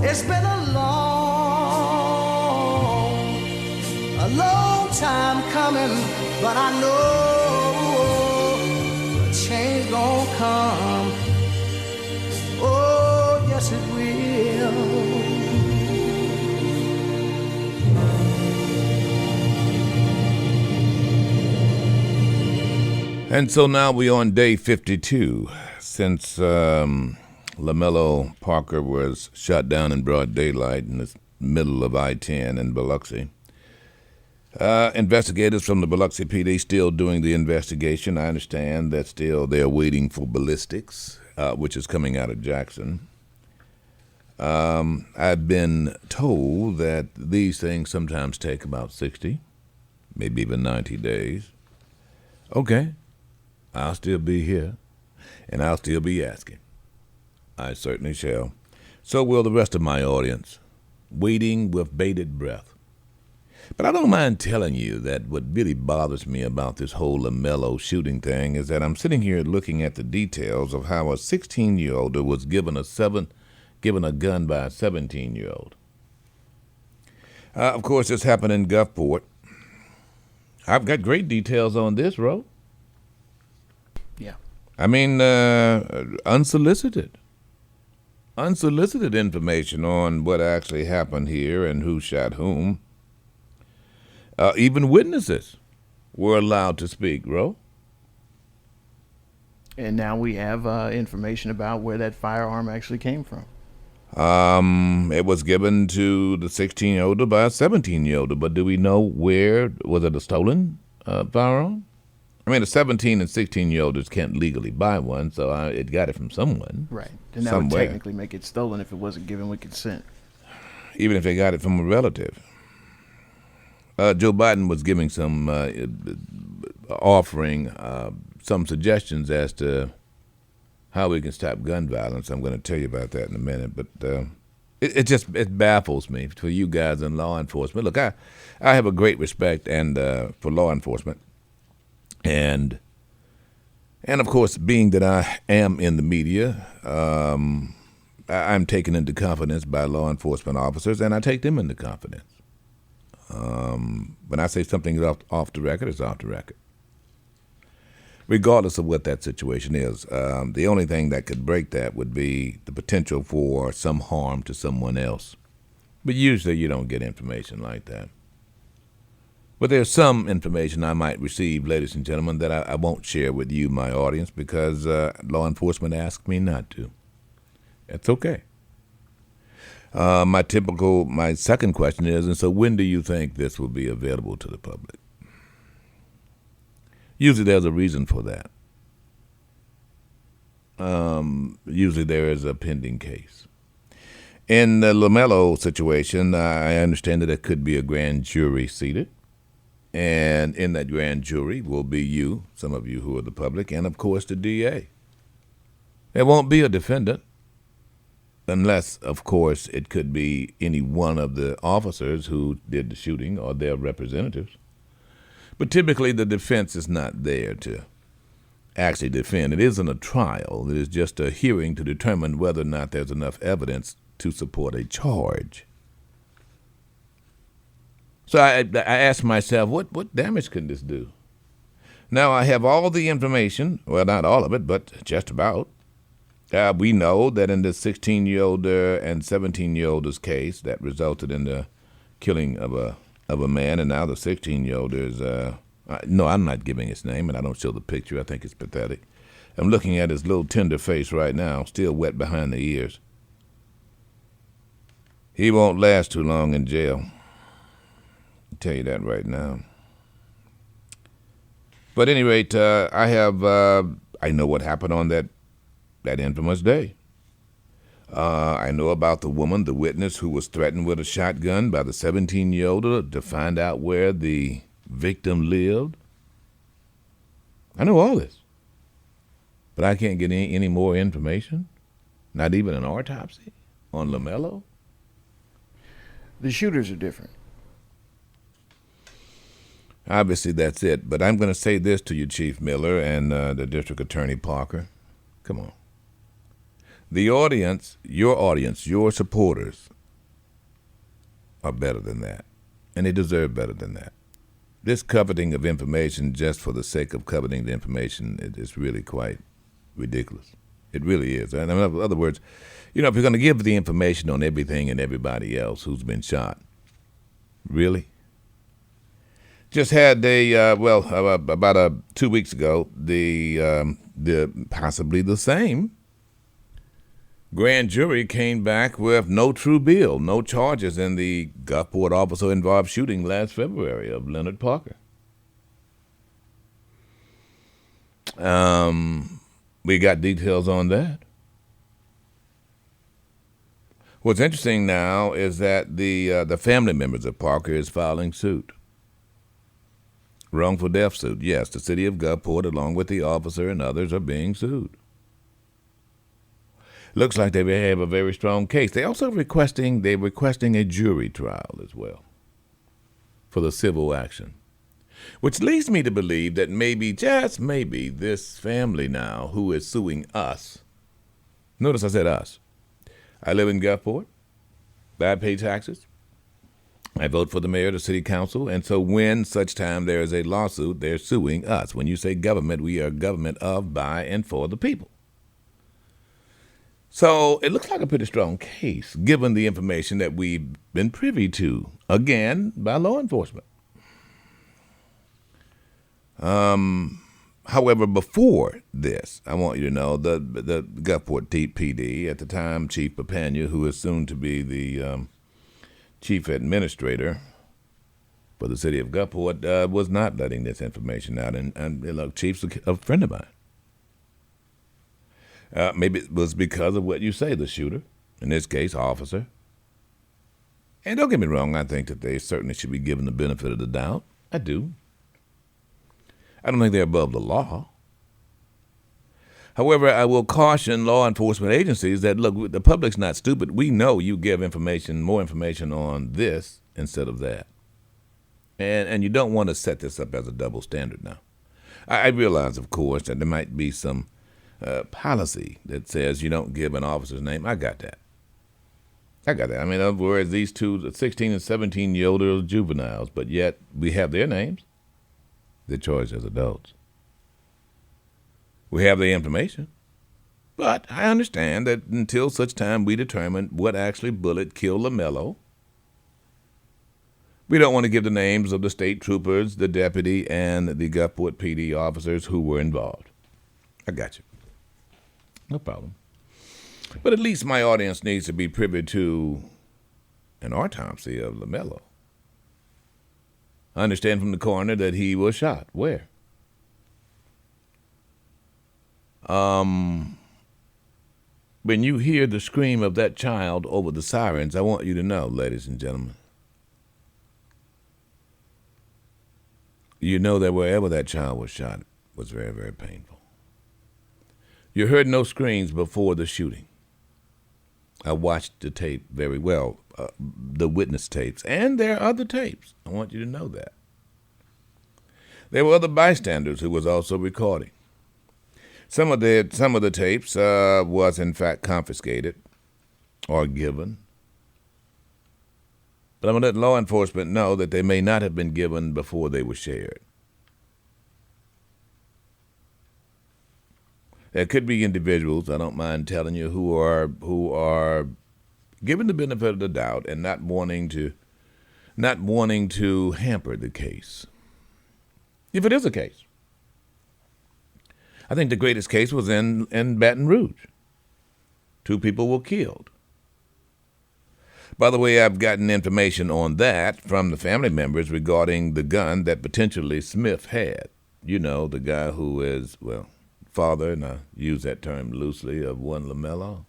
It's been a long time coming, but I know a change gonna come. Oh, yes it will. And so now we're on day 52 since LaMelo Parker was shot down in broad daylight in the middle of I-10 in Biloxi. Investigators from the Biloxi PD still doing the investigation. I understand that still they're waiting for ballistics, which is coming out of Jackson. I've been told that these things sometimes take about 60, maybe even 90 days. Okay, I'll still be here, and I'll still be asking. I certainly shall. So will the rest of my audience, waiting with bated breath. But I don't mind telling you that what really bothers me about this whole LaMelo shooting thing is that I'm sitting here looking at the details of how a 16-year-old was given a gun by a 17-year-old. Of course, this happened in Gulfport. I've got great details on this, Ro. Yeah. I mean, unsolicited information on what actually happened here and who shot whom. Even witnesses were allowed to speak, Ro. And now we have information about where that firearm actually came from. It was given to the 16-year-old by a 17-year-old, but do we know where? Was it a stolen firearm? I mean, the 17 and 16-year-olds can't legally buy one, so it got it from someone. Right. Then that would technically make it stolen if it wasn't given with consent. Even if they got it from a relative. Joe Biden was giving some, offering some suggestions as to how we can stop gun violence. I'm going to tell you about that in a minute, but it baffles me for you guys in law enforcement. Look, I have a great respect for law enforcement, and of course, being that I am in the media, I'm taken into confidence by law enforcement officers, and I take them into confidence. When I say something is off the record, it's off the record. Regardless of what that situation is, the only thing that could break that would be the potential for some harm to someone else. But usually you don't get information like that. But there's some information I might receive, ladies and gentlemen, that I won't share with you, my audience, because law enforcement asked me not to. That's okay. My second question is, and so when do you think this will be available to the public? Usually there's a reason for that. Usually there is a pending case. In the LaMelo situation, I understand that it could be a grand jury seated. And in that grand jury will be you, some of you who are the public, and of course the DA. There won't be a defendant. Unless, of course, it could be any one of the officers who did the shooting or their representatives. But typically the defense is not there to actually defend. It isn't a trial. It is just a hearing to determine whether or not there's enough evidence to support a charge. So I asked myself, what damage can this do? Now I have all the information, well, not all of it, but just about. We know that in the 16-year-old and 17-year-old's case that resulted in the killing of a man, and now the 16-year-old is, no, I'm not giving his name, and I don't show the picture. I think it's pathetic. I'm looking at his little tender face right now, still wet behind the ears. He won't last too long in jail. I'll tell you that right now. But at any rate, I know what happened on that infamous day. I know about the woman, the witness, who was threatened with a shotgun by the 17-year-old to find out where the victim lived. I know all this. But I can't get any more information, not even an autopsy on LaMelo. The shooters are different. Obviously, that's it. But I'm going to say this to you, Chief Miller, and the District Attorney Parker. Come on. The audience, your supporters are better than that, and they deserve better than that. This coveting of information just for the sake of coveting the information is really quite ridiculous. It really is. In other words, if you're going to give the information on everything and everybody else who's been shot, really? Just had about 2 weeks ago, the possibly the same grand jury came back with no true bill, no charges in the Gulfport officer-involved shooting last February of Leonard Parker. We got details on that. What's interesting now is that the family members of Parker is filing suit. Wrongful death suit. Yes, the city of Gulfport, along with the officer and others, are being sued. Looks like they have a very strong case. They're requesting a jury trial as well for the civil action, which leads me to believe that maybe, just maybe, this family now who is suing us. Notice I said us. I live in Gulfport. I pay taxes. I vote for the mayor, the city council, and so when such time there is a lawsuit, they're suing us. When you say government, we are government of, by, and for the people. So it looks like a pretty strong case, given the information that we've been privy to, again, by law enforcement. However, before this, I want you to know the Gulfport PD, at the time Chief Papania, who is soon to be the chief administrator for the city of Gulfport, was not letting this information out. And look, Chief's a friend of mine. Maybe it was because of what you say, the shooter, in this case, officer. And don't get me wrong, I think that they certainly should be given the benefit of the doubt. I do. I don't think they're above the law. However, I will caution law enforcement agencies that, look, the public's not stupid. We know you give more information on this instead of that. And you don't want to set this up as a double standard now. I realize, of course, that there might be some policy that says you don't give an officer's name. I got that. I mean, in other words, these two 16 and 17-year-old are juveniles, but yet we have their names. They're charged as adults. We have the information. But I understand that until such time we determine what actually bullet killed LaMelo, we don't want to give the names of the state troopers, the deputy, and the Gulfport PD officers who were involved. I got you. No problem. But at least my audience needs to be privy to an autopsy of LaMelo. I understand from the coroner that he was shot. Where? When you hear the scream of that child over the sirens, I want you to know, ladies and gentlemen, you know that wherever that child was shot was very, very painful. You heard no screams before the shooting. I watched the tape very well, the witness tapes, and there are other tapes. I want you to know that. There were other bystanders who was also recording. Some of the tapes was in fact confiscated or given. But I'm going to let law enforcement know that they may not have been given before they were shared. There could be individuals, I don't mind telling you, who are given the benefit of the doubt and not wanting to hamper the case. If it is a case. I think the greatest case was in Baton Rouge. 2 people were killed. By the way, I've gotten information on that from the family members regarding the gun that potentially Smith had. You know, the guy who is, father, and I use that term loosely, of one LaMelo.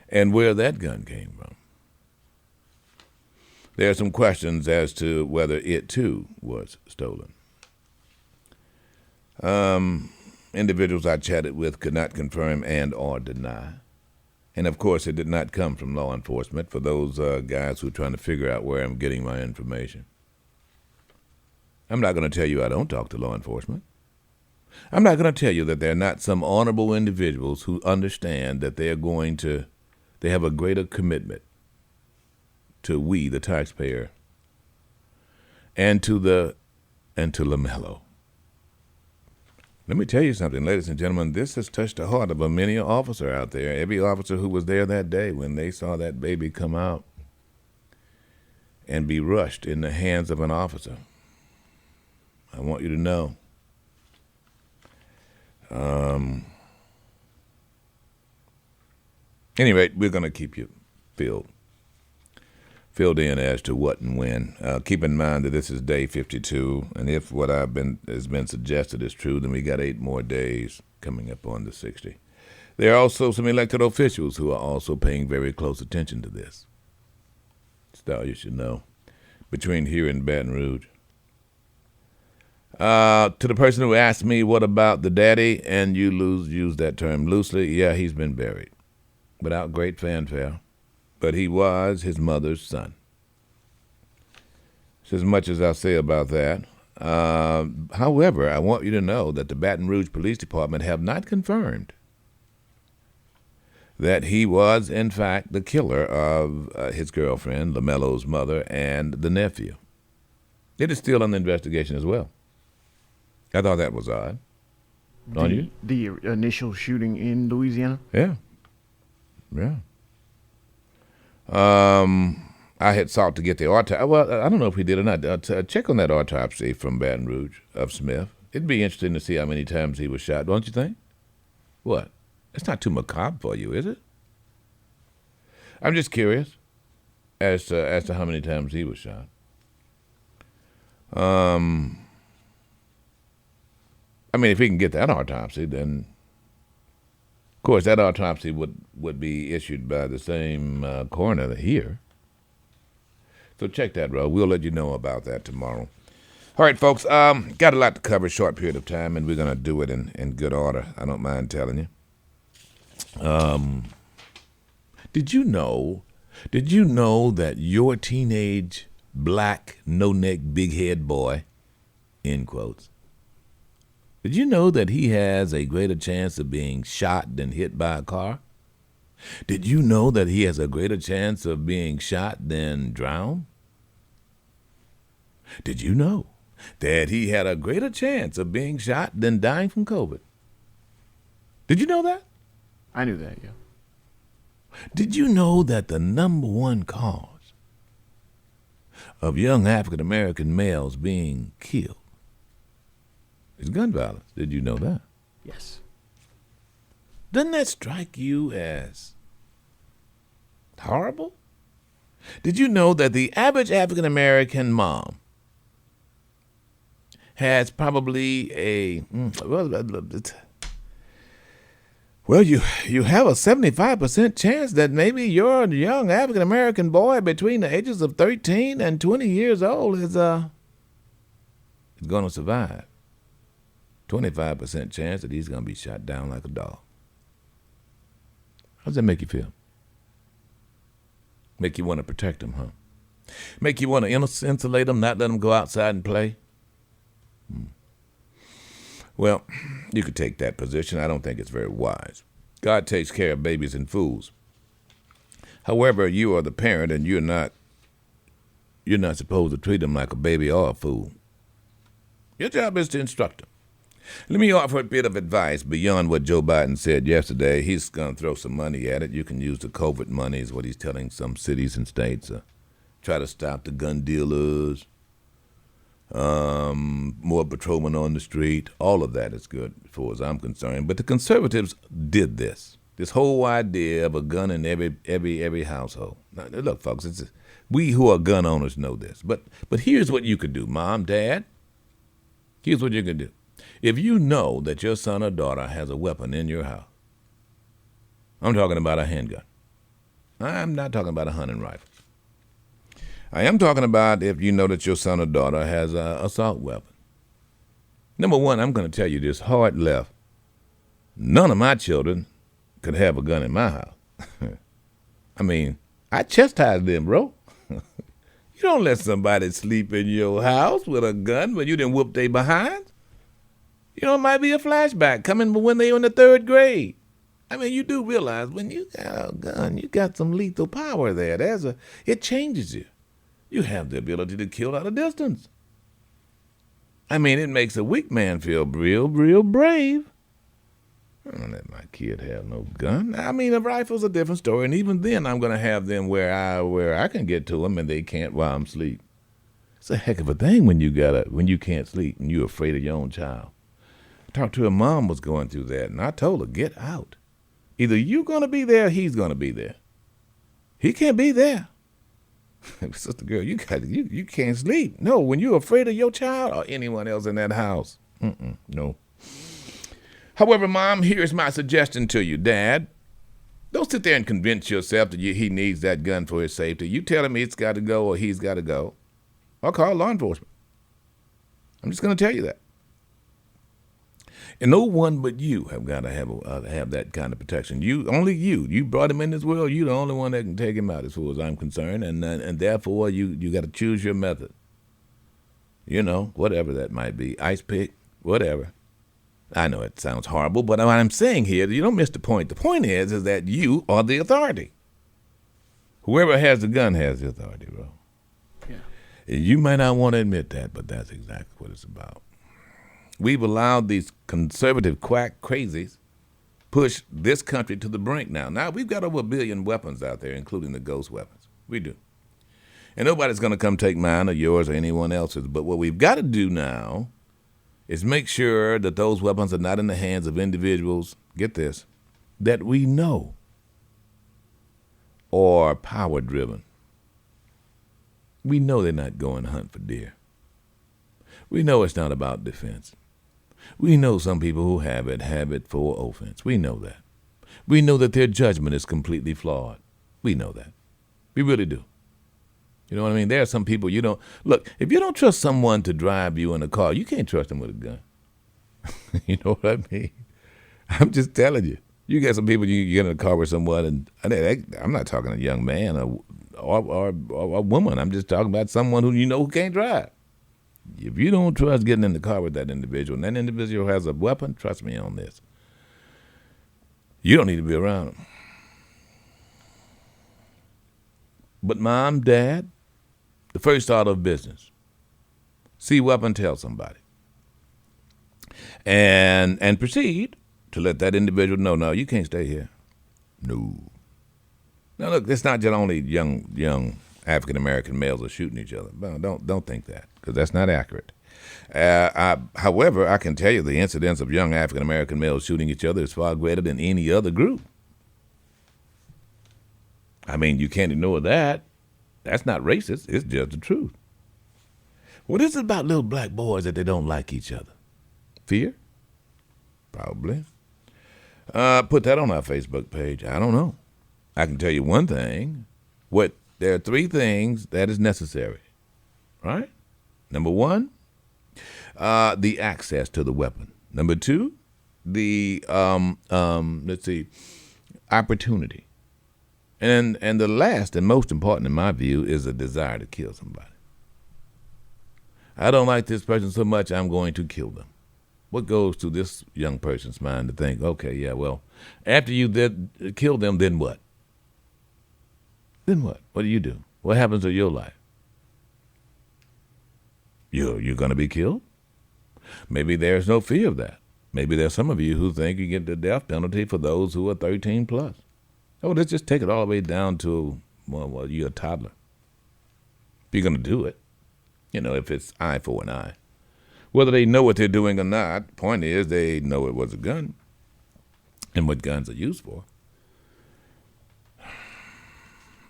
And where that gun came from. There are some questions as to whether it, too, was stolen. Individuals I chatted with could not confirm and or deny. And, of course, it did not come from law enforcement for those guys who are trying to figure out where I'm getting my information. I'm not going to tell you I don't talk to law enforcement. I'm not going to tell you that there are not some honorable individuals who understand that they have a greater commitment to we, the taxpayer, and to LaMelo. Let me tell you something, ladies and gentlemen. This has touched the heart of many officer out there. Every officer who was there that day when they saw that baby come out and be rushed in the hands of an officer. I want you to know. Any rate, we're going to keep you filled in as to what and when. Keep in mind that this is day 52, and if what has been suggested is true, then we got 8 more days coming up on the 60. There are also some elected officials who are also paying very close attention to this. That's all you should know. Between here and Baton Rouge. To the person who asked me, what about the daddy, and you use that term loosely, yeah, he's been buried without great fanfare. But he was his mother's son. It's as much as I'll say about that. However, I want you to know that the Baton Rouge Police Department have not confirmed that he was, in fact, the killer of his girlfriend, LaMelo's mother, and the nephew. It is still under investigation as well. I thought that was odd. Don't you? The initial shooting in Louisiana? Yeah. I had sought to get the autopsy. Well, I don't know if he did or not. Check on that autopsy from Baton Rouge of Smith. It'd be interesting to see how many times he was shot, don't you think? What? It's not too macabre for you, is it? I'm just curious as to how many times he was shot. I mean, if he can get that autopsy, then, of course, that autopsy would be issued by the same coroner here. So check that, bro. We'll let you know about that tomorrow. All right, folks, got a lot to cover, short period of time, and we're going to do it in good order. I don't mind telling you. Did you know that your teenage black, no-neck, big-head boy, end quotes, did you know that he has a greater chance of being shot than hit by a car? Did you know that he has a greater chance of being shot than drowned? Did you know that he had a greater chance of being shot than dying from COVID? Did you know that? I knew that, yeah. Did you know that the number one cause of young African American males being killed is gun violence? Did you know that? Yes. Doesn't that strike you as horrible? Did you know that the average African American mom has probably you have a 75% chance that maybe your young African American boy between the ages of 13 and 20 years old is going to survive. 25% chance that he's going to be shot down like a dog. How does that make you feel? Make you want to protect him, huh? Make you want to insulate him, not let him go outside and play? Well, you could take that position. I don't think it's very wise. God takes care of babies and fools. However, you are the parent, and you're not supposed to treat them like a baby or a fool. Your job is to instruct them. Let me offer a bit of advice beyond what Joe Biden said yesterday. He's going to throw some money at it. You can use the COVID money, is what he's telling some cities and states. Try to stop the gun dealers. More patrolmen on the street. All of that is good as far as I'm concerned. But the conservatives did this whole idea of a gun in every household. Now, look, folks, we who are gun owners know this. But here's what you could do, Mom, Dad. Here's what you can do. If you know that your son or daughter has a weapon in your house, I'm talking about a handgun. I'm not talking about a hunting rifle. I am talking about if you know that your son or daughter has an assault weapon. Number one, I'm going to tell you this hard left. None of my children could have a gun in my house. I mean, I chastise them, bro. You don't let somebody sleep in your house with a gun when you didn't whoop their behind. You know, it might be a flashback coming when they were in the 3rd grade. I mean, you do realize when you got a gun, you got some lethal power there. It changes you. You have the ability to kill at a distance. I mean, it makes a weak man feel real, real brave. I don't let my kid have no gun. I mean, a rifle's a different story, and even then, I'm going to have them where I can get to them and they can't while I'm asleep. It's a heck of a thing when you can't sleep and you're afraid of your own child. I talked to her mom was going through that, and I told her, get out. Either you're going to be there or he's going to be there. He can't be there. Sister girl, you can't sleep. No, when you're afraid of your child or anyone else in that house. No. However, Mom, here's my suggestion to you, Dad. Don't sit there and convince yourself that he needs that gun for his safety. You tell him it's got to go or he's got to go. I'll call law enforcement. I'm just going to tell you that. And no one but you have got to have that kind of protection. Only you brought him in this world. You're the only one that can take him out, as far as I'm concerned. And therefore, you got to choose your method. You know, whatever that might be, ice pick, whatever. I know it sounds horrible, but what I'm saying here, you don't miss the point. The point is that you are the authority. Whoever has the gun has the authority, bro. Yeah. You might not want to admit that, but that's exactly what it's about. We've allowed these conservative quack crazies push this country to the brink now. Now, we've got over 1 billion weapons out there, including the ghost weapons. We do. And nobody's going to come take mine or yours or anyone else's. But what we've got to do now is make sure that those weapons are not in the hands of individuals, get this, that we know are power-driven. We know they're not going to hunt for deer. We know it's not about defense. We know some people who have it for offense. We know that. We know that their judgment is completely flawed. We know that. We really do. You know what I mean? There are some people you don't... Look, if you don't trust someone to drive you in a car, you can't trust them with a gun. You know what I mean? I'm just telling you. You get some people, you get in a car with someone, and I'm not talking a young man or a woman. I'm just talking about someone who can't drive. If you don't trust getting in the car with that individual, and that individual has a weapon, trust me on this. You don't need to be around them. But Mom, Dad, the first order of business, see weapon, tell somebody. And proceed to let that individual know, no, you can't stay here. No. Now, look, it's not just only young African-American males are shooting each other. No, don't think that, because that's not accurate. However, I can tell you the incidence of young African-American males shooting each other is far greater than any other group. I mean, you can't ignore that. That's not racist. It's just the truth. What is it about little black boys that they don't like each other? Fear? Probably. Put that on our Facebook page. I don't know. I can tell you one thing. There are 3 things that is necessary, right? Number 1, the access to the weapon. Number 2, the opportunity. And the last and most important in my view is a desire to kill somebody. I don't like this person so much, I'm going to kill them. What goes through this young person's mind to think, okay, yeah, well, after you did kill them, then what? Then what? What do you do? What happens to your life? You're going to be killed? Maybe there's no fear of that. Maybe there's some of you who think you get the death penalty for those who are 13 plus. Oh, let's just take it all the way down to, well, you're a toddler. If you're going to do it, if it's eye for an eye. Whether they know what they're doing or not, point is they know it was a gun and what guns are used for.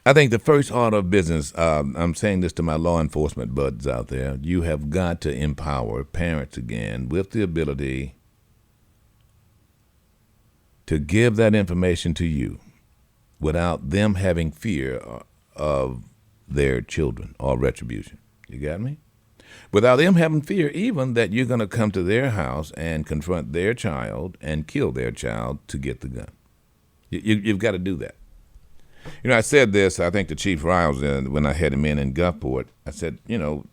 I think the first order of business, I'm saying this to my law enforcement buds out there, you have got to empower parents again with the ability to give that information to you without them having fear of their children or retribution. You got me? Without them having fear even that you're going to come to their house and confront their child and kill their child to get the gun. You've got to do that. I said this, I think to Chief Riles when I had him in Gulfport. I said, it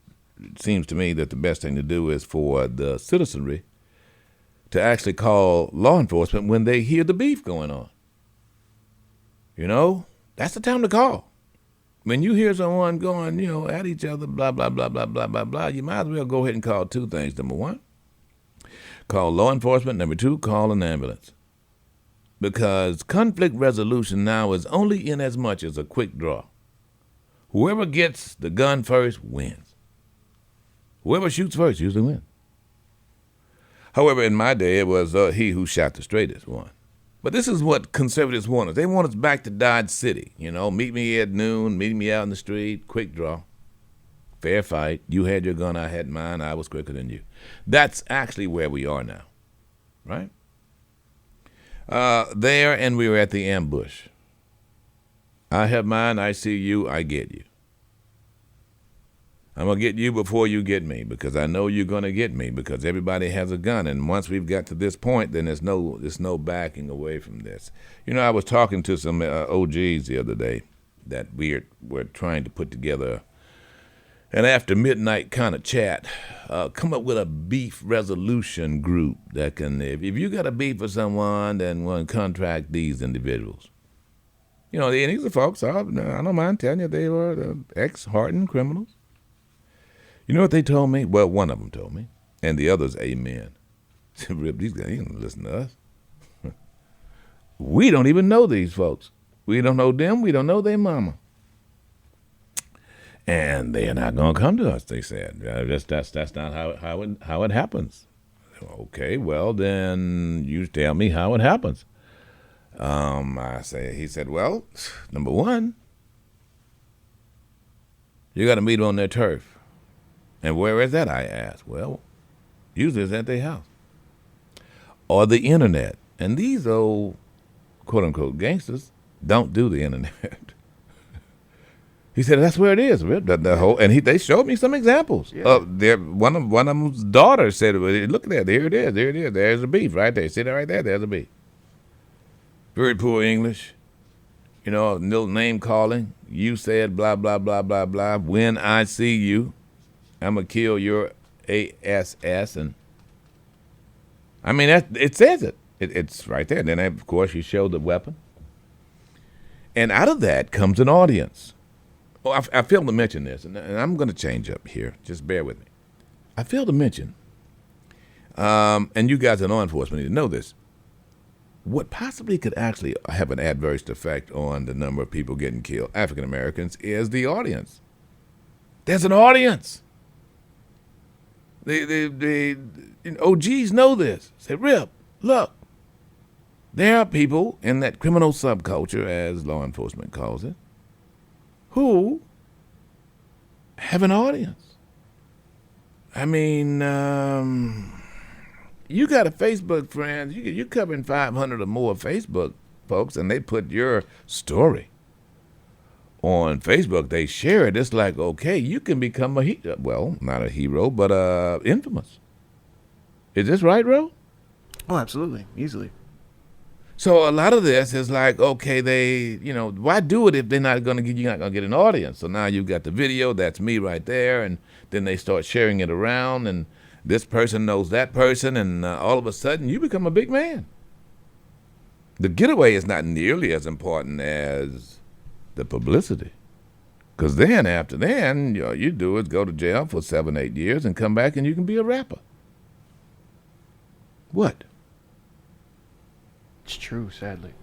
seems to me that the best thing to do is for the citizenry to actually call law enforcement when they hear the beef going on. You know, that's the time to call. When you hear someone going, at each other, blah, blah, blah, blah, blah, blah, blah, you might as well go ahead and call two things. Number one, call law enforcement. Number two, call an ambulance. Because conflict resolution now is only in as much as a quick draw. Whoever gets the gun first wins. Whoever shoots first usually wins. However, in my day, it was he who shot the straightest one. But this is what conservatives want us. They want us back to Dodge City. Meet me at noon, meet me out in the street, quick draw. Fair fight. You had your gun, I had mine, I was quicker than you. That's actually where we are now, right? There, and we were at the ambush. I have mine, I see you, I get you. I'm going to get you before you get me, because I know you're going to get me, because everybody has a gun. And once we've got to this point, then there's no backing away from this. I was talking to some OGs the other day that we're trying to put together an after midnight kind of chat, come up with a beef resolution group that can, if you got a beef with someone, then we'll contract these individuals. And these are folks, I don't mind telling you, they were ex-hardened criminals. You know what they told me? Well, one of them told me, and the others, amen. Rip, these guys, you don't listen to us. We don't even know these folks. We don't know them. We don't know their mama. And they're not going to come to us, they said. That's not how it happens. Okay, well, then you tell me how it happens. He said, well, number one, you got to meet on their turf. And where is that, I asked? Well, usually it's at their house. Or the internet. And these old, quote-unquote, gangsters don't do the internet. He said, that's where it is. They showed me some examples. Yeah. One of them's daughters said, look at that, there it is. There's a beef right there. See that right there? There's a beef. Very poor English. No name calling. You said blah, blah, blah, blah, blah. When I see you, I'm going to kill your ASS. And I mean, it says it. It's right there. And then, of course, you show the weapon. And out of that comes an audience. Well, I failed to mention this, and I'm going to change up here. Just bear with me. I failed to mention, and you guys in law enforcement need to know this, what possibly could actually have an adverse effect on the number of people getting killed, African Americans, is the audience. There's an audience. The OGs know this. Say, Rip, look, there are people in that criminal subculture, as law enforcement calls it, who have an audience. I mean, you got a Facebook friend, you're covering 500 or more Facebook folks, and they put your story on Facebook. They share it. It's like, okay, you can become a hero. Well, not a hero, but infamous. Is this right, Ro? Oh, absolutely. Easily. So a lot of this is like, okay, why do it if you're not going to get an audience? So now you've got the video, that's me right there, and then they start sharing it around, and this person knows that person, and all of a sudden you become a big man. The getaway is not nearly as important as the publicity. Because then, after then, you do is go to jail for 7-8 years and come back and you can be a rapper. What? It's true, sadly.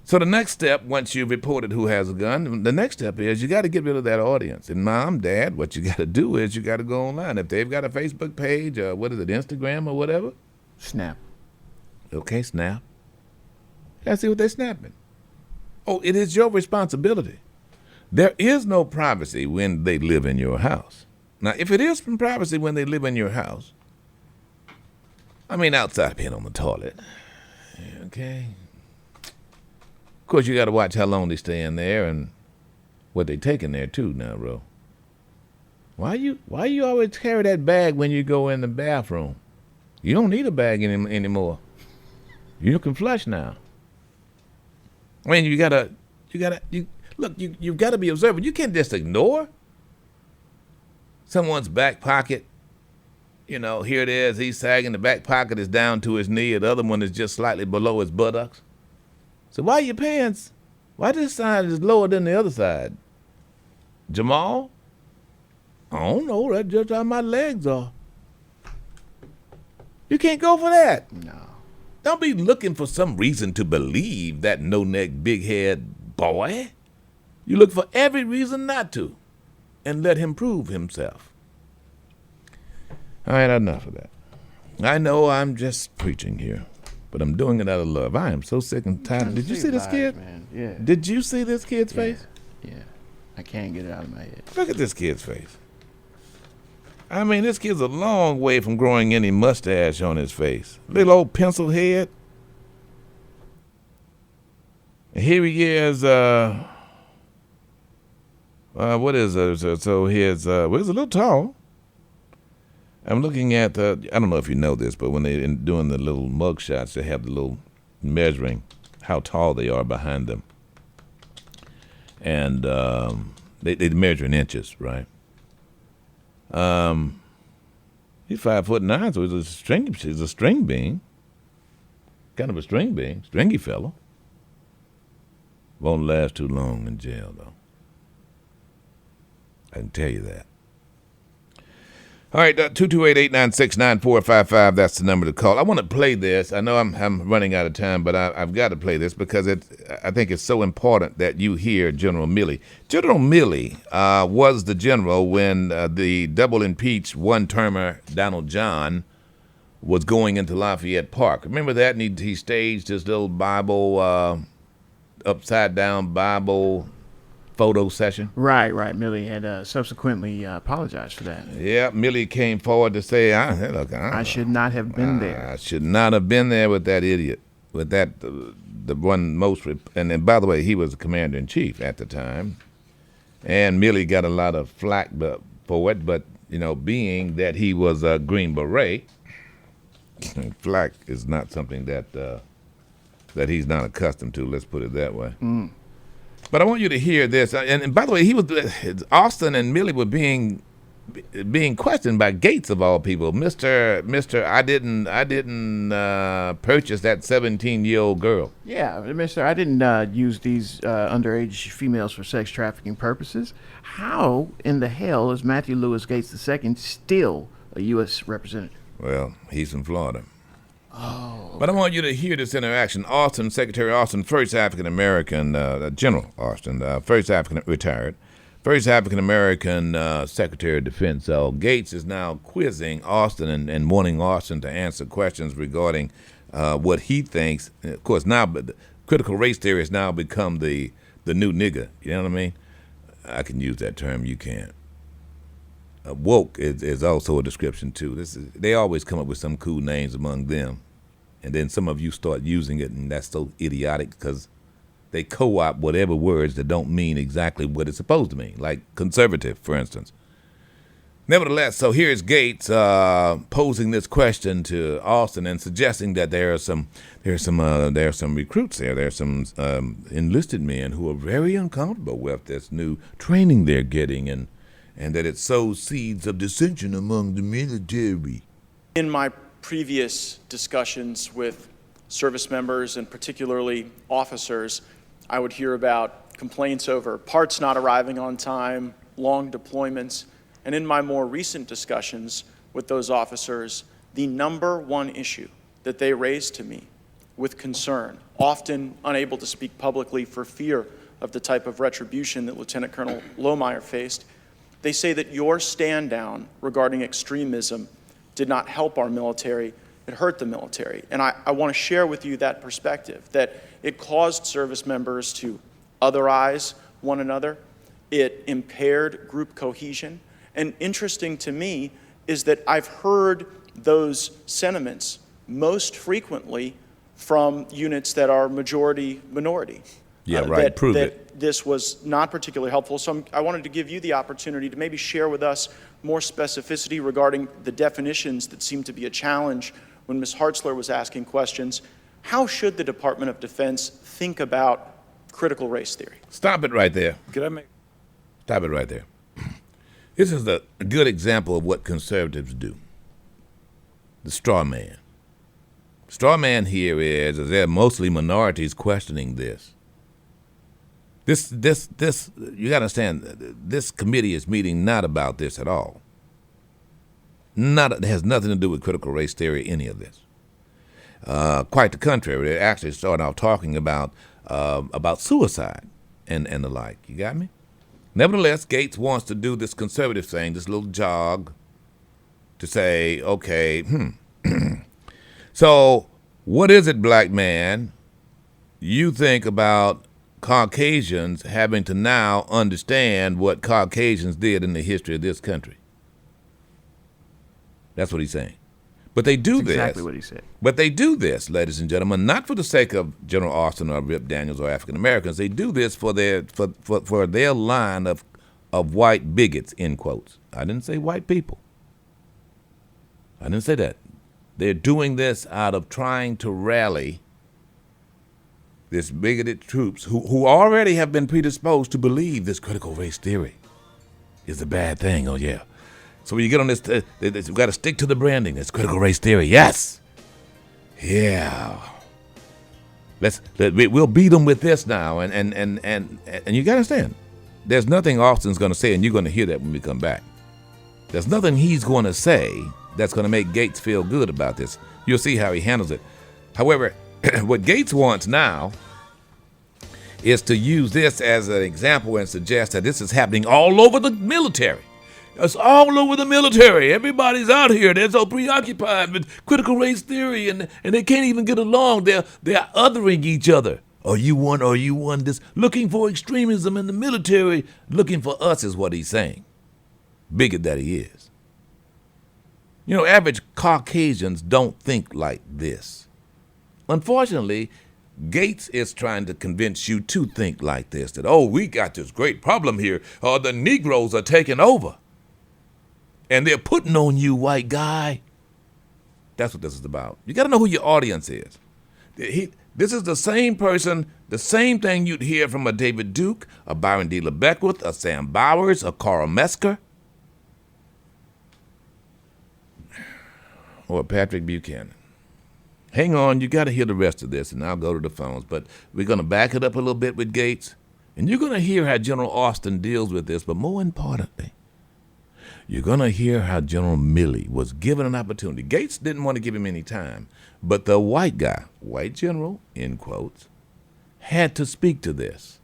So the next step, once you've reported who has a gun, the next step is you got to get rid of that audience. And mom, dad, what you got to do is you got to go online. If they've got a Facebook page, Instagram or whatever? Snap. Okay, snap. Let's see what they're snapping. Oh, it is your responsibility. There is no privacy when they live in your house. Now, if it is from privacy when they live in your house, I mean, outside of being on the toilet, okay? Of course, you got to watch how long they stay in there and what they take in there, too, now, Ro. Why you always carry that bag when you go in the bathroom? You don't need a bag anymore. You can flush now. I mean, you've got to be observant. You can't just ignore someone's back pocket, here it is. He's sagging. The back pocket is down to his knee. The other one is just slightly below his buttocks. So why your pants? Why this side is lower than the other side? Jamal? I don't know. That's just how my legs are. You can't go for that. No. Don't be looking for some reason to believe that no-neck, big-head boy. You look for every reason not to, and let him prove himself. All right, enough of that. I know I'm just preaching here, but I'm doing it out of love. I am so sick and tired. Did you see this kid? Man. Yeah. Did you see this kid's face? Yeah. I can't get it out of my head. Look at this kid's face. I mean, this kid's a long way from growing any mustache on his face. Little old pencil head. And here he is, what is it? So he's a little tall. I'm looking at I don't know if you know this, but when they're doing the little mug shots, they have the little measuring how tall they are behind them. And they measure in inches, right? He's 5'9", so he's a string bean. Kind of a string bean, stringy fellow. Won't last too long in jail, though. I can tell you that. All right, 228-896-9455. That's the number to call. I want to play this. I know I'm running out of time, but I've got to play this because I think it's so important that you hear General Milley. General Milley was the general when the double impeached one-termer Donald John was going into Lafayette Park. Remember that? And he staged his little Bible, upside-down Bible photo session. Right. Milley had subsequently apologized for that. Yeah, Milley came forward to say, I should not have been there. I should not have been there with that idiot, with that, the one most, and then, by the way, he was the commander-in-chief at the time, and Milley got a lot of flack for it, but, being that he was a Green Beret, flack is not something that he's not accustomed to, let's put it that way. But I want you to hear this. And by the way, Austin and Milley were being questioned by Gates of all people. Mister, I didn't purchase that 17-year-old girl. Yeah, Mister, I didn't use these underage females for sex trafficking purposes. How in the hell is Matthew Lewis Gates II still a U.S. representative? Well, he's from Florida. Oh. Okay. But I want you to hear this interaction. Austin, Secretary Austin, first African-American, General Austin, first retired, first African-American Secretary of Defense. So Gates is now quizzing Austin and wanting Austin to answer questions regarding what he thinks. Of course, now critical race theory has now become the new nigger. You know what I mean? I can use that term. You can't. Woke is also a description, too. They always come up with some cool names among them. And then some of you start using it, and that's so idiotic because they co-opt whatever words that don't mean exactly what it's supposed to mean, like conservative, for instance. Nevertheless, so here's Gates posing this question to Austin and suggesting that there are some recruits there. There are some enlisted men who are very uncomfortable with this new training they're getting, and that it sows seeds of dissension among the military. In my previous discussions with service members and particularly officers, I would hear about complaints over parts not arriving on time, long deployments, and in my more recent discussions with those officers, the number one issue that they raised to me with concern, often unable to speak publicly for fear of the type of retribution that Lieutenant Colonel Lohmeyer faced, they say that your stand down regarding extremism did not help our military, it hurt the military. And I want to share with you that perspective, that it caused service members to otherize one another, it impaired group cohesion, and interesting to me is that I've heard those sentiments most frequently from units that are majority-minority. Yeah, right, prove it. This was not particularly helpful. So I wanted to give you the opportunity to maybe share with us more specificity regarding the definitions that seemed to be a challenge when Ms. Hartzler was asking questions. How should the Department of Defense think about critical race theory? Stop it right there. Stop it right there. This is a good example of what conservatives do. the straw man. Straw man here is there are mostly minorities questioning this. This, you got to understand, this committee is meeting not about this at all. It has nothing to do with critical race theory, any of this. Quite the contrary. They're actually starting out talking about suicide and the like. You got me? Nevertheless, Gates wants to do this conservative thing, this little jog, to say, okay, so what is it, black man, you think about Caucasians having to now understand what Caucasians did in the history of this country? That's what he's saying. But they do this. Exactly what he said. But they do this, ladies and gentlemen, not for the sake of General Austin or Rip Daniels or African Americans. They do this for their line of white bigots, in quotes. I didn't say white people. I didn't say that. They're doing this out of trying to rally this bigoted troops who already have been predisposed to believe this critical race theory is a bad thing. Oh, yeah. So when you get on this, we've got to stick to the branding. It's critical race theory. Yes. Yeah. We'll beat them with this now. And you got to understand, there's nothing Austin's going to say, and you're going to hear that when we come back. There's nothing he's going to say that's going to make Gates feel good about this. You'll see how he handles it. However, what Gates wants now is to use this as an example and suggest that this is happening all over the military. It's all over the military. Everybody's out here. They're so preoccupied with critical race theory, and they can't even get along. They're othering each other. Are you one? This looking for extremism in the military, looking for us is what he's saying. Bigot that he is. You know, average Caucasians don't think like this. Unfortunately, Gates is trying to convince you to think like this, that, oh, we got this great problem here. The Negroes are taking over. And they're putting on you, white guy. That's what this is about. You got to know who your audience is. This is the same person, the same thing you'd hear from a David Duke, a Byron D. LeBeckwith, a Sam Bowers, a Carl Mesker, or a Patrick Buchanan. Hang on, you got to hear the rest of this, and I'll go to the phones. But we're going to back it up a little bit with Gates, and you're going to hear how General Austin deals with this, but more importantly, you're going to hear how General Milley was given an opportunity. Gates didn't want to give him any time, but the white guy, white general, in quotes, had to speak to this.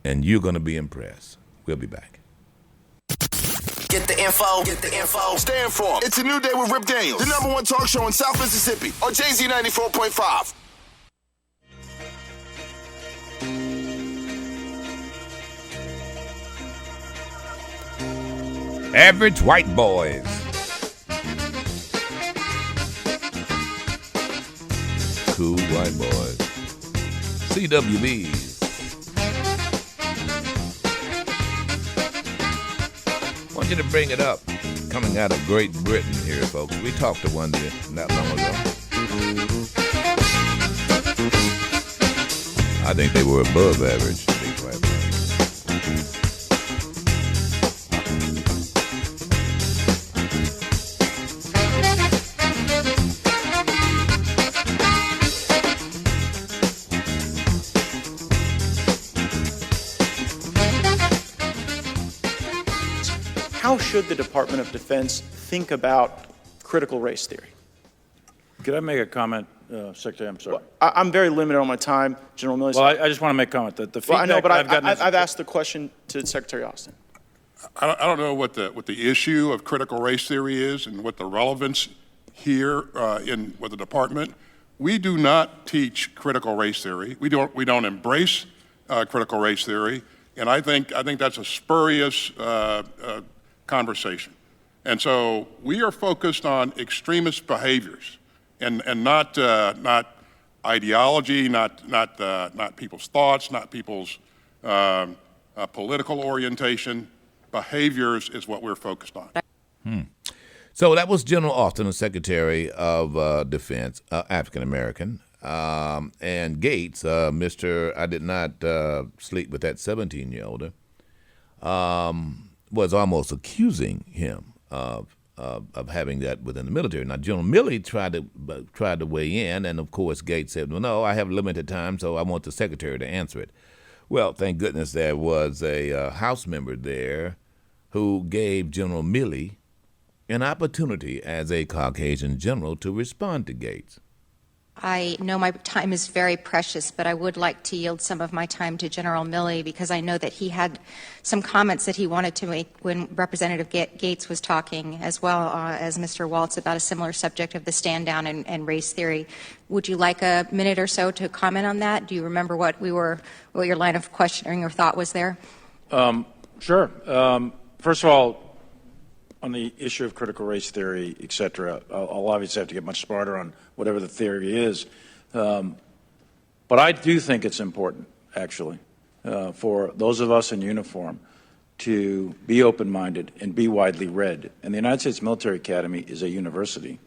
And you're going to be impressed. We'll be back. Get the info. Stay informed. It's a new day with Rip Daniels, the #1 talk show in South Mississippi on JZ 94.5. Average white boys. Cool white boys. CWBs. I want you to bring it up. Coming out of Great Britain here, folks. We talked to one not long ago. I think they were above average. Big white boys. How should the Department of Defense think about critical race theory? Could I make a comment, Secretary? I'm sorry. Well, I'm very limited on my time, General Milley. Well, I just want to make a comment that the feedback I know, but I've gotten I've asked the question to Secretary Austin. I don't know what the issue of critical race theory is and what the relevance here with the department. We do not teach critical race theory. We don't embrace critical race theory, and I think that's a spurious conversation. And so we are focused on extremist behaviors and not ideology, not people's thoughts, not people's political orientation. Behaviors is what we're focused on. So that was General Austin, the Secretary of Defense, African American, and Gates, Mr. I did not sleep with that 17-year-older, was almost accusing him of of having that within the military. Now, General Milley tried to weigh in, and of course Gates said, well, no, I have limited time, so I want the secretary to answer it. Well, thank goodness there was a House member there who gave General Milley an opportunity as a Caucasian general to respond to Gates. I know my time is very precious, but I would like to yield some of my time to General Milley because I know that he had some comments that he wanted to make when Representative Gates was talking, as well as Mr. Waltz, about a similar subject of the stand down and race theory. Would you like a minute or so to comment on that? Do you remember what your line of questioning or thought was there? Sure. First of all, on the issue of critical race theory, et cetera, I'll obviously have to get much smarter on whatever the theory is. But I do think it's important, actually, for those of us in uniform to be open-minded and be widely read. And the United States Military Academy is a university.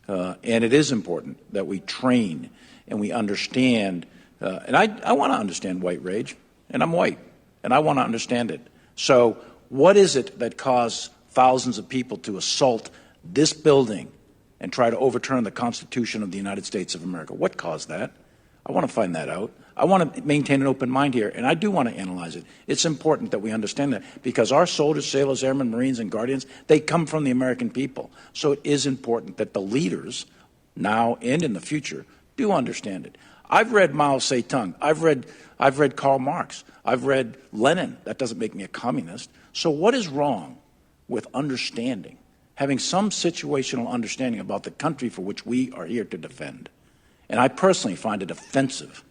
And it is important that we train and we understand. And I want to understand white rage, and I'm white, and I want to understand it. So what is it that caused thousands of people to assault this building and try to overturn the Constitution of the United States of America? What caused that? I want to find that out. I want to maintain an open mind here, and I do want to analyze it. It's important that we understand that because our soldiers, sailors, airmen, Marines, and Guardians, they come from the American people. So it is important that the leaders, now and in the future, do understand it. I've read Mao Zedong. I've read Karl Marx. I've read Lenin. That doesn't make me a communist. So what is wrong with understanding, having some situational understanding about the country for which we are here to defend? And I personally find it offensive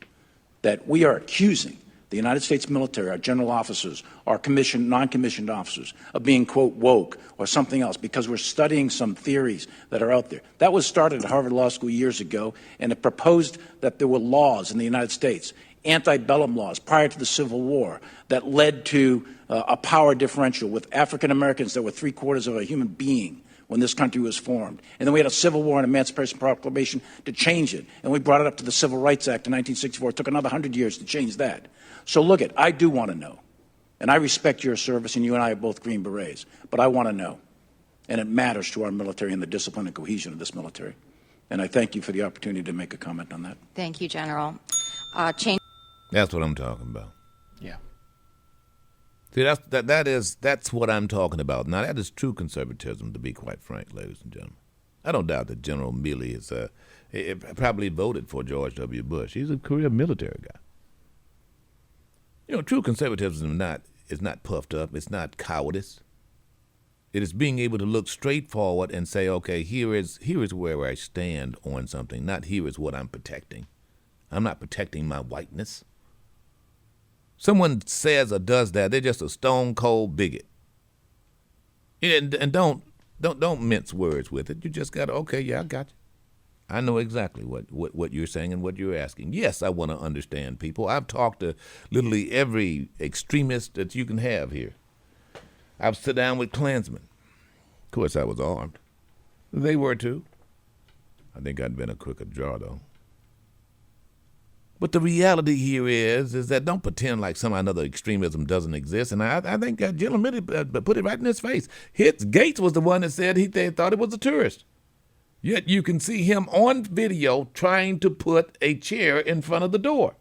that we are accusing the United States military, our general officers, our commissioned, non-commissioned officers, of being, quote, woke or something else because we're studying some theories that are out there. That was started at Harvard Law School years ago, and it proposed that there were laws in the United States, antebellum laws prior to the Civil War, that led to a power differential with African Americans that were 3/4 of a human being when this country was formed. And then we had a Civil War and Emancipation Proclamation to change it. And we brought it up to the Civil Rights Act in 1964. It took another 100 years to change that. So look it, I do want to know. And I respect your service, and you and I are both Green Berets. But I want to know. And it matters to our military and the discipline and cohesion of this military. And I thank you for the opportunity to make a comment on that. Thank you, General. That's what I'm talking about. Yeah. See, that's what I'm talking about. Now, that is true conservatism, to be quite frank, ladies and gentlemen. I don't doubt that General Milley is probably voted for George W. Bush. He's a career military guy. You know, true conservatism is not puffed up. It's not cowardice. It is being able to look straight forward and say, okay, here is where I stand on something, not here is what I'm protecting. I'm not protecting my whiteness. Someone says or does that, they're just a stone cold bigot. And don't mince words with it. You just got to, okay, yeah, I got you. I know exactly what you're saying and what you're asking. Yes, I want to understand people. I've talked to literally every extremist that you can have here. I've sat down with Klansmen. Of course, I was armed. They were too. I think I'd been a crooked draw, though. But the reality here is that don't pretend like some other extremism doesn't exist. And I think General Milley put it right in his face. Gates was the one that said they thought it was a tourist. Yet you can see him on video trying to put a chair in front of the door.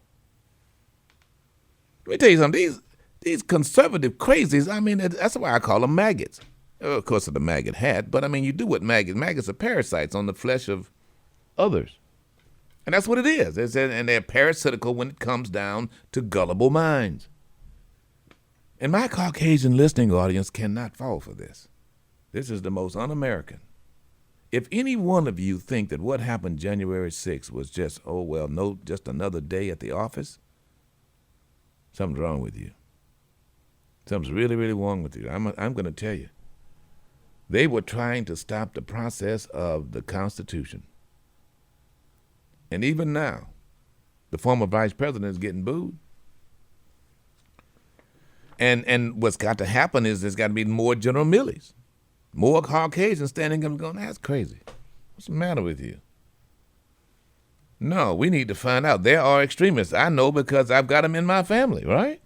Let me tell you something. These conservative crazies, I mean, that's why I call them maggots. Of course, of the maggot hat, but I mean, you do what maggots. Maggots are parasites on the flesh of others. And that's what it is. And they're parasitical when it comes down to gullible minds. And my Caucasian listening audience cannot fall for this. This is the most un-American. If any one of you think that what happened January 6th was just, just another day at the office, something's wrong with you. Something's really, really wrong with you. I'm going to tell you. They were trying to stop the process of the Constitution. And even now, the former vice president is getting booed. And what's got to happen is there's got to be more General Milleys, more Caucasians standing up and going, that's crazy. What's the matter with you? No, we need to find out. There are extremists. I know because I've got them in my family, right?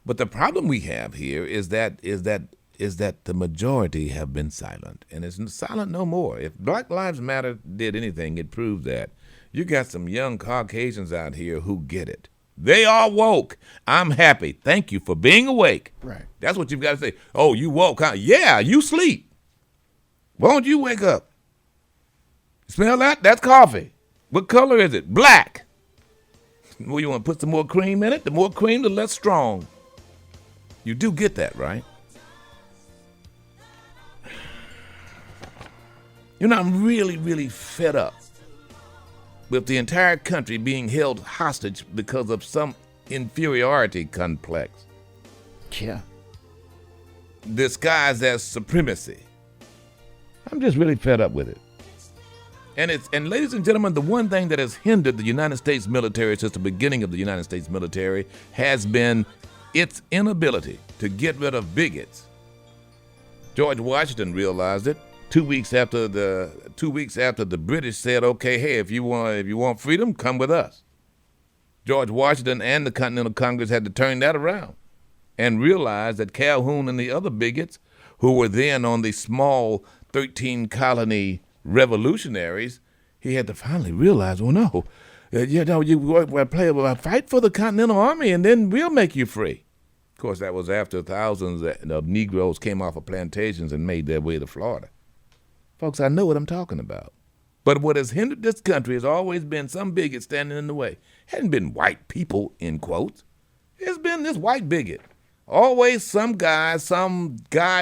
But the problem we have here is that is that the majority have been silent, and it's silent no more. If Black Lives Matter did anything, it proved that. You got some young Caucasians out here who get it. They are woke. I'm happy. Thank you for being awake. Right. That's what you've got to say. Oh, you woke, huh? Yeah, you sleep. Why don't you wake up? Smell that? That's coffee. What color is it? Black. Well, you want to put some more cream in it? The more cream, the less strong. You do get that, right? You know, I'm really, really fed up with the entire country being held hostage because of some inferiority complex. Yeah. Disguised as supremacy. I'm just really fed up with it. And ladies and gentlemen, the one thing that has hindered the United States military since the beginning of the United States military has been its inability to get rid of bigots. George Washington realized it 2 weeks after the British said, "Okay, hey, if you want freedom, come with us." George Washington and the Continental Congress had to turn that around and realize that Calhoun and the other bigots who were then on the small 13 colony revolutionaries, he had to finally realize, well, no, you fight for the Continental Army and then we'll make you free. Of course, that was after thousands of Negroes came off of plantations and made their way to Florida. Folks, I know what I'm talking about. But what has hindered this country has always been some bigot standing in the way. It hadn't been white people, in quotes. It's been this white bigot. Always some guy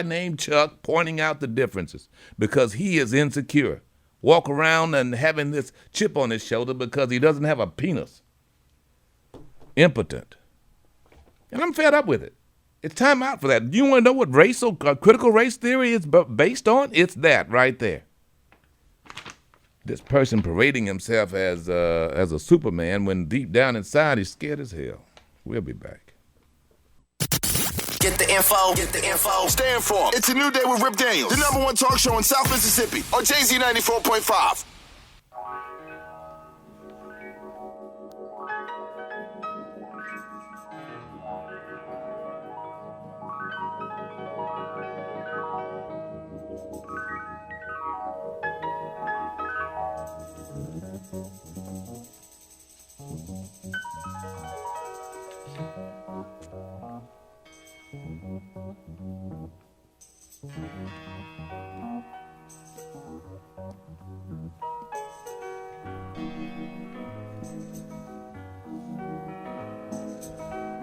named Chuck pointing out the differences because he is insecure. Walk around and having this chip on his shoulder because he doesn't have a penis. Impotent. And I'm fed up with it. It's time out for that. Do you want to know what critical race theory is based on? It's that right there. This person parading himself as a Superman when deep down inside he's scared as hell. We'll be back. Get the info, stay informed. It's a new day with Rip Daniels, the number one talk show in South Mississippi on Jay-Z 94.5.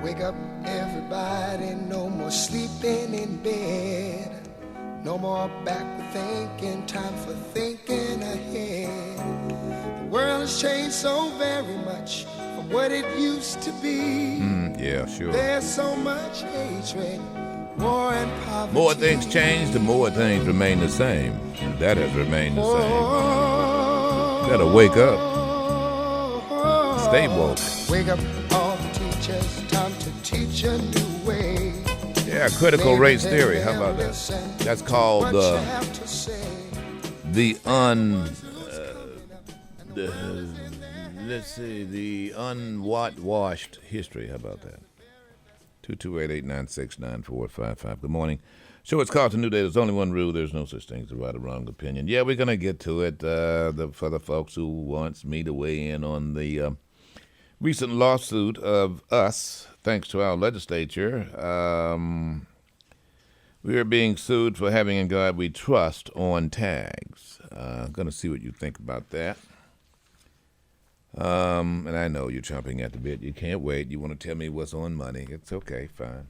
Wake up, everybody, no more sleeping in bed. No more backward thinking, time for thinking ahead. The world has changed so very much from what it used to be. Yeah, sure. There's so much hatred, war and poverty. More things change, the more things remain the same. That has remained the same. Better wake up. Stay woke. Wake up, all the teachers, time to teach a new way. Yeah, critical race theory. How about that? That's called the unwashed history. How about that? 228-896-9455. Good morning. Show it's called The New Day. There's only one rule. There's no such thing as a right or wrong opinion. Yeah, we're going to get to it. For the folks who wants me to weigh in on the recent lawsuit of us, thanks to our legislature, we are being sued for having In God We Trust on tags. I'm going to see what you think about that. And I know you're chomping at the bit. You can't wait. You want to tell me what's on money. It's okay, fine.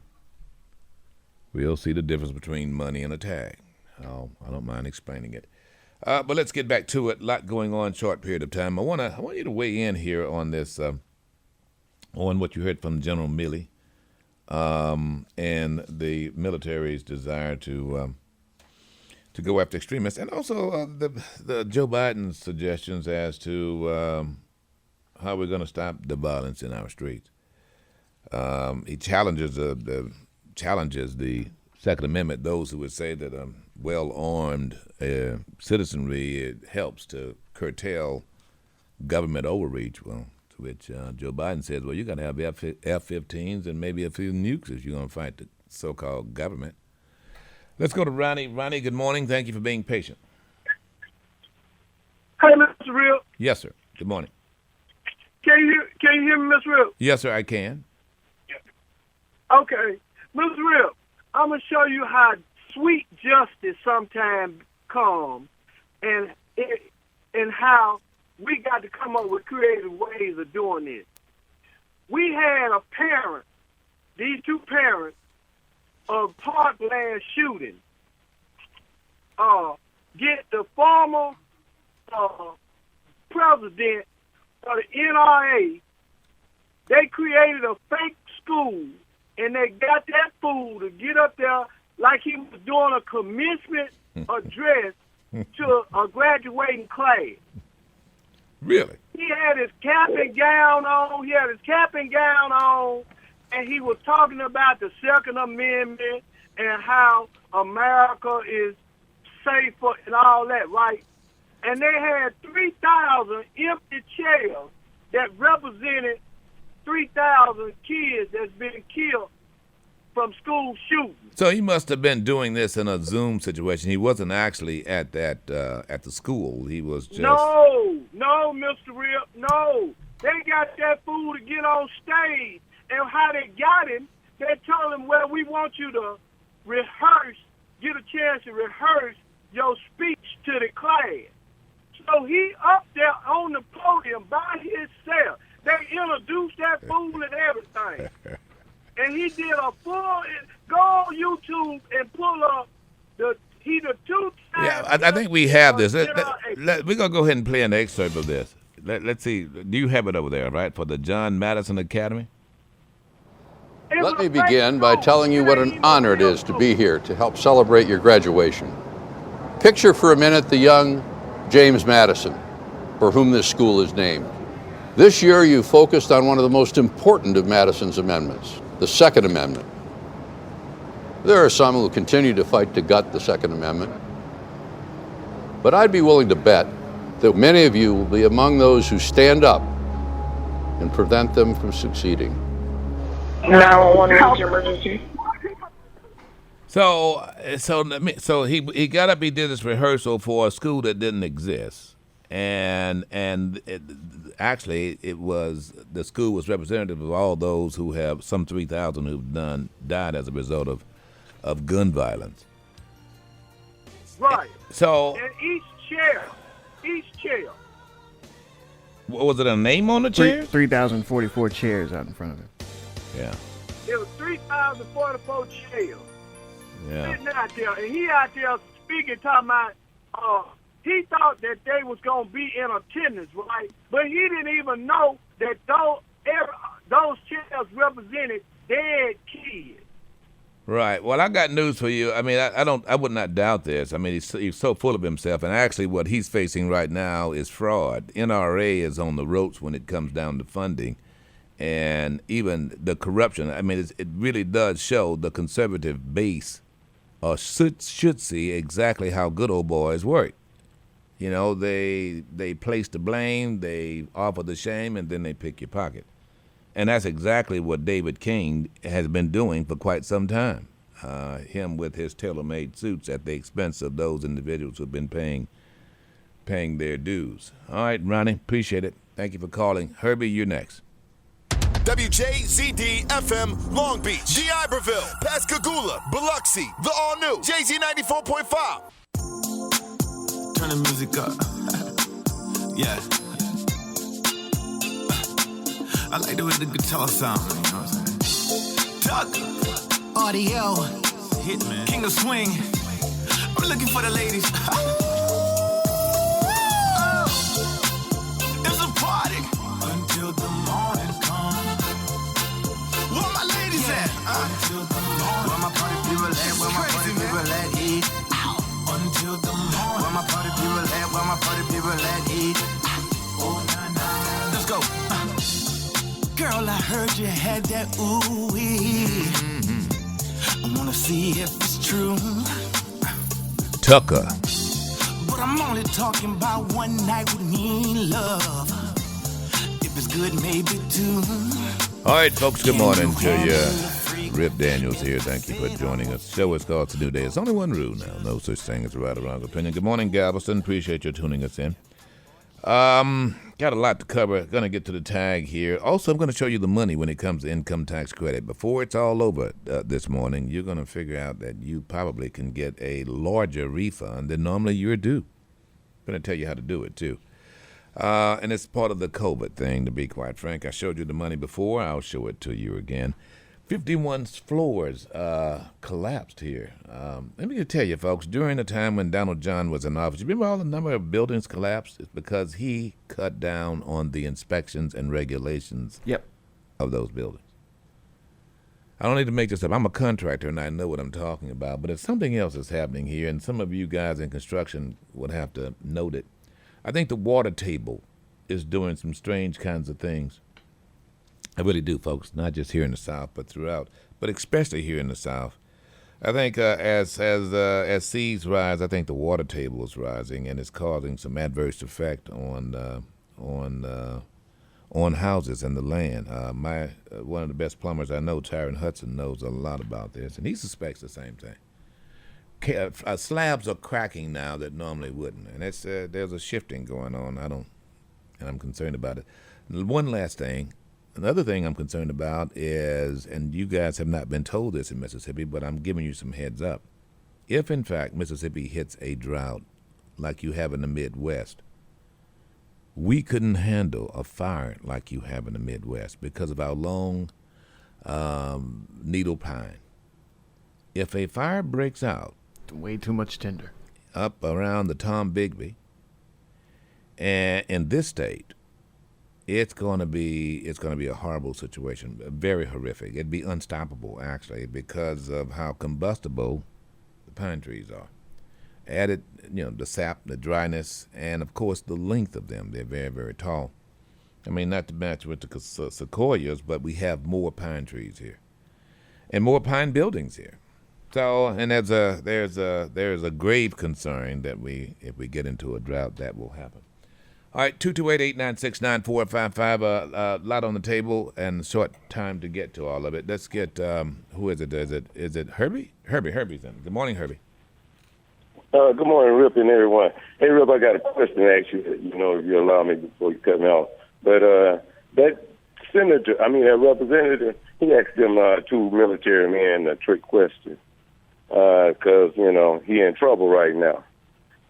We'll see the difference between money and a tag. I don't mind explaining it. But let's get back to it. A lot going on, short period of time. I want you to weigh in here on this, on what you heard from General Milley, and the military's desire to go after extremists, and also the Joe Biden's suggestions as to how we're going to stop the violence in our streets. He challenges the Second Amendment, those who would say that well-armed citizenry, it helps to curtail government overreach. Well, to which Joe Biden says, well, you got to have F-15s and maybe a few nukes if you're going to fight the so-called government. Let's go to Ronnie. Ronnie, good morning. Thank you for being patient. Hey, Mr. Real. Yes, sir. Good morning. Can you hear me, Mr. Real? Yes, sir, I can. Okay. Mr. Real, I'm going to show you how sweet justice sometimes comes and how we got to come up with creative ways of doing this. We had a parent, these two parents, of Parkland shooting, get the former president of the NRA. They created a fake school, and they got that fool to get up there like he was doing a commencement address to a graduating class. Really? He had his cap and gown on. And he was talking about the Second Amendment and how America is safer and all that, right? And they had 3,000 empty chairs that represented 3,000 kids that's been killed from school shootings. So he must have been doing this in a Zoom situation. He wasn't actually at the school. He was just... No, Mr. Rip, no. They got that fool to get on stage. And how they got him, they told him, well, we want you to rehearse, get a chance to rehearse your speech to the class. So he up there on the podium by himself. They introduced that fool and everything. And he did a full, go on YouTube and pull up the 2 times. Yeah, I think we have this. We're going to go ahead and play an excerpt of this. Let's see. Do you have it over there, right, for the John Madison Academy? Let me begin by telling you what an honor it is to be here to help celebrate your graduation. Picture for a minute the young James Madison, for whom this school is named. This year you focused on one of the most important of Madison's amendments, the Second Amendment. There are some who continue to fight to gut the Second Amendment, but I'd be willing to bet that many of you will be among those who stand up and prevent them from succeeding. 911 emergency. So he got up. He did this rehearsal for a school that didn't exist, and actually it was the school was representative of all those who have some 3,000 who've died as a result of gun violence. Right. So and each chair. What was it? A name on the chair? 3,044 chairs out in front of it. Yeah. There was 3,044 chairs. Yeah. Sitting out there, and he out there speaking, talking about, he thought that they was going to be in attendance, right? But he didn't even know that those chairs represented dead kids. Right. Well, I got news for you. I mean, I would not doubt this. I mean, he's so full of himself, and actually what he's facing right now is fraud. NRA is on the ropes when it comes down to funding. And even the corruption, I mean, it really does show the conservative base should see exactly how good old boys work. You know, they place the blame, they offer the shame, and then they pick your pocket. And that's exactly what David King has been doing for quite some time. Him with his tailor-made suits at the expense of those individuals who've been paying their dues. All right, Ronnie, appreciate it. Thank you for calling. Herbie, you're next. WJZD-FM, Long Beach, D'Iberville, Pascagoula, Biloxi, the all-new JZ 94.5. Turn the music up. Yeah. I like the way the guitar sounds, you know what I'm saying? Tucker. Audio. Hitman. King of Swing. I'm looking for the ladies. It's a party until the morning comes. Where my ladies at? Until the morning. Where my party people at? Where my party people at? Eat. Until the morning. Where my party people at? Where my party people at? Eat. Oh, nah, nah, nah. Let's go. Girl, I heard you had that ooh-wee. I wanna see if it's true. Tucker. But I'm only talking about one night with me, love. If it's good, maybe two. All right, folks, good morning to you. Rip Daniels here. Thank you for joining us. The show is called It's a New Day. It's only one rule now. No such thing as a right or wrong opinion. Good morning, Galveston. Appreciate you tuning us in. Got a lot to cover. Going to get to the tag here. Also, I'm going to show you the money when it comes to income tax credit. Before it's all over this morning, you're going to figure out that you probably can get a larger refund than normally you're due. I'm going to tell you how to do it, too. And it's part of the COVID thing, to be quite frank. I showed you the money before. I'll show it to you again. 51 floors collapsed here. Let me tell you, folks, during the time when Donald John was in office, you remember all the number of buildings collapsed? It's because he cut down on the inspections and regulations of those buildings. I don't need to make this up. I'm a contractor, and I know what I'm talking about. But if something else is happening here, and some of you guys in construction would have to note it, I think the water table is doing some strange kinds of things. I really do, folks, not just here in the South, but throughout, but especially here in the South. I think as seas rise, I think the water table is rising, and it's causing some adverse effect on houses and the land. One of the best plumbers I know, Tyron Hudson, knows a lot about this, and he suspects the same thing. Slabs are cracking now that normally wouldn't, and there's a shifting going on. And I'm concerned about it. One last thing. Another thing I'm concerned about is, and you guys have not been told this in Mississippi, but I'm giving you some heads up. If, in fact, Mississippi hits a drought like you have in the Midwest, we couldn't handle a fire like you have in the Midwest because of our long needle pine. If a fire breaks out, way too much tinder up around the Tom Bigby, and in this state, it's going to be a horrible situation, very horrific. It'd be unstoppable, actually, because of how combustible the pine trees are. Added, the sap, the dryness, and, of course, the length of them. They're very, very tall. I mean, not to match with the sequoias, but we have more pine trees here and more pine buildings here. So, and there's a grave concern that if we get into a drought, that will happen. All right, 228-896-9455. A lot on the table and a short time to get to all of it. Let's get who is it? Is it Herbie? Herbie's in. Good morning, Herbie. Good morning, Rip and everyone. Hey, Rip, I got a question to ask you. If you allow me before you cut me off. But that representative, he asked them two military men a trick question because he in trouble right now.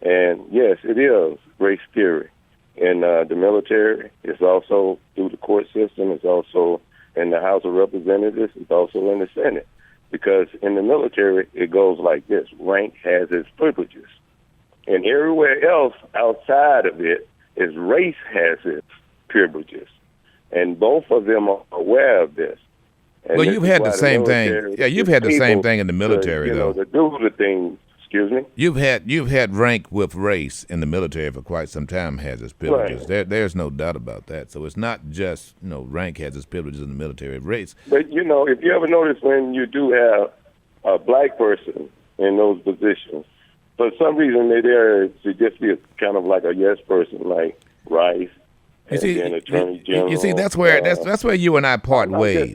And yes, it is race theory. In the military, it's also through the court system, it's also in the House of Representatives, it's also in the Senate. Because in the military, it goes like this. Rank has its privileges. And everywhere else outside of it is race has its privileges. And both of them are aware of this. And well, you've had the same thing. Yeah, you've had the same thing in the military, though. To do the things. Excuse me? You've had rank with race in the military for quite some time, has its privileges. Right. There's no doubt about that. So it's not just, rank has its privileges in the military. Race. But, if you ever notice when you do have a black person in those positions, for some reason they're there to just be kind of like a yes person, like Rice. You see, that's where you and I part ways.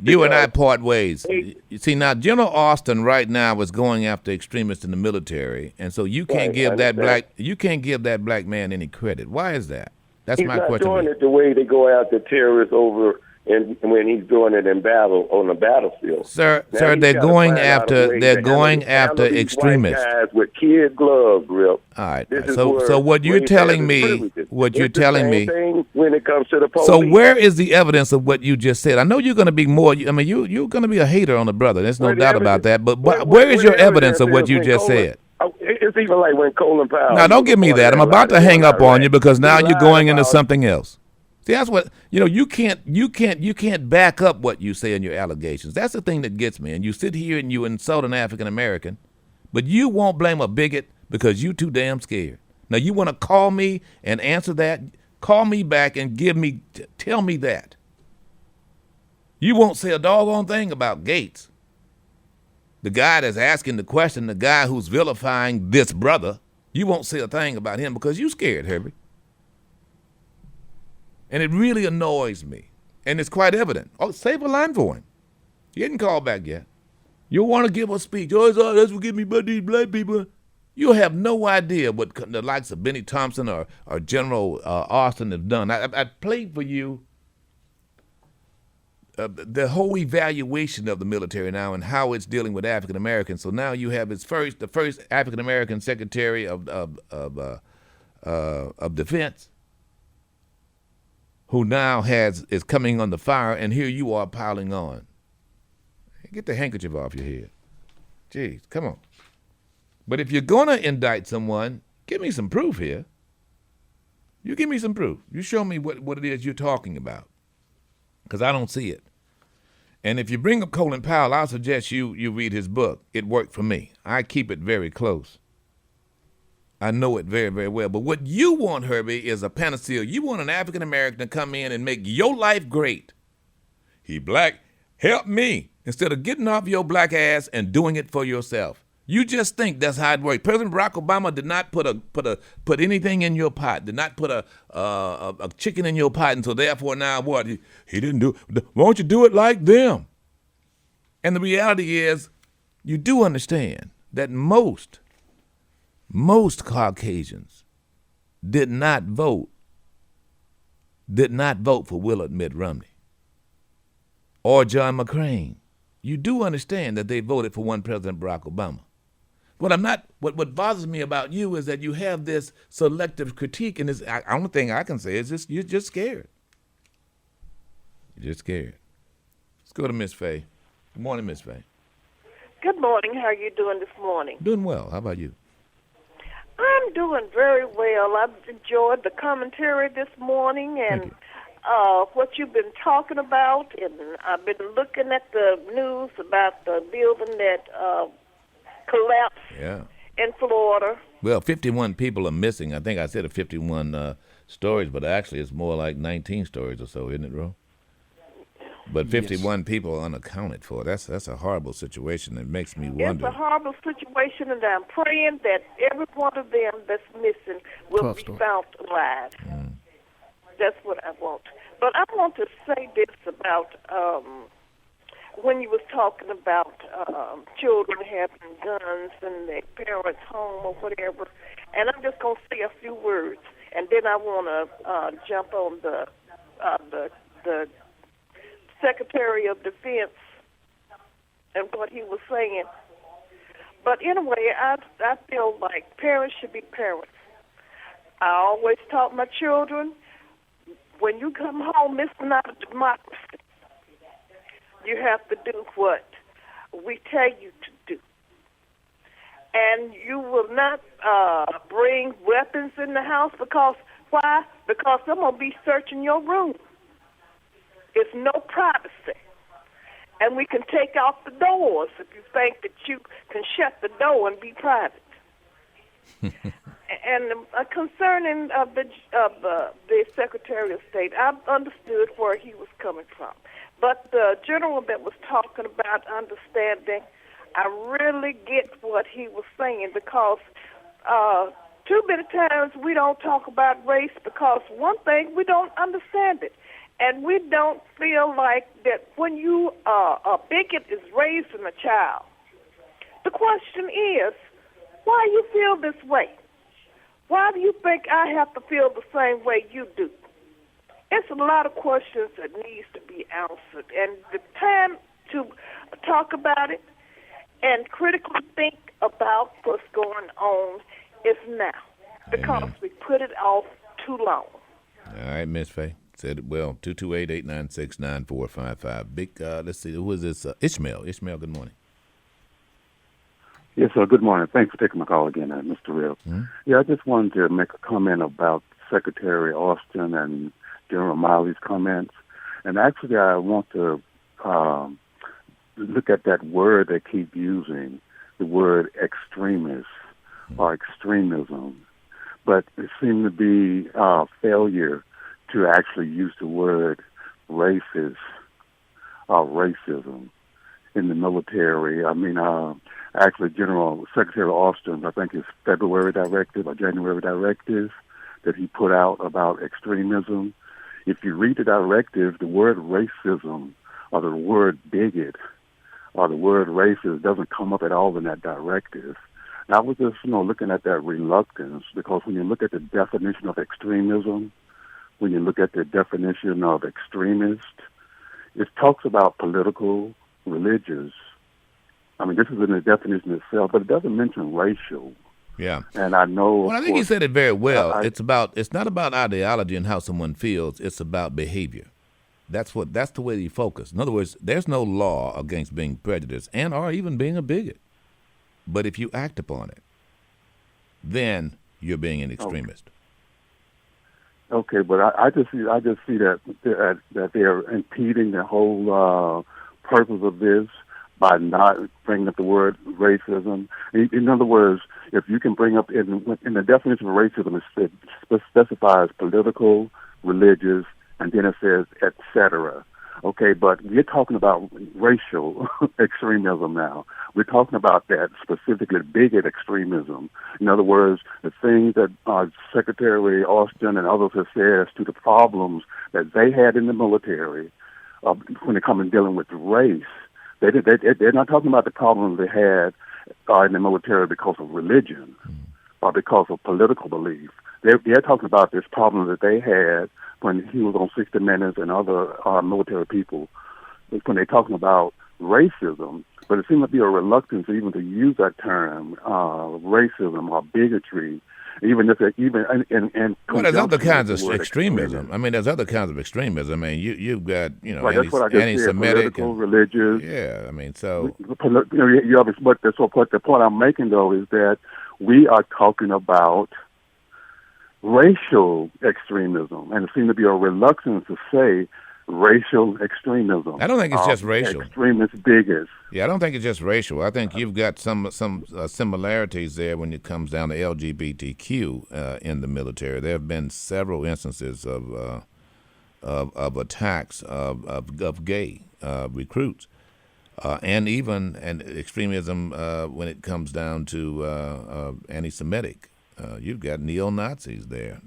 You and I part ways. You see, now General Austin right now is going after extremists in the military, and so you can't give that black man any credit. Why is that? That's my question. He's not doing it the way they go after terrorists over. And when he's doing it in battle on the battlefield, sir, they're going after extremists guys with kid gloves, Rip. All right. So what you're telling me, when it comes to the police. So where is the evidence of what you just said? I know you're going to be more. I mean, you're going to be a hater on the brother. There's no doubt about that. But where is your evidence of what you just said? It's even like when Colin Powell. Now, don't give me that. I'm about to hang up on you because now you're going into something else. See, that's what you can't back up what you say in your allegations. That's the thing that gets me. And you sit here and you insult an African American, but you won't blame a bigot because you too damn scared. Now you want to call me and answer that? Call me back and tell me that. You won't say a doggone thing about Gates. The guy that's asking the question, the guy who's vilifying this brother, you won't say a thing about him because you scared, Herbie. And it really annoys me. And it's quite evident. Oh, save a line for him. He hadn't called back yet. You want to give a speech. Oh, that's what give me about these black people. You have no idea what the likes of Benny Thompson or General Austin have done. I played for you the whole evaluation of the military now and how it's dealing with African Americans. So now you have the first African American Secretary of Defense, who now is coming on the fire, and here you are piling on. Get the handkerchief off your head. Jeez, come on. But if you're gonna indict someone, give me some proof here. You give me some proof. You show me what it is you're talking about, because I don't see it. And if you bring up Colin Powell, I'll suggest you read his book. It worked for me. I keep it very close. I know it very, very well. But what you want, Herbie, is a panacea. You want an African American to come in and make your life great. He black, help me, instead of getting off your black ass and doing it for yourself. You just think that's how it works. President Barack Obama did not put anything in your pot. Did not put a chicken in your pot, and so therefore now what? He didn't do. Won't you do it like them? And the reality is, you do understand that most Caucasians did not vote for Willard Mitt Romney or John McCain. You do understand that they voted for one President Barack Obama. What bothers me about you is that you have this selective critique, and the only thing I can say is you're just scared. You're just scared. Let's go to Miss Faye. Good morning, Miss Faye. Good morning. How are you doing this morning? Doing well. How about you? I'm doing very well. I've enjoyed the commentary this morning and what you've been talking about, and I've been looking at the news about the building that collapsed in Florida. Well, 51 people are missing. I think I said 51 stories, but actually it's more like 19 stories or so, isn't it, Ro? But 51 people are unaccounted for. That's a horrible situation. It makes me wonder. It's a horrible situation, and I'm praying that every one of them that's missing will be found alive. That's what I want. But I want to say this about when you was talking about children having guns in their parents' home or whatever, and I'm just going to say a few words, and then I want to jump on the Secretary of Defense and what he was saying. But anyway, I feel like parents should be parents. I always taught my children, when you come home, this is not a democracy. You have to do what we tell you to do. And you will not bring weapons in the house because, why? Because I'm going to be searching your room. It's no privacy. And we can take off the doors if you think that you can shut the door and be private. And concerning the Secretary of State, I understood where he was coming from. But the general that was talking about understanding, I really get what he was saying, because too many times we don't talk about race because, one thing, we don't understand it. And we don't feel like that when you a bigot is raising a child. The question is, why you feel this way? Why do you think I have to feel the same way you do? It's a lot of questions that needs to be answered. And the time to talk about it and critically think about what's going on is now, because we put it off too long. All right, Miss Faye. Said it well. 228-896-9455. Big, let's see, who is this? Ishmael. Ishmael, good morning. Yes, sir. Good morning. Thanks for taking my call again, Mr. Real. Mm-hmm. Yeah, I just wanted to make a comment about Secretary Austin and General Milley's comments. And actually, I want to look at that word they keep using, the word extremist or extremism. But it seemed to be a failure to actually use the word racist or racism in the military. I mean, actually, General Secretary Austin, I think his February directive or January directive that he put out about extremism, if you read the directive, the word racism or the word bigot or the word racist doesn't come up at all in that directive. And I was just, looking at that reluctance, because when you look at the definition of extremism, when you look at the definition of extremist, it talks about political, religious. I mean, this is in the definition itself, but it doesn't mention racial. Yeah. And I know. Well, I think he said it very well. It's not about ideology and how someone feels. It's about behavior. That's the way you focus. In other words, there's no law against being prejudiced and or even being a bigot. But if you act upon it, then you're being an extremist. Okay, but I just see that they're impeding the whole purpose of this by not bringing up the word racism. In other words, if you can bring up in the definition of racism, it specifies political, religious, and then it says et cetera. Okay, but we're talking about racial extremism now. We're talking about that specifically bigot extremism. In other words, the things that Secretary Austin and others have said as to the problems that they had in the military when it comes to dealing with race. They're not talking about the problems they had in the military because of religion or because of political belief. They're talking about this problem that they had when he was on 60 Minutes and other military people, when they're talking about racism. But it seems to be a reluctance even to use that term, racism or bigotry, even if it well, there's other kinds of extremism. I mean, there's other kinds of extremism. I mean, you've got right, anti-Semitic, political, religious. Yeah, I mean, so but the point I'm making though is that we are talking about racial extremism, and it seems to be a reluctance to say racial extremism. I don't think it's just racial. Extremist bigots. Yeah, I don't think it's just racial. I think you've got some similarities there when it comes down to LGBTQ in the military. There have been several instances of attacks of gay recruits, and even extremism when it comes down to anti-Semitic. You've got neo-Nazis there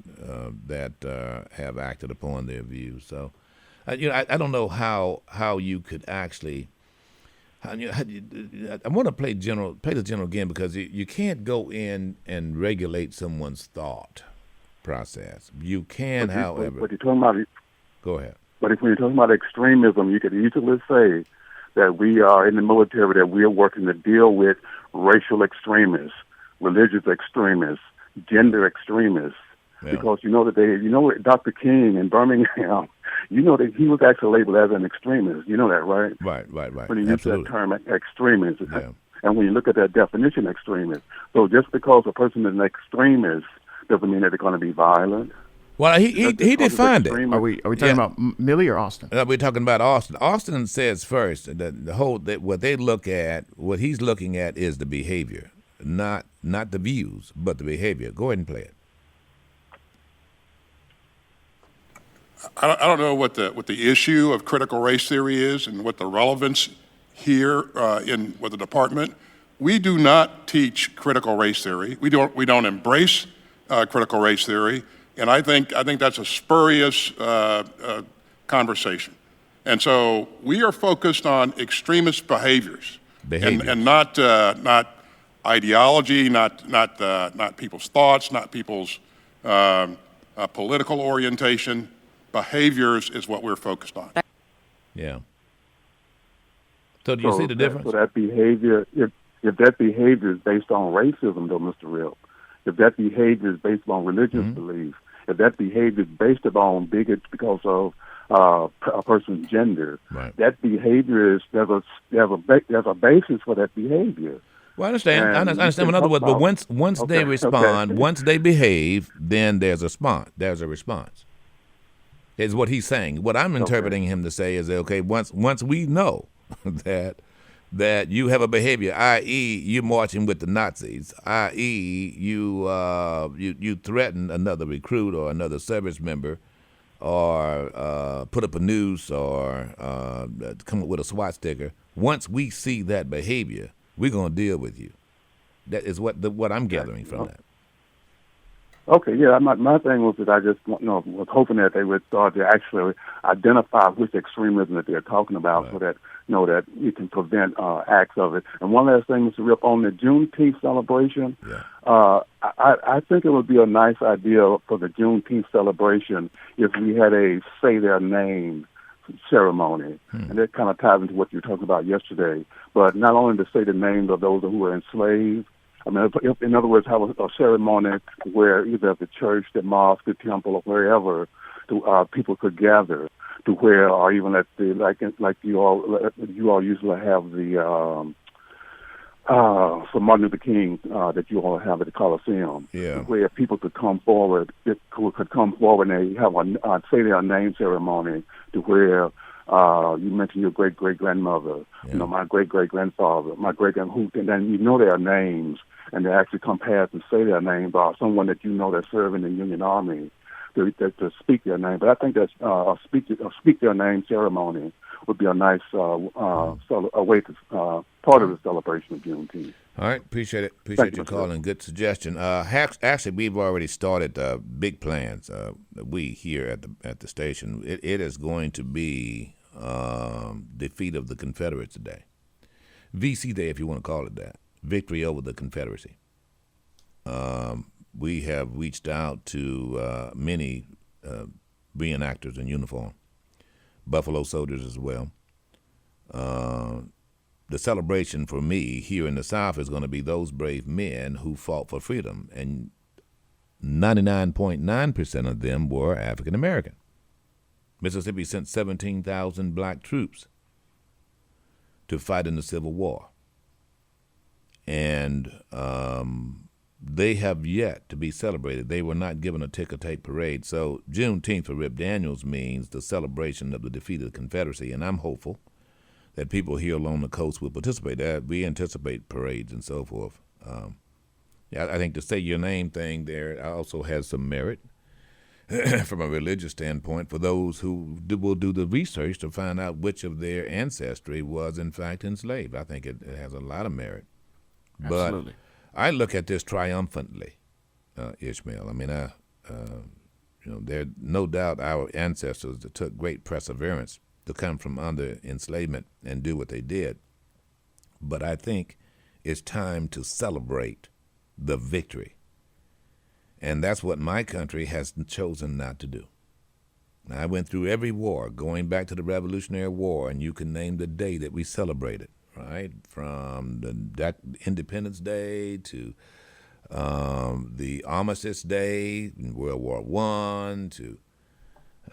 that have acted upon their views. So, I don't know how you could actually. I want to play the general again, because you can't go in and regulate someone's thought process. You can, however. But you're talking about. Go ahead. But if you're talking about extremism, you could easily say that we are in the military, that we are working to deal with racial extremists, religious extremists, gender extremists, because Dr. King in Birmingham, that he was actually labeled as an extremist. You know that, right? Right. When he used that term extremist, and when you look at that definition, extremist. So just because a person is an extremist doesn't mean that they're going to be violent. Well, he defined it. Are we talking about Milley or Austin? We're talking about Austin. Austin says first that what he's looking at is the behavior, not the views, but the behavior. Go ahead and play it. I don't know what the issue of critical race theory is and what the relevance here with the department. We do not teach critical race theory. We don't embrace critical race theory, and I think that's a spurious conversation. And so we are focused on extremist behaviors. And not ideology, not people's thoughts, not people's political orientation. Behaviors is what we're focused on. Yeah. So do you see the difference? So that behavior, if that behavior is based on racism, though, Mr. Ripp, if that behavior is based on religious belief, if that behavior is based upon bigots because of a person's gender, that behavior there's a basis for that behavior. Well, I understand. I understand. In other words, but once they respond, once they behave, then there's a response. There's a response. Is what he's saying. What I'm interpreting him to say is that, once we know that you have a behavior, i.e., you're marching with the Nazis, i.e., you threaten another recruit or another service member, or put up a noose, or come up with a SWAT sticker. Once we see that behavior, we're going to deal with you. That is what I'm gathering from that. Okay, yeah. My thing was that I just was hoping that they would start to actually identify which extremism that they're talking about, so that that we can prevent acts of it. And one last thing, Mr. Rip, on the Juneteenth celebration, I think it would be a nice idea for the Juneteenth celebration if we had a say their name ceremony, and that kind of ties into what you were talking about yesterday. But not only to say the names of those who were enslaved. I mean, if, in other words, have a ceremony where either at the church, the mosque, the temple, or wherever, people could gather, to where, or even at the like you all usually have the for Martin Luther King that you all have at the Coliseum, where people could come forward, and they have a say their name ceremony, to where you mentioned your great-great-grandmother, my great-great-grandfather, my great-grand, and then you know their names, and they actually come past and say their name, or someone that you know that's serving in the Union Army to speak their name. But I think that a speak their name ceremony would be a nice way to part of the celebration of Juneteenth. All right, appreciate it. Appreciate your call and good suggestion. Actually, we've already started big plans. We here at the station, it is going to be defeat of the Confederates Day, VC Day, if you want to call it that. Victory over the Confederacy. We have reached out to many reenactors in uniform, Buffalo soldiers as well. The celebration for me here in the South is going to be those brave men who fought for freedom, and 99.9% of them were African American. Mississippi sent 17,000 black troops to fight in the Civil War, and they have yet to be celebrated. They were not given a ticker-tape parade. So Juneteenth for Rip Daniels means the celebration of the defeat of the Confederacy, and I'm hopeful that people here along the coast will participate. We anticipate parades and so forth. I think the say your name thing there also has some merit from a religious standpoint for those who will do the research to find out which of their ancestry was in fact enslaved. I think it has a lot of merit. Absolutely. But I look at this triumphantly, Ishmael. I mean, there no doubt our ancestors that took great perseverance to come from under enslavement and do what they did. But I think it's time to celebrate the victory. And that's what my country has chosen not to do. Now, I went through every war, going back to the Revolutionary War, and you can name the day that we celebrated, right? From that Independence Day to the Armistice Day in World War I to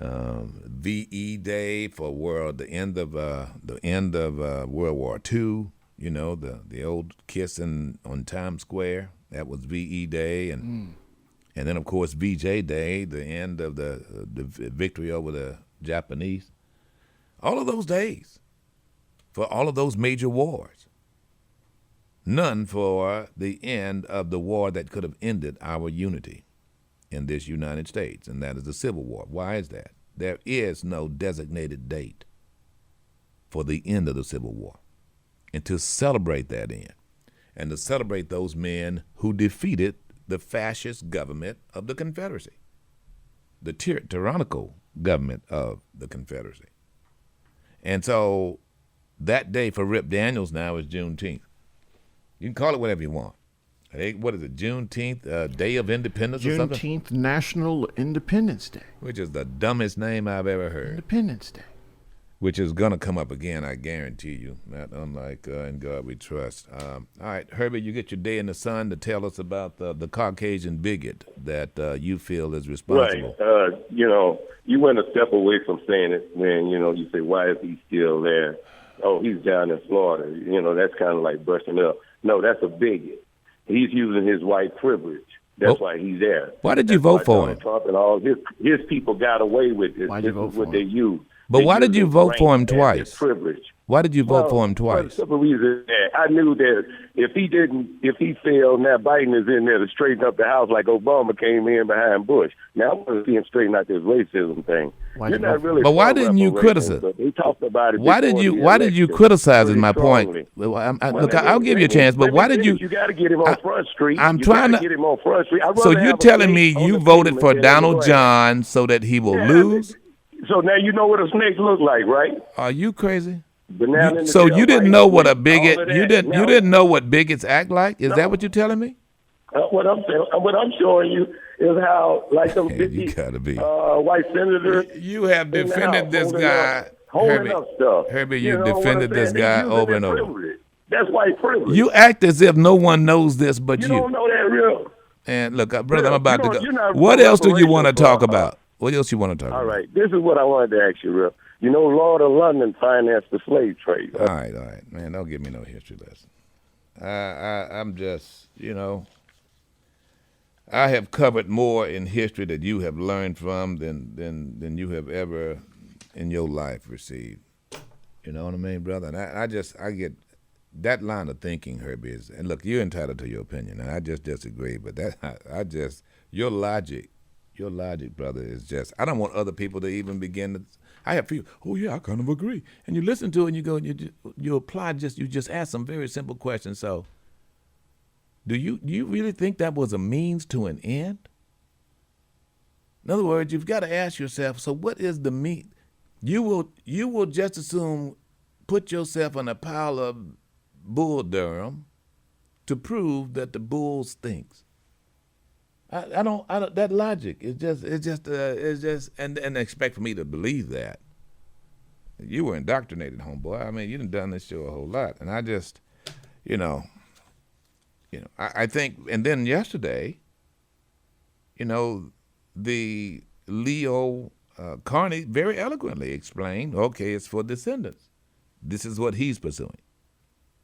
VE Day for the end of World War II. You know, the old kissing on Times Square, that was VE Day, and then of course VJ Day, the end of the victory over the Japanese. All of those days for all of those major wars. None for the end of the war that could have ended our unity in this United States, and that is the Civil War. Why is that? There is no designated date for the end of the Civil War. And to celebrate that end, and to celebrate those men who defeated the fascist government of the Confederacy, the tyrannical government of the Confederacy. And so that day for Rip Daniels now is Juneteenth. You can call it whatever you want. What is it, Juneteenth, Day of Independence or something? Juneteenth National Independence Day. Which is the dumbest name I've ever heard. Independence Day. Which is going to come up again, I guarantee you, not unlike In God We Trust. All right, Herbie, you get your day in the sun to tell us about the Caucasian bigot that you feel is responsible. Right. You went a step away from saying it when, you say, why is he still there? Oh, he's down in Florida. That's kind of like brushing up. No, that's a bigot. He's using his white privilege. That's why he's there. Why did you vote for him? Trump and all his people got away with this. This is what they use. But why did you vote for him twice? Privilege. Why did you vote for him twice? For the simple reason that I knew that if he failed, now Biden is in there to straighten up the house like Obama came in behind Bush. Now I want to see him straighten out this racism thing. You're not really. But why didn't you criticize? They talked about it. Why did you criticize? Is my point. Look, I'll give you a chance, but why did you? You got to get him on Front Street. I'm trying to get him on Front Street. So you're telling me you voted for Donald John so that he will lose? So now you know what a snake looks like, right? Are you crazy? So you didn't know what a bigot? You didn't know what bigots act like? Is that what you're telling me? What I'm showing you is how, like them 50 white senators. You have defended this guy, holding up stuff. Herbie, you've defended this guy over and over. That's white privilege. You act as if no one knows this but you. You don't know that real. And look, brother, I'm about to go. What else do you want to talk about? What else you want to talk about? All right, this is what I wanted to ask you, real. You know, Lord of London financed the slave trade. All right, man. Don't give me no history lesson. I'm just, I have covered more in history that you have learned from than you have ever in your life received. You know what I mean, brother? And I get that line of thinking, Herbie, is, and look, you're entitled to your opinion, and I just disagree. But your logic, brother, is just. I don't want other people to even begin to. I have people. Oh yeah, I kind of agree. And you listen to it, and you go, and you apply. You just ask some very simple questions. So, do you really think that was a means to an end? In other words, you've got to ask yourself. So, what is the mean? You will just assume put yourself in a pile of bull Durham to prove that the bull stinks. I don't. That logic is just, and expect for me to believe that. You were indoctrinated, homeboy. I mean, you done this show a whole lot, and I just, I think. And then yesterday, the Leo Carney very eloquently explained. Okay, it's for descendants. This is what he's pursuing,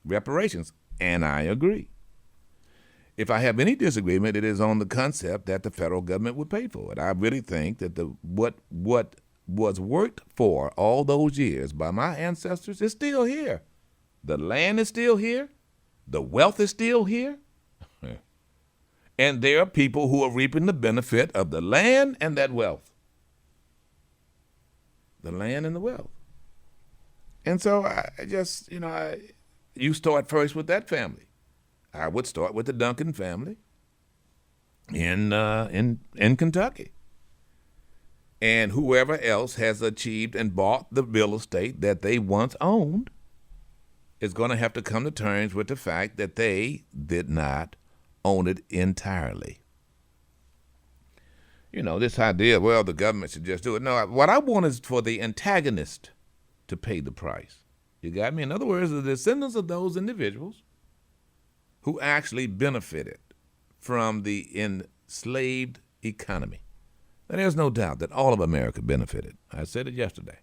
reparations, and I agree. If I have any disagreement, it is on the concept that the federal government would pay for it. I really think that what was worked for all those years by my ancestors is still here. The land is still here. The wealth is still here. And there are people who are reaping the benefit of the land and that wealth. The land and the wealth. And so I just, you start first with that family. I would start with the Duncan family in Kentucky. And whoever else has achieved and bought the real estate that they once owned is going to have to come to terms with the fact that they did not own it entirely. This idea, well, the government should just do it. No, what I want is for the antagonist to pay the price. You got me? In other words, the descendants of those individuals who actually benefited from the enslaved economy. Now, there's no doubt that all of America benefited. I said it yesterday.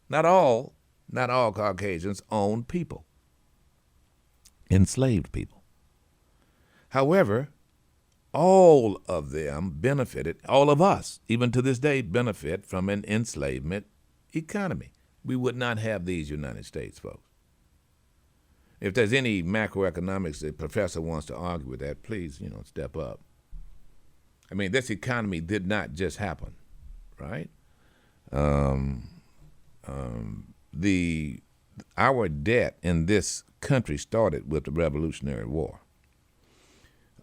Not all Caucasians owned people, enslaved people. However, all of them benefited, all of us, even to this day, benefit from an enslavement economy. We would not have these United States, folks. If there's any macroeconomics that professor wants to argue with that, please, step up. I mean, this economy did not just happen, right? Our debt in this country started with the Revolutionary War.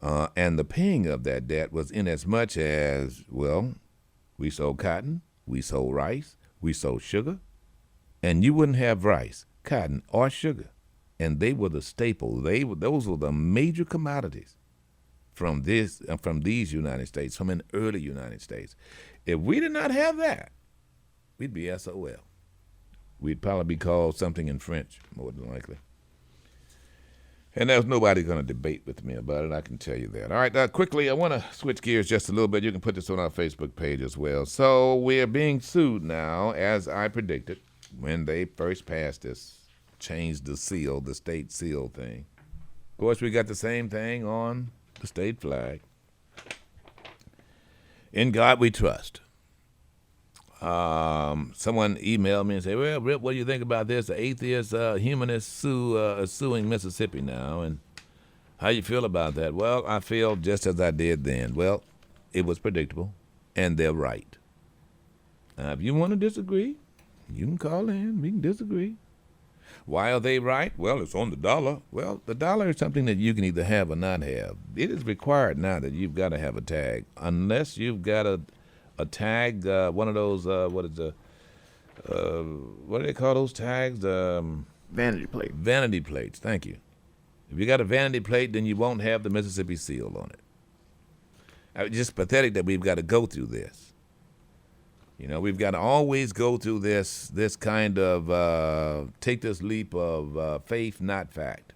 And the paying of that debt was in as much as, we sold cotton, we sold rice, we sold sugar, and you wouldn't have rice, cotton, or sugar. And they were the staple. Those were the major commodities from these United States, from an early United States. If we did not have that, we'd be SOL. We'd probably be called something in French, more than likely. And there's nobody going to debate with me about it, I can tell you that. All right, quickly, I want to switch gears just a little bit. You can put this on our Facebook page as well. So we're being sued now, as I predicted, when they first passed this. Changed the seal, the state seal thing. Of course, we got the same thing on the state flag. In God we trust. Someone emailed me and said, well, Rip, what do you think about this? The atheist humanist suing Mississippi now, and how you feel about that? Well, I feel just as I did then. Well, it was predictable, and they're right. If you want to disagree, you can call in. We can disagree. Why are they right? Well, it's on the dollar. Well, the dollar is something that you can either have or not have. It is required now that you've got to have a tag, unless you've got a tag, one of those, what do they call those tags? Vanity plate. Vanity plates, thank you. If you got a vanity plate, then you won't have the Mississippi seal on it. It's just pathetic that we've got to go through this. You know, we've got to always go through this kind of take this leap of faith, not fact.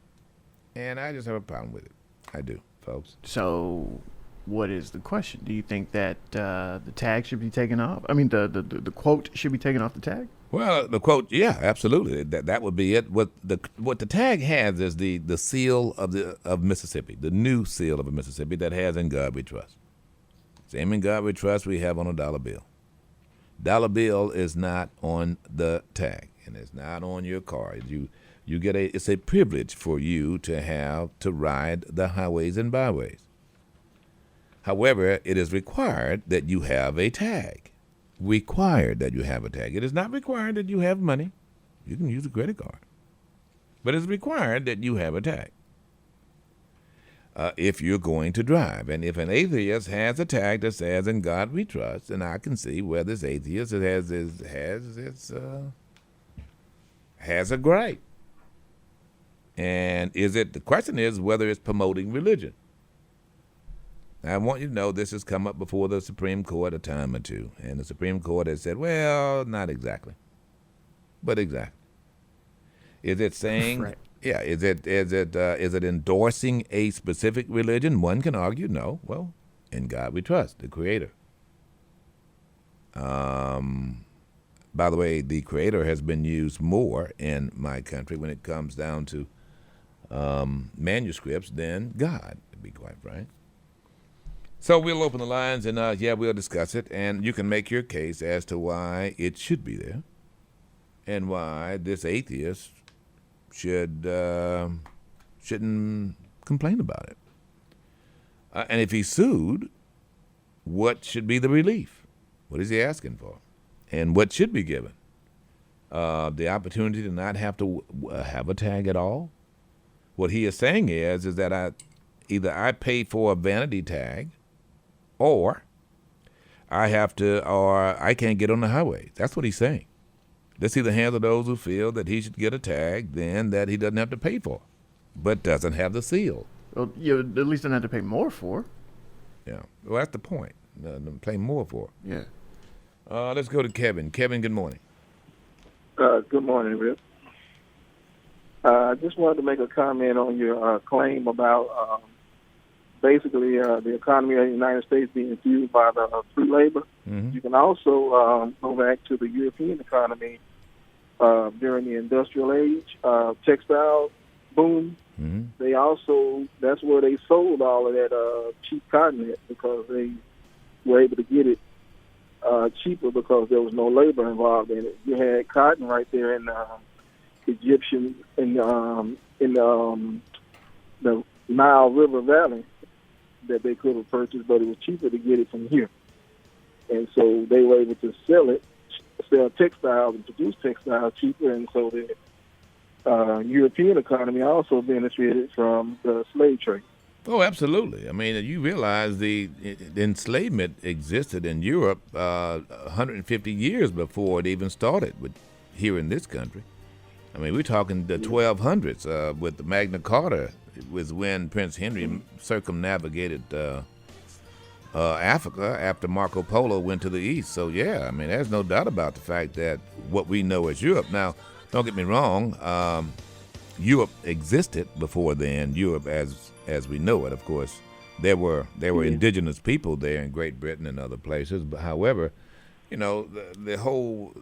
And I just have a problem with it. I do, folks. So what is the question? Do you think that the tag should be taken off? I mean, the quote should be taken off the tag? Well, the quote, yeah, absolutely. That would be it. What the tag has is the seal of Mississippi, the new seal of Mississippi that has "In God We Trust." Same "In God We Trust" we have on a dollar bill. Dollar bill is not on the tag, and it's not on your car. You get it's a privilege for you to have to ride the highways and byways. However, it is required that you have a tag. Required that you have a tag. It is not required that you have money. You can use a credit card. But it's required that you have a tag if you're going to drive. And if an atheist has a tag that says "In God We Trust," then I can see where this atheist has a gripe. And the question is whether it's promoting religion. Now, I want you to know this has come up before the Supreme Court a time or two, and the Supreme Court has said, well, not exactly, but exactly. Is it saying, right. Yeah, is it endorsing a specific religion? One can argue, no. Well, in God we trust, the Creator. By the way, the Creator has been used more in my country when it comes down to manuscripts than God, to be quite frank. So we'll open the lines and, we'll discuss it. And you can make your case as to why it should be there and why this atheist shouldn't complain about it. And if he's sued, what should be the relief? What is he asking for? And what should be given? The opportunity to not have to have a tag at all? What he is saying is that I pay for a vanity tag, or I can't get on the highway. That's what he's saying. Let's see the hands of those who feel that he should get a tag, then that he doesn't have to pay for, but doesn't have the seal. Well, you at least don't have to pay more for. Yeah, well, that's the point. Pay more for. Yeah. Let's go to Kevin. Kevin, good morning. Good morning, Rip. I just wanted to make a comment on your claim about basically the economy of the United States being fueled by the free labor. Mm-hmm. You can also go back to the European economy during the industrial age, textile boom. Mm-hmm. That's where they sold all of that cheap cotton at, because they were able to get it cheaper because there was no labor involved in it. You had cotton right there in Egyptian in the Nile River Valley that they could have purchased, but it was cheaper to get it from here. And so they were able to sell textiles and produce textiles cheaper, and so the European economy also benefited from the slave trade. Oh, absolutely. I mean, you realize the enslavement existed in Europe 150 years before it even started here in this country. I mean, we're talking the 1200s with the Magna Carta. It was when Prince Henry circumnavigated Africa after Marco Polo went to the east. So, yeah, I mean, there's no doubt about the fact that what we know as Europe. Now, don't get me wrong, Europe existed before then, Europe as we know it. Of course, there were indigenous people there in Great Britain and other places. But however, you know, the whole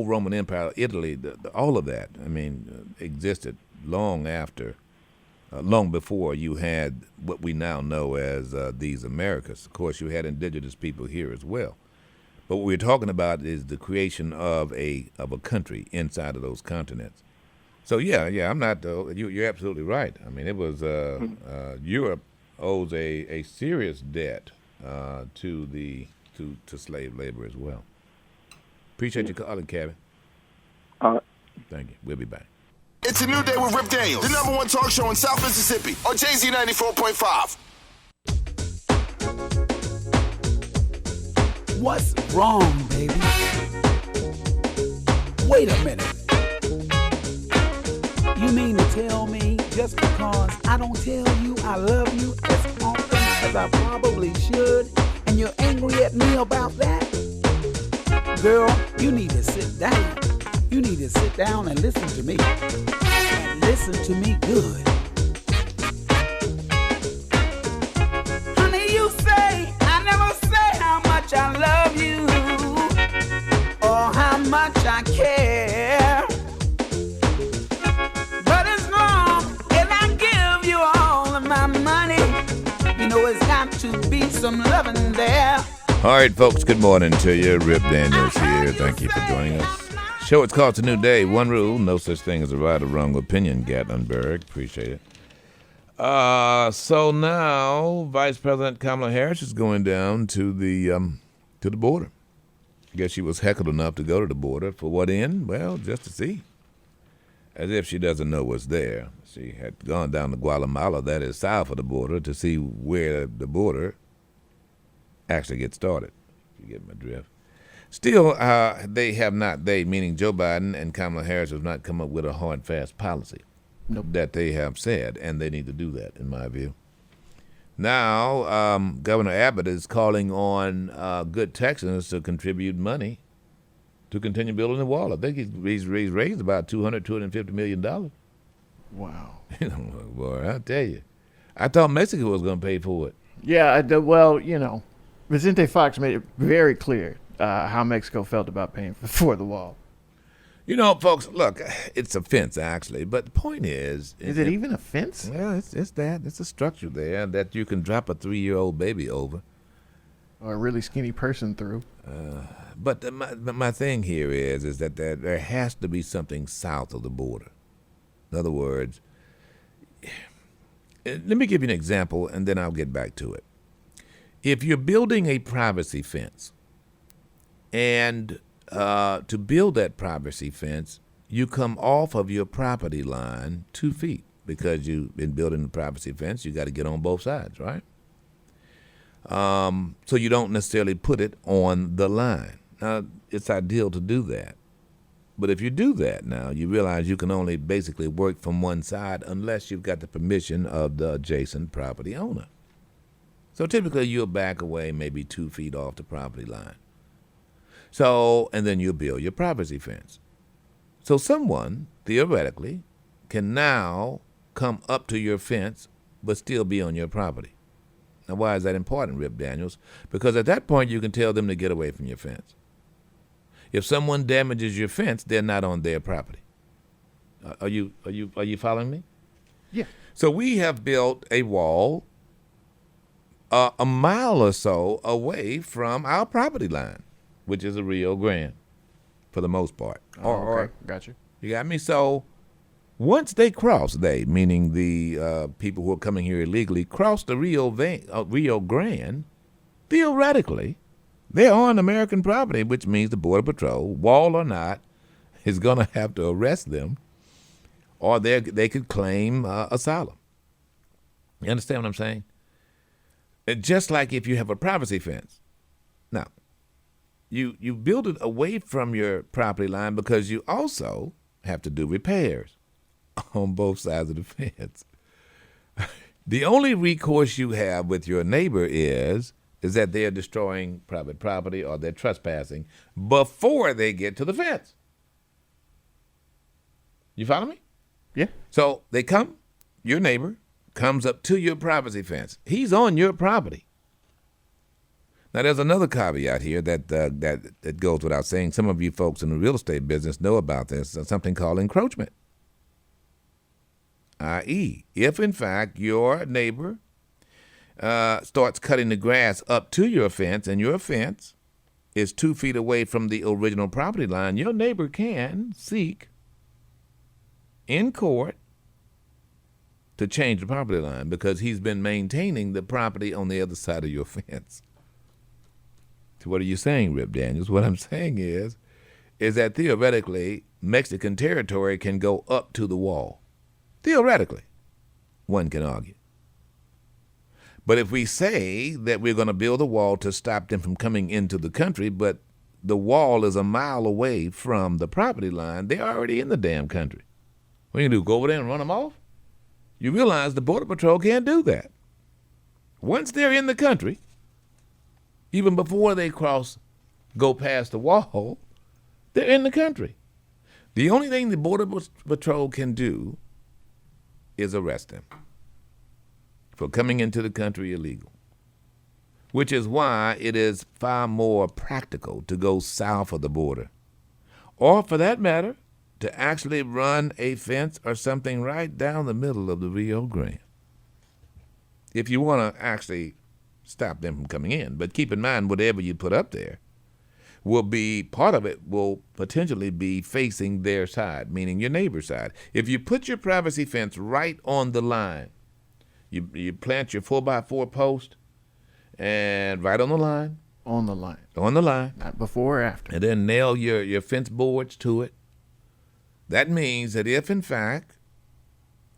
Roman Empire, Italy, all of that, I mean, existed long before you had what we now know as these Americas. Of course, you had indigenous people here as well. But what we're talking about is the creation of a country inside of those continents. So yeah, I'm not. You're absolutely right. I mean, it was Europe owes a serious debt to slave labor as well. Appreciate you calling, Kevin. Thank you. We'll be back. It's a new day with Rip Daniels, the number one talk show in South Mississippi on Jay-Z 94.5. What's wrong, baby? Wait a minute. You mean to tell me just because I don't tell you I love you as often as I probably should, and you're angry at me about that? Girl, you need to sit down. You need to sit down and listen to me. And listen to me good. Honey, you say I never say how much I love you or how much I care. But it's wrong if I give you all of my money. You know it's got to be some loving there. All right, folks, good morning to you. Rip Daniels here. Thank you for joining us. Show, it's called It's a New Day. One rule, no such thing as a right or wrong opinion, Gatlinburg. Appreciate it. So now Vice President Kamala Harris is going down to the border. I guess she was heckled enough to go to the border. For what end? Well, just to see. As if she doesn't know what's there. She had gone down to Guatemala, that is south of the border, to see where the border actually gets started. You get my drift. Still, they, meaning Joe Biden and Kamala Harris, have not come up with a hard, fast policy that they have said, and they need to do that, in my view. Now, Governor Abbott is calling on good Texans to contribute money to continue building the wall. I think he's raised about $250 million. Wow. Boy, I tell you. I thought Mexico was going to pay for it. Yeah, well, Vicente Fox made it very clear how Mexico felt about paying for the wall. Folks, look, it's a fence, actually. But the point is it even a fence? Well, it's that. It's a structure there that you can drop a 3-year-old baby over. Or a really skinny person through. But my thing here is that there has to be something south of the border. In other words, let me give you an example, and then I'll get back to it. If you're building a privacy fence, and to build that privacy fence, you come off of your property line 2 feet, because you've been building the privacy fence, you got to get on both sides, right? So you don't necessarily put it on the line. Now, it's ideal to do that. But if you do that now, you realize you can only basically work from one side unless you've got the permission of the adjacent property owner. So typically you'll back away maybe 2 feet off the property line. So, and then you'll build your privacy fence. So someone, theoretically, can now come up to your fence but still be on your property. Now, why is that important, Rip Daniels? Because at that point, you can tell them to get away from your fence. If someone damages your fence, they're not on their property. Are you following me? Yeah. So we have built a wall a mile or so away from our property line, which is a Rio Grande, for the most part. Okay, gotcha. You got me? So once they cross, meaning the people who are coming here illegally, cross the Rio Grande, theoretically, they're on American property, which means the Border Patrol, wall or not, is going to have to arrest them, or they could claim asylum. You understand what I'm saying? Just like if you have a privacy fence. Now, you build it away from your property line because you also have to do repairs on both sides of the fence. The only recourse you have with your neighbor is that they're destroying private property or they're trespassing before they get to the fence. You follow me? Yeah. So they come, your neighbor comes up to your privacy fence. He's on your property. Now, there's another caveat here that goes without saying. Some of you folks in the real estate business know about this, something called encroachment. I.e., if, in fact, your neighbor starts cutting the grass up to your fence, and your fence is 2 feet away from the original property line, your neighbor can seek in court to change the property line because he's been maintaining the property on the other side of your fence. So what are you saying, Rip Daniels? What I'm saying is that theoretically, Mexican territory can go up to the wall. Theoretically, one can argue. But if we say that we're going to build a wall to stop them from coming into the country, but the wall is a mile away from the property line, they're already in the damn country. What are you going to do, go over there and run them off? You realize the Border Patrol can't do that. Once they're in the country, even before they go past the wall, they're in the country. The only thing the Border Patrol can do is arrest them for coming into the country illegal, which is why it is far more practical to go south of the border, or for that matter, to actually run a fence or something right down the middle of the Rio Grande, if you want to actually stop them from coming in. But keep in mind, whatever you put up there will be, part of it will potentially be facing their side, meaning your neighbor's side. If you put your privacy fence right on the line, you plant your 4x4 post and right on the line. On the line. On the line. Not before or after. And then nail your fence boards to it. That means that if, in fact,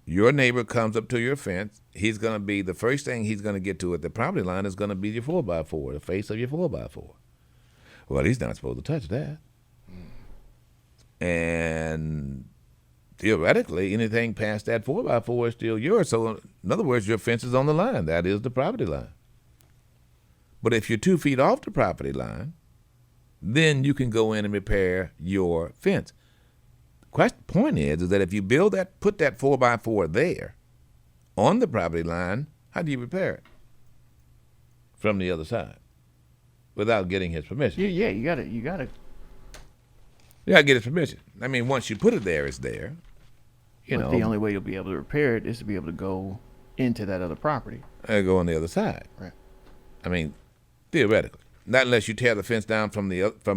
your neighbor comes up to your fence, he's going to be, the first thing he's going to get to at the property line is going to be your 4x4, the face of your 4x4. Well, he's not supposed to touch that. And theoretically, anything past that 4x4 is still yours. So, in other words, your fence is on the line. That is the property line. But if you're 2 feet off the property line, then you can go in and repair your fence. The point is that if you put that 4x4 there on the property line, how do you repair it from the other side without getting his permission? Yeah, you gotta. You gotta get his permission. I mean, once you put it there, it's there. But the only way you'll be able to repair it is to be able to go into that other property. Go on the other side. Right. I mean, theoretically, not unless you tear the fence down from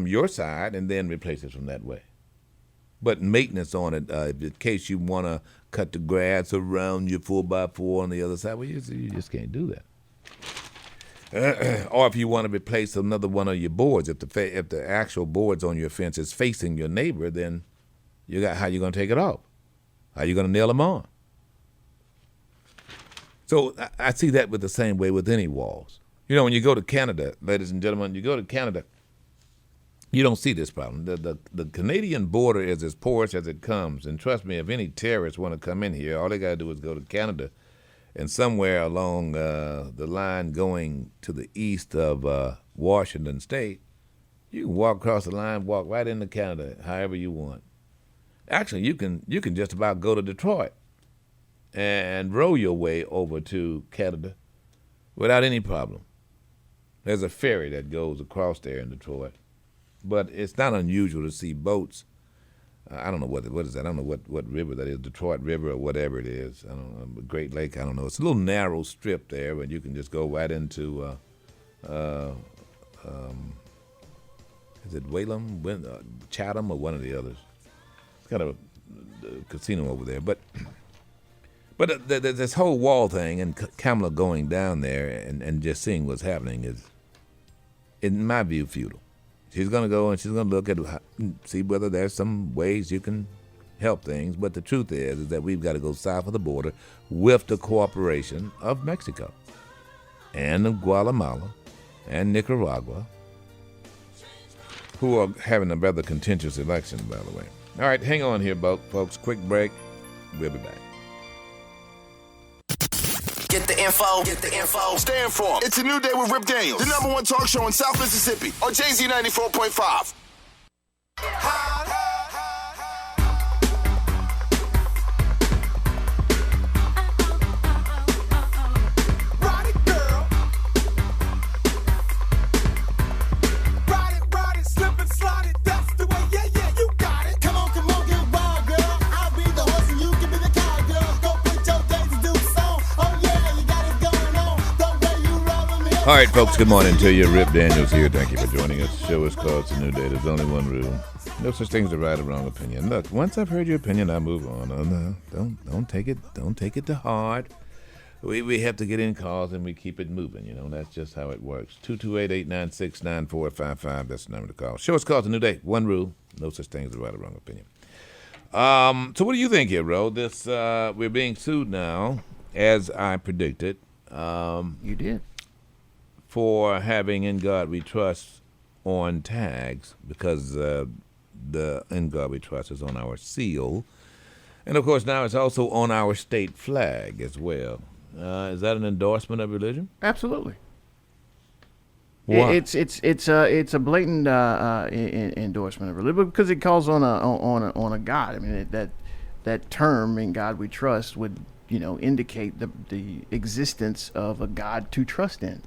your side and then replace it from that way. But maintenance on it, in case you want to cut the grass around your 4x4 on the other side, well, you just can't do that. Or if you want to replace another one of your boards, if the actual boards on your fence is facing your neighbor, then how you going to take it off? How you going to nail them on? So I see that with the same way with any walls. You know, when you go to Canada, ladies and gentlemen, you go to Canada, you don't see this problem. The Canadian border is as porous as it comes. And trust me, if any terrorists want to come in here, all they got to do is go to Canada. And somewhere along the line going to the east of Washington State, you can walk across the line, walk right into Canada, however you want. Actually, you can just about go to Detroit and row your way over to Canada without any problem. There's a ferry that goes across there in Detroit. But it's not unusual to see boats. I don't know what is that. I don't know what river that is, Detroit River or whatever it is. I don't know, Great Lake, I don't know. It's a little narrow strip there, but you can just go right into, is it Whalum, Chatham, or one of the others? It's kind of a casino over there. But this whole wall thing and Kamala going down there and just seeing what's happening is, in my view, futile. She's going to go and she's going to look at, see whether there's some ways you can help things. But the truth is that we've got to go south of the border with the cooperation of Mexico and of Guatemala and Nicaragua, who are having a rather contentious election, by the way. All right, hang on here, folks. Quick break. We'll be back. Get the info. Get the info. Stay informed. It's a new day with Rip Daniels, the #1 talk show in South Mississippi on JZ 94.5. All right, folks, good morning to you. Rip Daniels here. Thank you for joining us. The show is called It's a New Day. There's only one rule. No such thing as a right or wrong opinion. Look, once I've heard your opinion, I move on. Don't take it to heart. We have to get in calls and we keep it moving. You know, that's just how it works. 228-896-9455. That's the number to call. Show is called It's a New Day. One rule. No such thing as a right or wrong opinion. So what do you think here, Ro? This we're being sued now, as I predicted. You did. For having In God We Trust on tags, because the In God We Trust is on our seal. And, of course, now it's also on our state flag as well. Is that an endorsement of religion? Absolutely. Why? It's a blatant endorsement of religion because it calls on a God. I mean, that term, In God We Trust, would indicate the existence of a God to trust in.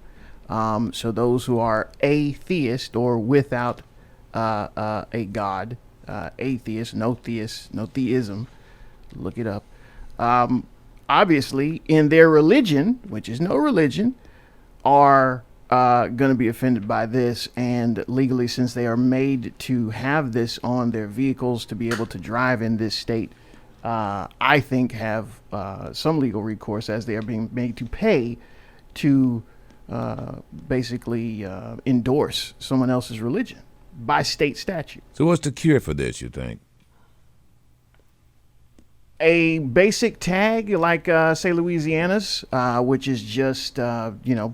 So those who are atheist or without a God, atheist, no theism, look it up. Obviously, in their religion, which is no religion, are going to be offended by this, and legally, since they are made to have this on their vehicles to be able to drive in this state, I think have some legal recourse as they are being made to pay to basically endorse someone else's religion by state statute. So what's the cure for this, you think? A basic tag like, say, Louisiana's, which is just,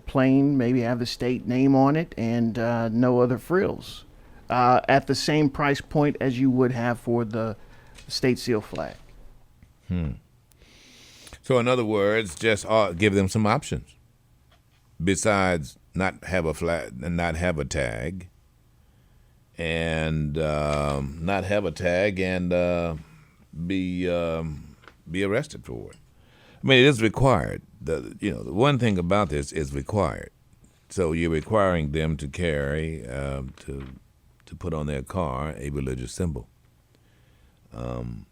plain, maybe have the state name on it and no other frills, at the same price point as you would have for the state seal flag. So in other words, just give them some options. Besides not have a flag and not have a tag, and not have a tag and be arrested for it. I mean, it is required. The one thing about this is required. So you're requiring them to carry to put on their car a religious symbol. And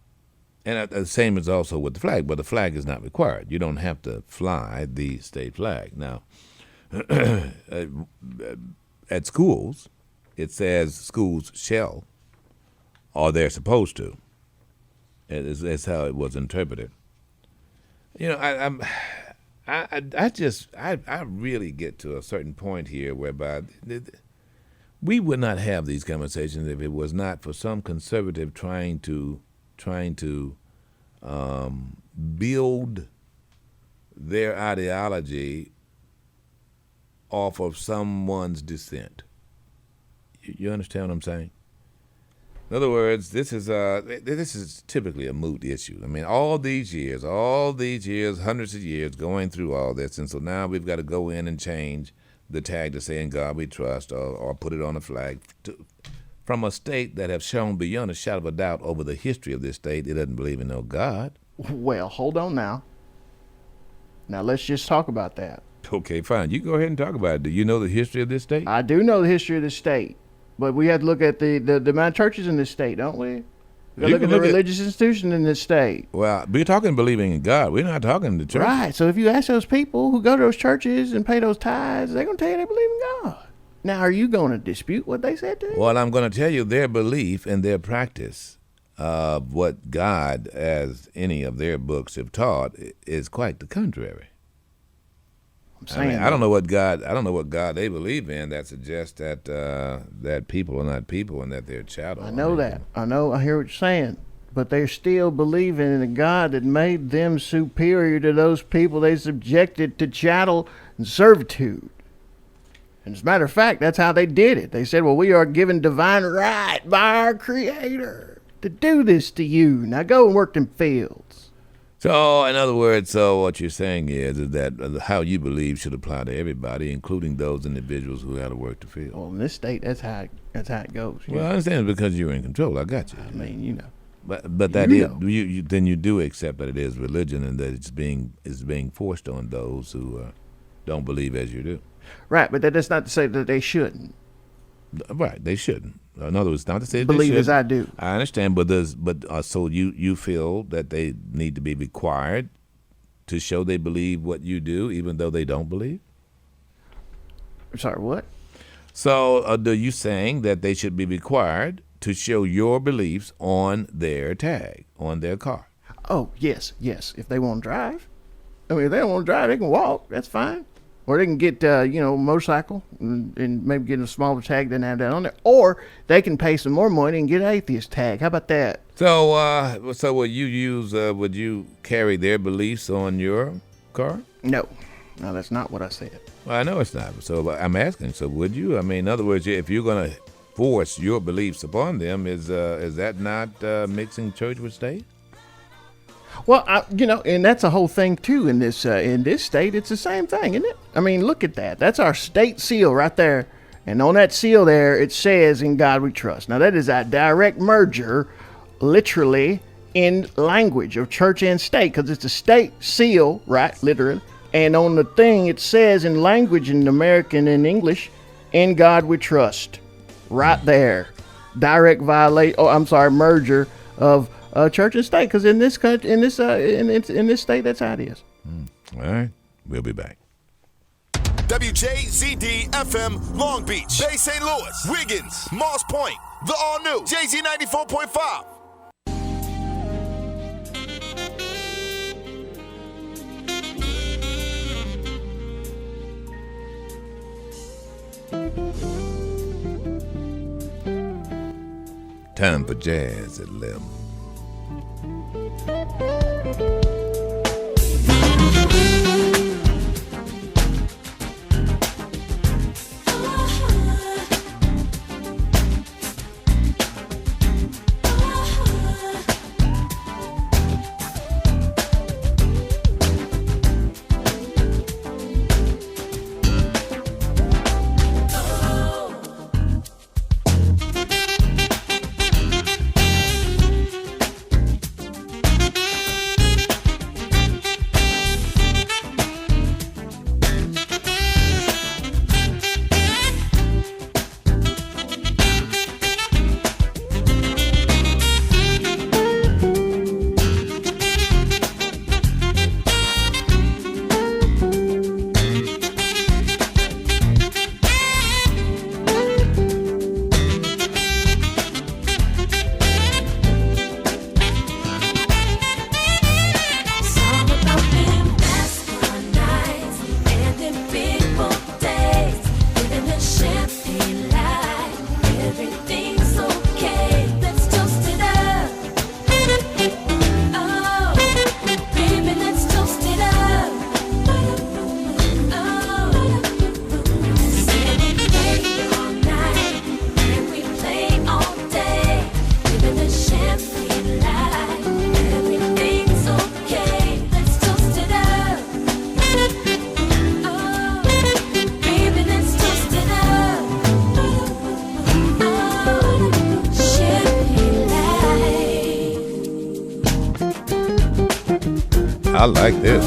the same is also with the flag, but the flag is not required. You don't have to fly the state flag. Now, at schools, it says schools shall, or they're supposed to. That's how it was interpreted. I really get to a certain point here whereby we would not have these conversations if it was not for some conservative trying to build their ideology off of someone's dissent. You understand what I'm saying? In other words, this is typically a moot issue. I mean, all these years, hundreds of years going through all this, and so now we've got to go in and change the tag to say In God We Trust or put it on a flag from a state that have shown beyond a shadow of a doubt over the history of this state it doesn't believe in no God. Well, hold on now. Now let's just talk about that. Okay, fine. You go ahead and talk about it. Do you know the history of this state? I do know the history of this state, but we have to look at the amount of churches in this state, don't we? We look at the religious institution in this state. Well, we're talking believing in God. We're not talking the church. Right. So if you ask those people who go to those churches and pay those tithes, they're going to tell you they believe in God. Now, are you going to dispute what they said to you? Well, I'm going to tell you their belief and their practice of what God, as any of their books have taught, is quite the contrary. I don't know what God they believe in that suggests that that people are not people and that they're chattel. I know that. I hear what you're saying. But they're still believing in a God that made them superior to those people they subjected to chattel and servitude. And as a matter of fact, that's how they did it. They said, well, we are given divine right by our Creator to do this to you. Now go and work them fields. So, in other words, what you're saying is that how you believe should apply to everybody, including those individuals who had to work the field. Well, in this state, that's how it goes. Well, I understand it's because you're in control. I got you. I mean, you know. But that is then you do accept that it is religion and that it's being forced on those who don't believe as you do. Right, but that's not to say that they shouldn't. Right, they shouldn't. In other words, not to say believe as I do. I understand, so you feel that they need to be required to show they believe what you do, even though they don't believe? Sorry, what? So are you saying that they should be required to show your beliefs on their tag, on their car? Oh, yes. If they want to drive. I mean, if they don't want to drive, they can walk. That's fine. Or they can get, motorcycle and maybe get a smaller tag than have that on there. Or they can pay some more money and get an atheist tag. How about that? So, would you carry their beliefs on your car? No, that's not what I said. Well, I know it's not. So I'm asking. So would you? I mean, in other words, if you're going to force your beliefs upon them, is that not mixing church with state? Well, and that's a whole thing too in this state. It's the same thing, isn't it? I mean, look at that. That's our state seal right there, and on that seal there, it says, "In God We Trust." Now, that is a direct merger, literally, in language of church and state, because it's a state seal, right? Literally, and on the thing it says in language in American and English, "In God We Trust," right there. Direct merger of church and state, because in this country, in this state, that's how it is. All right, we'll be back. WJZD FM Long Beach, Bay St. Louis, Wiggins, Moss Point, the all new JZ 94.5. Time for jazz at 11. I like this.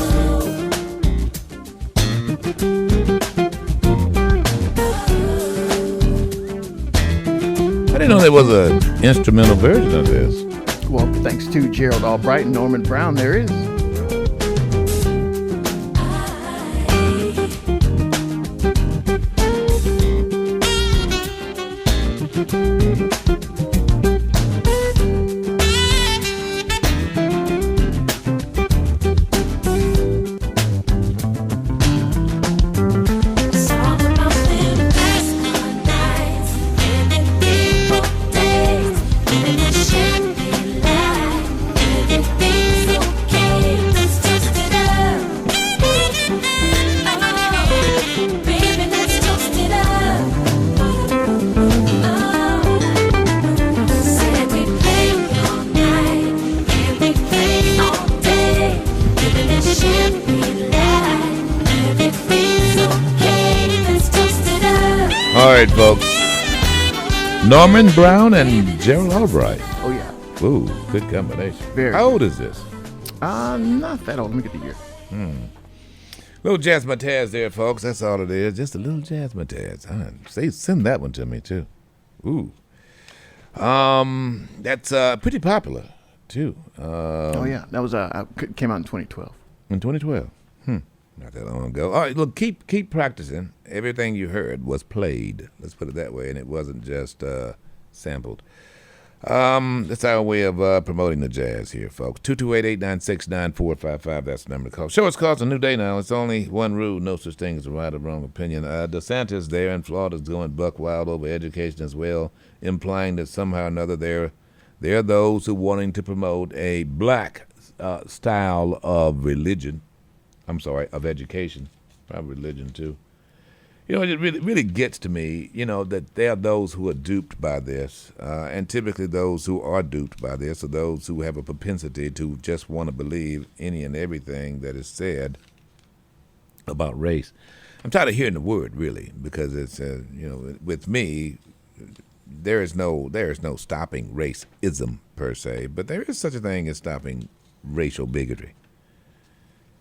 I didn't know there was an instrumental version of this. Well, thanks to Gerald Albright and Norman Brown, there is. All right, folks. Norman Brown and Gerald Albright. Oh, yeah. Ooh, good combination. Very How old is this? Not that old. Let me get the year. Little jazzmatazz there, folks. That's all it is. Just a little jazzmatazz. Say, send that one to me, too. Ooh. That's pretty popular, too. Oh, yeah. That was came out in 2012. In 2012? Not that long ago. All right, look, keep practicing. Everything you heard was played. Let's put it that way, and it wasn't just sampled. That's our way of promoting the jazz here, folks. 228-896-9455. That's the number to call. Show us cause a new day now. It's only one rule: no such thing as a right or wrong opinion. DeSantis there in Florida's going buck wild over education as well, implying that somehow or another there are those who wanting to promote a black style of religion. I'm sorry, of education, probably religion too. You know, it really gets to me, you know, that there are those who are duped by this, and typically those who are duped by this are those who have a propensity to just want to believe any and everything that is said about race. I'm tired of hearing the word, really, because it's, you know, with me, there is no stopping racism per se, but there is such a thing as stopping racial bigotry.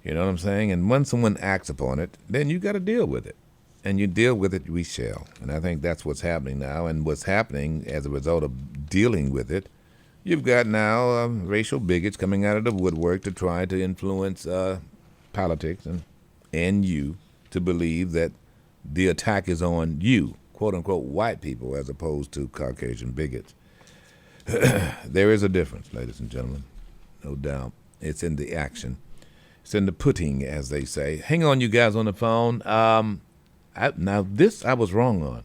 You know what I'm saying? And when someone acts upon it, then you got to deal with it. And you deal with it, we shall. And I think that's what's happening now. And what's happening as a result of dealing with it, you've got now racial bigots coming out of the woodwork to try to influence politics and you to believe that the attack is on you, quote-unquote, white people, as opposed to Caucasian bigots. There is a difference, ladies and gentlemen, no doubt. It's in the action. It's in the pudding, as they say. Hang on, you guys on the phone. Now, this I was wrong on.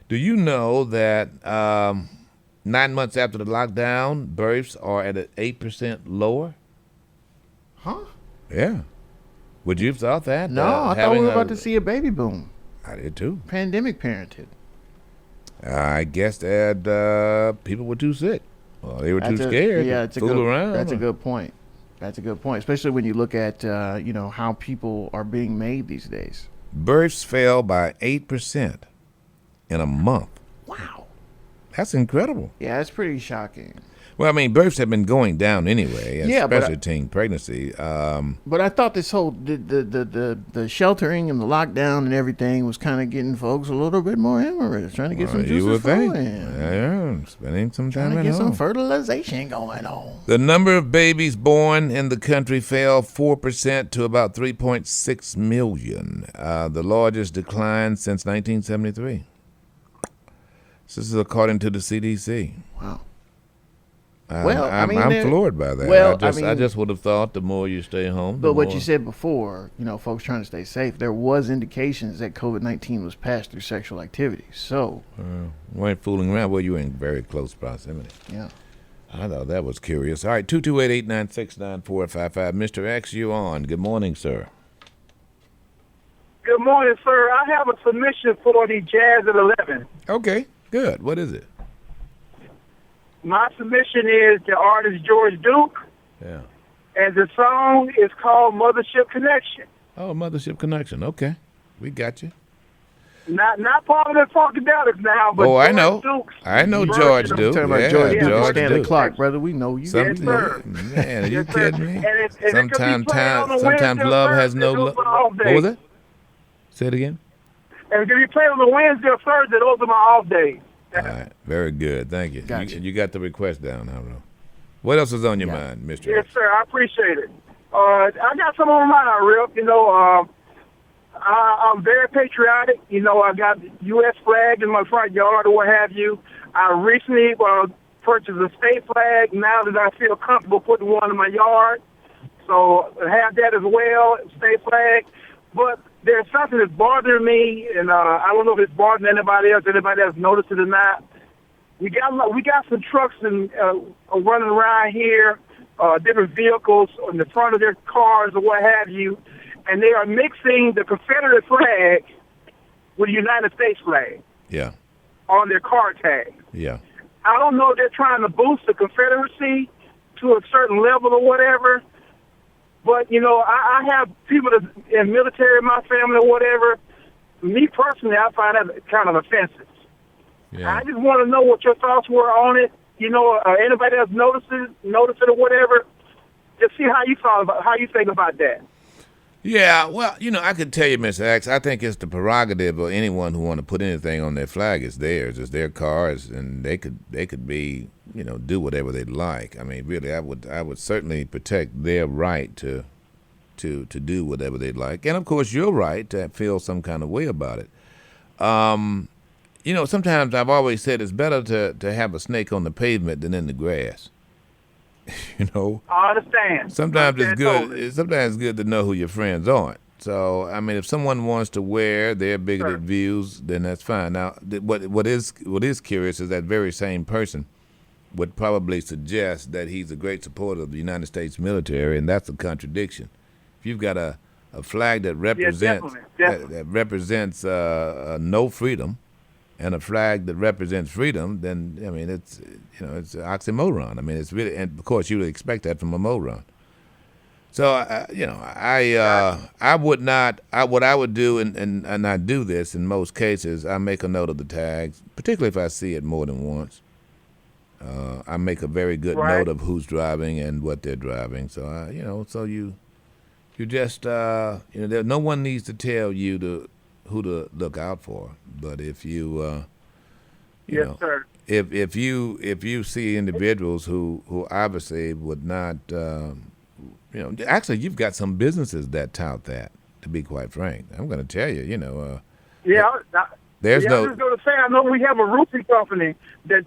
Do you know that 9 months after the lockdown, births are at an 8% lower? Huh? Yeah. Would you have thought that? No, I thought we were about to see a baby boom. I did too. Pandemic parented. I guess that people were too sick. Well, they were too scared to fool around. That's a good point. That's a good point, especially when you look at you know, how people are being made these days. Births fell by 8% in a month. Wow. That's incredible. Yeah, that's pretty shocking. Well, I mean, births have been going down anyway, especially teen pregnancy. But I thought this whole the sheltering and the lockdown and everything was kind of getting folks a little bit more amorous, trying to get some juices flowing. Yeah, spending some time trying to at get home. some fertilization going on. The number of babies born in the country fell 4% to about 3.6 million, the largest decline since 1973. This is according to the CDC. Wow. I'm floored by that. Well, I just would have thought the more you stay home. But what you said before, you know, folks trying to stay safe, there was indications that COVID-19 was passed through sexual activity. So we ain't fooling around. Well, you were in very close proximity. Yeah. I thought that was curious. All right, 228-896-9455. Mr. X, you on. Good morning, sir. Good morning, sir. I have a submission for the Jazz at 11. Okay, good. What is it? My submission is the artist George Duke. Yeah. And the song is called Mothership Connection. Oh, Mothership Connection. Okay. We got you. Not part of the Funkadelics now, but I George know. Duke's I know George version. Duke. talking about George Duke and Stanley Clark, brother. We know you. Yes, sir. Man, are you Yes, sir. kidding me? And Sometimes love has no love. What was it? Say it again. And if you play on the Wednesday or Thursday, those are my off days. All right. Very good. Thank you. Gotcha. You got the request down, Haro. What else is on your mind, Mr. Yes, X? sir. I appreciate it. I got some on my mind, Rip. You know, I'm very patriotic. You know, I got the U.S. flag in my front yard or what have you. I recently purchased a state flag now that I feel comfortable putting one in my yard. So I have that as well, state flag. But there's something that's bothering me, and I don't know if it's bothering anybody else noticed it or not. We got some trucks and running around here, different vehicles in the front of their cars or what have you, and they are mixing the Confederate flag with the United States flag. Yeah. On their car tag. Yeah. I don't know if they're trying to boost the Confederacy to a certain level or whatever. But, you know, I have people that in military in my family or whatever. Me personally, I find that kind of offensive. Yeah. I just want to know what your thoughts were on it. You know, anybody else noticed it or whatever. Just see how you think about that. Yeah, well, you know, I could tell you, Mr. X, I think it's the prerogative of anyone who want to put anything on their flag. It's theirs. It's their cars, and they could be, you know, do whatever they'd like. I mean, really, I would certainly protect their right to to do whatever they like. And of course, you're right to feel some kind of way about it. Sometimes I've always said it's better to have a snake on the pavement than in the grass. I understand. Sometimes it's good. Totally. Sometimes it's good to know who your friends aren't. So I mean, if someone wants to wear their bigoted views, then that's fine. Now, what is curious is that very same person would probably suggest that he's a great supporter of the United States military, and that's a contradiction. If you've got a flag that represents that represents no freedom, and a flag that represents freedom, then I mean it's an oxymoron. I mean it's really, and of course you would expect that from a moron. So I would not. What I would do, and I do this in most cases, I make a note of the tags, particularly if I see it more than once. I make a very good note of who's driving and what they're driving. So so you just no one needs to tell you who to look out for. But if you sir. If you see individuals who obviously would not actually you've got some businesses that tout that, to be quite frank. I'm going to tell you, there's no. I was going to say, I know we have a roofing company that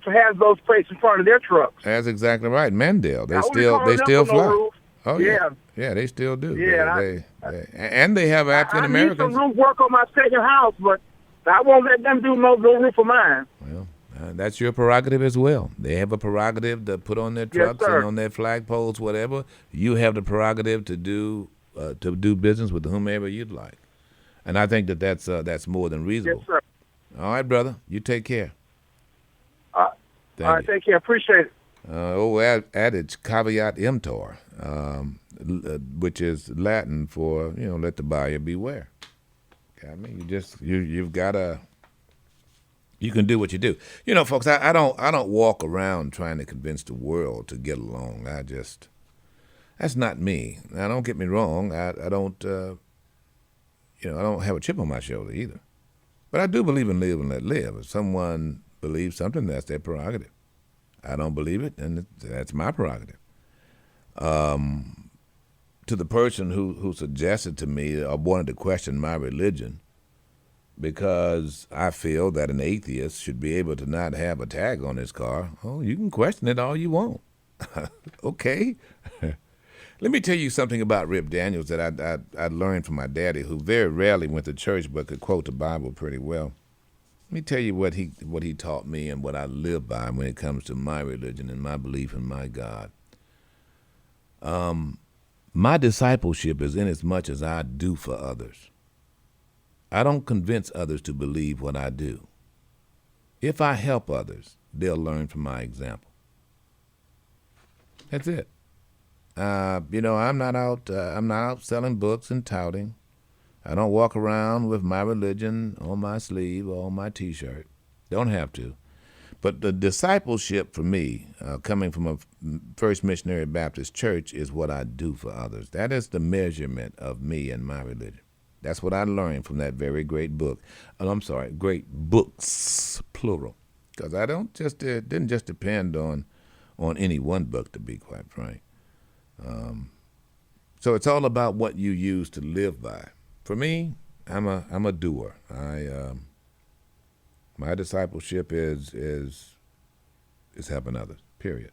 has those plates in front of their trucks. That's exactly right. Mendel, they still fly. No, oh yeah, they still do. Yeah, and they have African Americans. I need some roof work on my second house, but I won't let them do no roof of mine. Well, that's your prerogative as well. They have a prerogative to put on their trucks and on their flagpoles, whatever. You have the prerogative to do business with whomever you'd like, and I think that's more than reasonable. Yes, sir. All right, brother. You take care. All right, take care. Appreciate it. Adage caveat emptor, which is Latin for let the buyer beware. I mean, you've got to. You can do what you do. Folks, I don't walk around trying to convince the world to get along. That's not me. Now, don't get me wrong. I don't I don't have a chip on my shoulder either. But I do believe in live and let live. If someone believes something, that's their prerogative. I don't believe it, and that's my prerogative. To the person who suggested to me or wanted to question my religion, because I feel that an atheist should be able to not have a tag on his car. Oh, you can question it all you want. Okay. Let me tell you something about Rip Daniels that I learned from my daddy, who very rarely went to church but could quote the Bible pretty well. Let me tell you what he taught me and what I live by when it comes to my religion and my belief in my God. My discipleship is in as much as I do for others. I don't convince others to believe what I do. If I help others, they'll learn from my example. That's it. I'm not out selling books and touting. I don't walk around with my religion on my sleeve or on my T-shirt. Don't have to. But the discipleship for me, coming from a First Missionary Baptist Church, is what I do for others. That is the measurement of me and my religion. That's what I learned from that very great book. Great books, plural. Because I didn't just depend on any one book, to be quite frank. So it's all about what you use to live by. For me, I'm a doer. My discipleship is helping others. Period.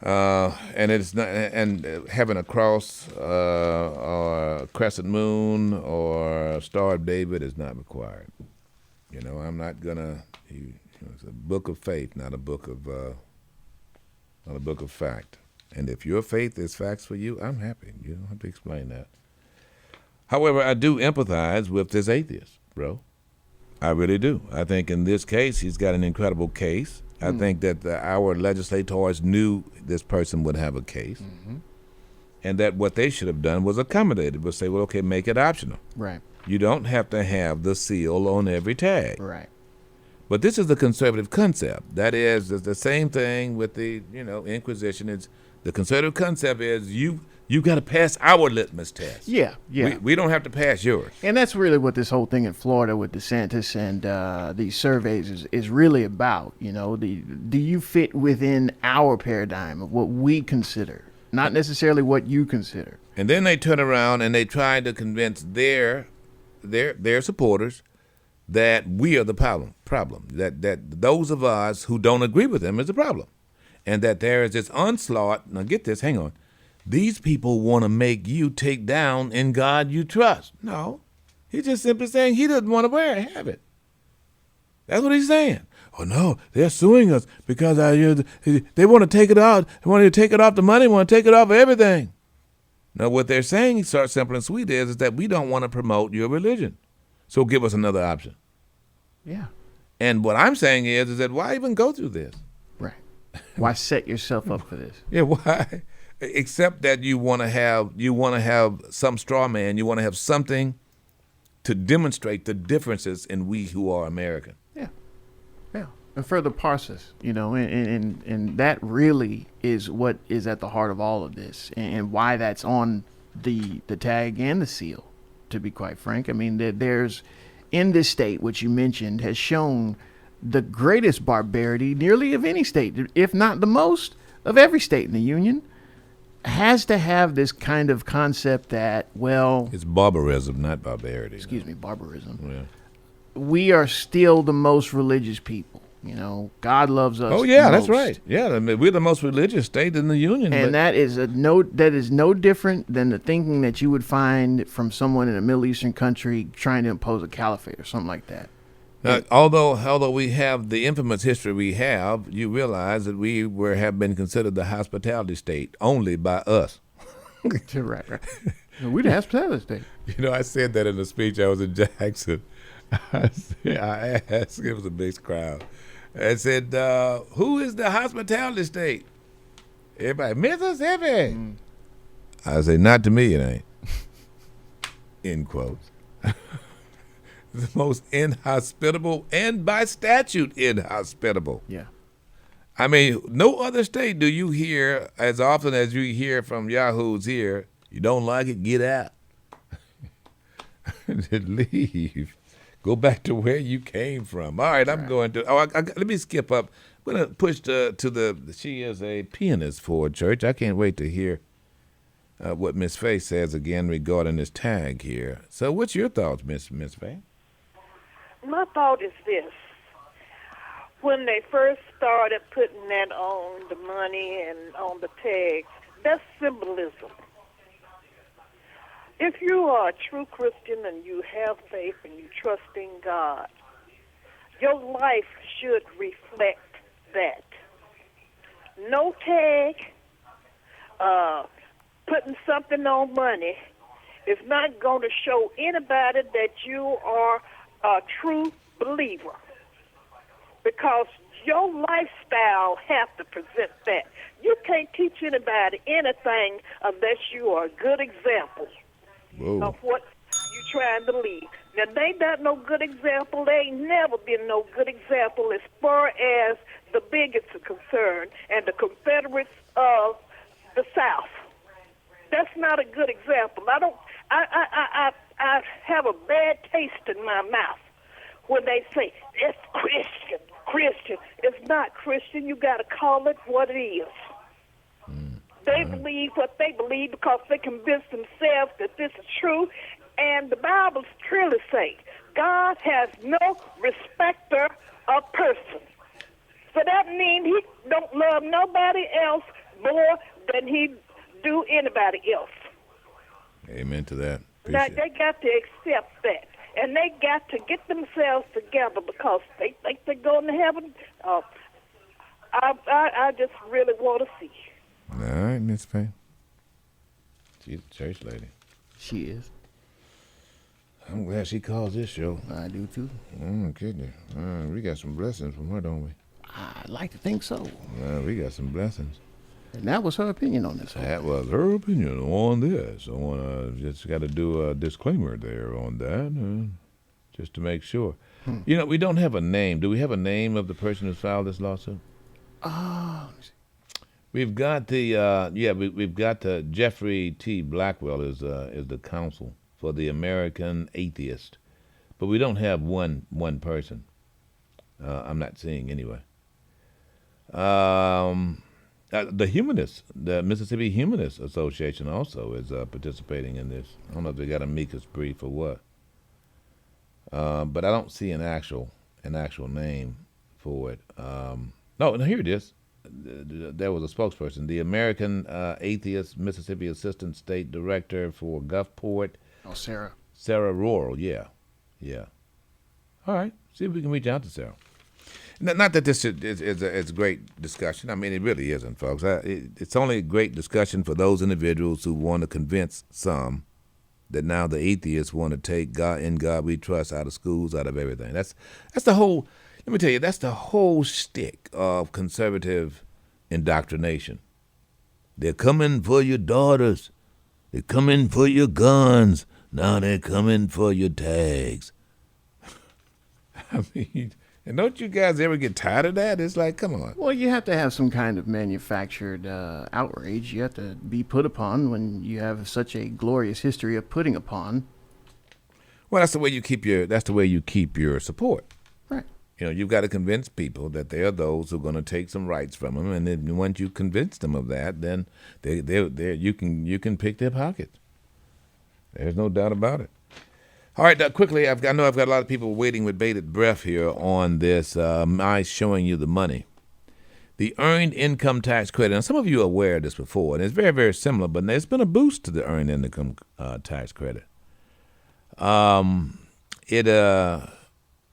And it's not, and having a cross or a crescent moon or a Star of David is not required. I'm not gonna. It's a book of faith, not a book of fact. And if your faith is facts for you, I'm happy. You don't have to explain that. However, I do empathize with this atheist, bro. I really do. I think in this case, he's got an incredible case. I think that our legislators knew this person would have a case, and that what they should have done was accommodated, was say, well, okay, make it optional. Right. You don't have to have the seal on every tag. Right. But this is the conservative concept. That is the same thing with the Inquisition. It's the conservative concept is you got to pass our litmus test. Yeah, yeah. We don't have to pass yours. And that's really what this whole thing in Florida with DeSantis and these surveys is really about. Do you fit within our paradigm of what we consider not necessarily what you consider. And then they turn around and they try to convince their supporters that we are the problem. That those of us who don't agree with them is the problem, and that there is this onslaught. Now get this, hang on. These people want to make you take down in God you trust. No, he's just simply saying he doesn't want to have it. That's what he's saying. Oh no, they're suing us because they want to take it out. They want to take it off the money. Want to take it off of everything. Now what they're saying, short, simple, and sweet, is that we don't want to promote your religion. So give us another option. Yeah. And what I'm saying is that why even go through this? Right. Why set yourself up for this? Yeah, why? Except that you want to have some straw man. You want to have something to demonstrate the differences in we who are American. Yeah. Yeah. And further parse us, and that really is what is at the heart of all of this, and why that's on the tag and the seal, to be quite frank. I mean, there's, in this state, which you mentioned, has shown the greatest barbarity nearly of any state, if not the most of every state in the Union, has to have this kind of concept that, well... It's barbarism, not barbarity. Excuse me, barbarism. Yeah. We are still the most religious people. God loves us. Oh yeah, most. that's right. Yeah, I mean, we're the most religious state in the Union. And that is no different than the thinking that you would find from someone in a Middle Eastern country trying to impose a caliphate or something like that. Although we have the infamous history we have, you realize that we have been considered the hospitality state only by us. Right. We're the hospitality state. I said that in a speech I was in Jackson. I asked, it was a big crowd. I said, who is the hospitality state? Everybody, Mississippi. I say, not to me, it ain't. End quotes. The most inhospitable and by statute inhospitable. Yeah. I mean, no other state do you hear as often as you hear from yahoos here, you don't like it, get out. Leave. Go back to where you came from. All right, I'm going to. Let me skip up. I'm going to push to she is a pianist for church. I can't wait to hear what Miss Faye says again regarding this tag here. So, what's your thoughts, Miss Faye? My thought is this: when they first started putting that on the money and on the tags, that's symbolism. If you are a true Christian and you have faith and you trust in God, your life should reflect that. No tag, putting something on money is not going to show anybody that you are a true believer, because your lifestyle has to present that. You can't teach anybody anything unless you are a good example. Whoa. Of what you trying to lead. Now, they ain't got no good example. They ain't never been no good example as far as the bigots are concerned and the Confederates of the South. That's not a good example. I have a bad taste in my mouth when they say, it's Christian. It's not Christian. You got to call it what it is. They believe what they believe because they convince themselves that this is true. And the Bible clearly says God has no respecter of person. So that means he don't love nobody else more than he do anybody else. Amen to that. Now, they got to accept that. And they got to get themselves together because they think they're going to heaven. I just really want to see. All right, Miss Payne. She's a church lady. She is. I'm glad she calls this show. I do too. Oh, goodness. We got some blessings from her, don't we? I'd like to think so. We got some blessings. And that was her opinion on this. That was her opinion on this. I want to just got to do a disclaimer there on that, just to make sure. We don't have a name. Do we have a name of the person who filed this lawsuit? We've got we've got Jeffrey T. Blackwell is the counsel for the American Atheist, but we don't have one person. I'm not seeing anyway. the Mississippi Humanists Association also is participating in this. I don't know if they got a amicus brief or what, but I don't see an actual name for it. No, here it is. There was a spokesperson, the American Atheist Mississippi Assistant State Director for Gulfport. Oh, Sarah. Sarah Rural, yeah. All right, see if we can reach out to Sarah. Not that this is a great discussion. I mean, it really isn't, folks. It's only a great discussion for those individuals who want to convince some that now the atheists want to take in God we trust out of schools, out of everything. That's the whole. Let me tell you, that's the whole shtick of conservative indoctrination. They're coming for your daughters. They're coming for your guns. Now they're coming for your tags. I mean, and don't you guys ever get tired of that? It's like, come on. Well, you have to have some kind of manufactured outrage. You have to be put upon when you have such a glorious history of putting upon. Well, that's the way you keep your support. Right. You know, you've got to convince people that there are those who are going to take some rights from them, and then once you convince them of that, then you can pick their pockets. There's no doubt about it. All right, quickly, I know I've got a lot of people waiting with bated breath here on this. My showing you the money. The Earned Income Tax Credit, and some of you are aware of this before, and it's very, very similar, but there's been a boost to the Earned Income Tax Credit.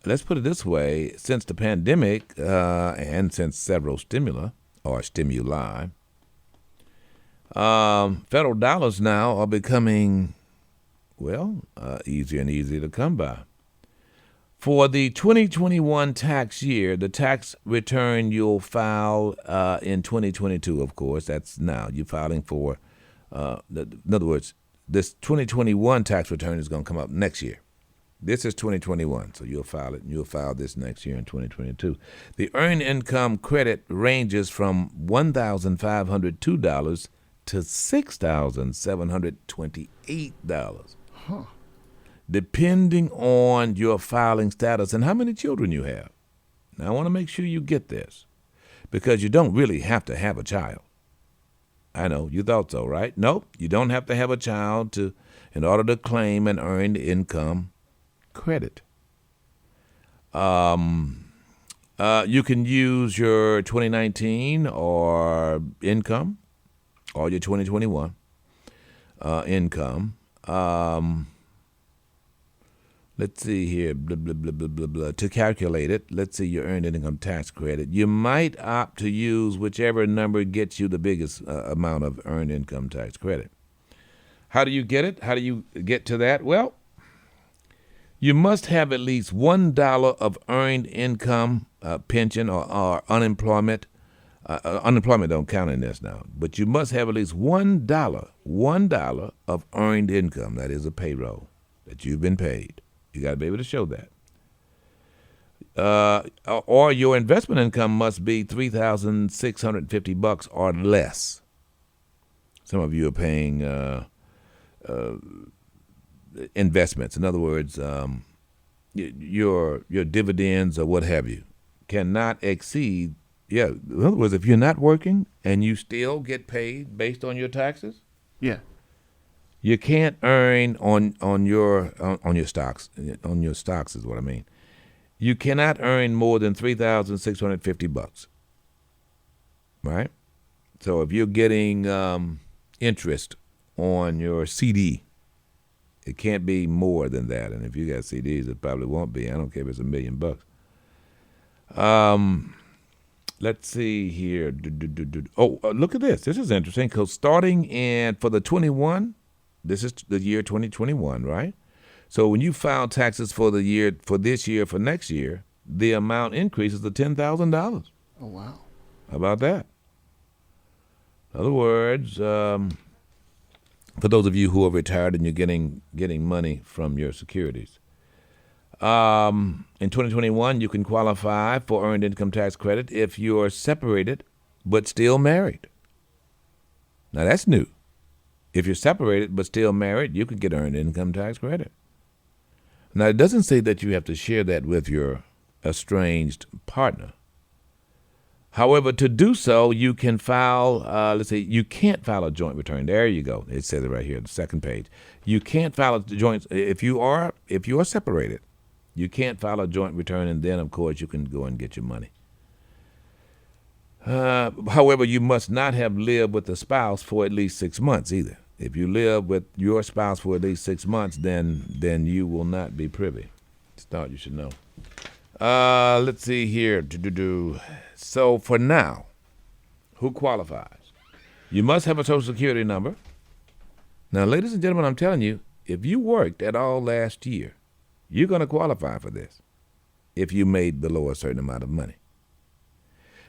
Let's put it this way, since the pandemic and since several stimuli, federal dollars now are becoming easier and easier to come by. For the 2021 tax year, the tax return you'll file in 2022, of course, that's now. You're filing for, in other words, this 2021 tax return is going to come up next year. This is 2021, so you'll file it, and you'll file this next year in 2022. The earned income credit ranges from $1,502 to $6,728. Huh. Depending on your filing status and how many children you have. Now, I want to make sure you get this, because you don't really have to have a child. I know, you thought so, right? Nope, you don't have to have a child in order to claim an earned income credit. You can use your 2019 or income or your 2021 income. Let's see here, blah, blah, blah, blah, blah, blah. To calculate it, let's see your earned income tax credit. You might opt to use whichever number gets you the biggest amount of earned income tax credit. How do you get it? How do you get to that? Well, you must have at least $1 of earned income, pension or unemployment. Unemployment don't count in this now, but you must have at least $1 of earned income. That is a payroll that you've been paid. You got to be able to show that. Or your investment income must be $3,650 or less. Some of you are paying investments. In other words, your dividends or what have you cannot exceed. Yeah, in other words, if you're not working and you still get paid based on your taxes, yeah, you can't earn on your stocks. On your stocks is what I mean. You cannot earn more than $3,650, right? So if you're getting interest on your CD, it can't be more than that. And if you got CDs, it probably won't be. I don't care if it's $1 million. Let's see here. Look at this. This is interesting because starting for the 21, this is the year 2021, right? So when you file taxes for this year, for next year, the amount increases to $10,000. Oh, wow. How about that? In other words, for those of you who are retired and you're getting money from your securities, in 2021, you can qualify for earned income tax credit if you're separated but still married. Now, that's new. If you're separated but still married, you could get earned income tax credit. Now, it doesn't say that you have to share that with your estranged partner. However, to do so, you can file, you can't file a joint return. There you go. It says it right here, the second page. You can't file a joint, if you are separated, you can't file a joint return, and then, of course, you can go and get your money. However, you must not have lived with a spouse for at least 6 months either. If you live with your spouse for at least 6 months, then you will not be privy. Start, you should know. Let's see here. So for now, who qualifies? You must have a Social Security number. Now, ladies and gentlemen, I'm telling you, if you worked at all last year, you're going to qualify for this if you made below a certain amount of money.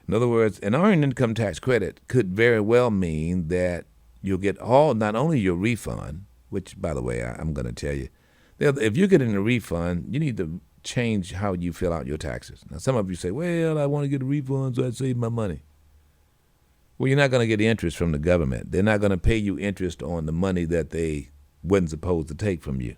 In other words, an earned income tax credit could very well mean that you'll get not only your refund, which, by the way, I'm going to tell you, if you're getting a refund, you need to change how you fill out your taxes. Now, some of you say, well, I want to get a refund so I save my money. Well, you're not going to get interest from the government. They're not going to pay you interest on the money that they wasn't supposed to take from you.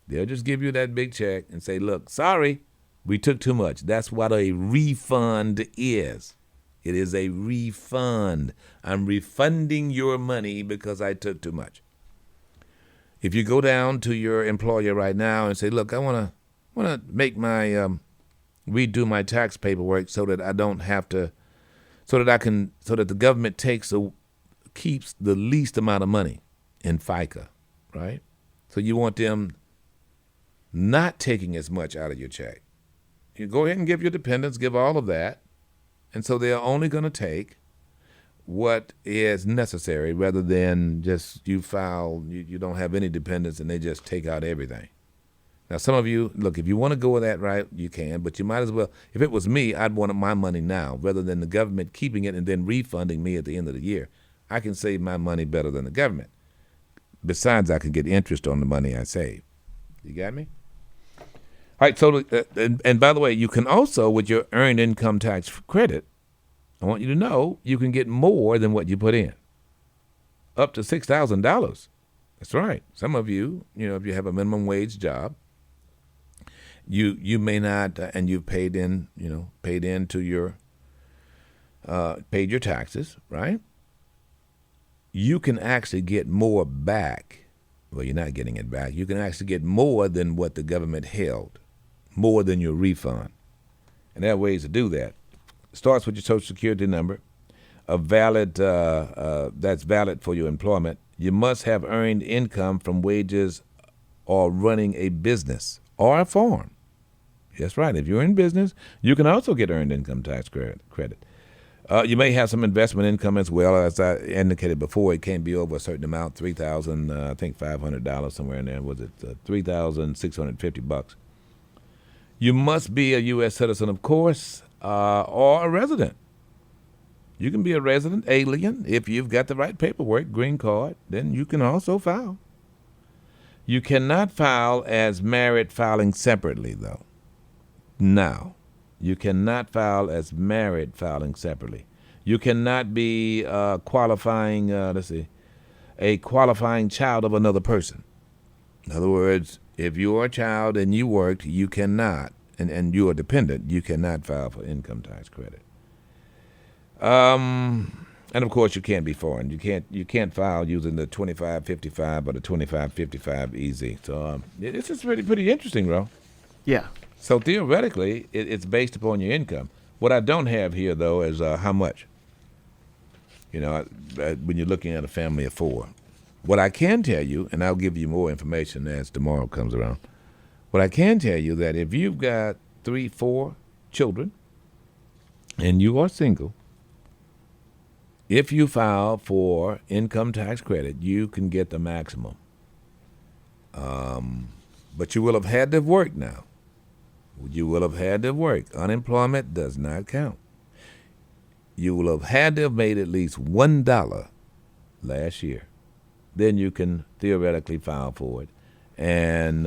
They'll just give you that big check and say, look, sorry, we took too much. That's what a refund is. It is a refund. I'm refunding your money because I took too much. If you go down to your employer right now and say, look, I want to make my redo my tax paperwork so that I don't have to, so that the government keeps the least amount of money in FICA, right? So you want them not taking as much out of your check. You go ahead and give your dependents, give all of that, and so they're only going to take what is necessary rather than just you don't have any dependents and they just take out everything. Now, some of you, look, if you want to go with that route, you can, but you might as well, if it was me, I'd want my money now rather than the government keeping it and then refunding me at the end of the year. I can save my money better than the government. Besides, I can get interest on the money I save. You got me? All right, so, and by the way, you can also, with your earned income tax credit, I want you to know you can get more than what you put in, up to $6,000. That's right. Some of you, if you have a minimum wage job, you may not, and you've paid your taxes, right? You can actually get more back. Well, you're not getting it back. You can actually get more than what the government held, more than your refund. And there are ways to do that. It starts with your Social Security number, that's valid for your employment. You must have earned income from wages or running a business or a farm. That's right. If you're in business, you can also get earned income tax credit. You may have some investment income as well. As I indicated before, it can't be over a certain amount, $500 somewhere in there. Was it $3,650? You must be a U.S. citizen, of course, or a resident. You can be a resident alien if you've got the right paperwork, green card, then you can also file. You cannot file as married filing separately, though. Now, you cannot file as married filing separately. You cannot be a qualifying child of another person. In other words, if you are a child and you worked, you cannot, and you are dependent, you cannot file for income tax credit. And of course, you can't be foreign. You can't file using the 2555 or the 2555 easy. So it's just pretty interesting, bro. Yeah. So theoretically, it's based upon your income. What I don't have here, though, is how much. When you're looking at a family of four. What I can tell you, and I'll give you more information as tomorrow comes around. What I can tell you that if you've got 3-4 children and you are single, if you file for income tax credit, you can get the maximum. But you will have had to have worked now. You will have had to have worked. Unemployment does not count. You will have had to have made at least $1 last year. Then you can theoretically file for it. And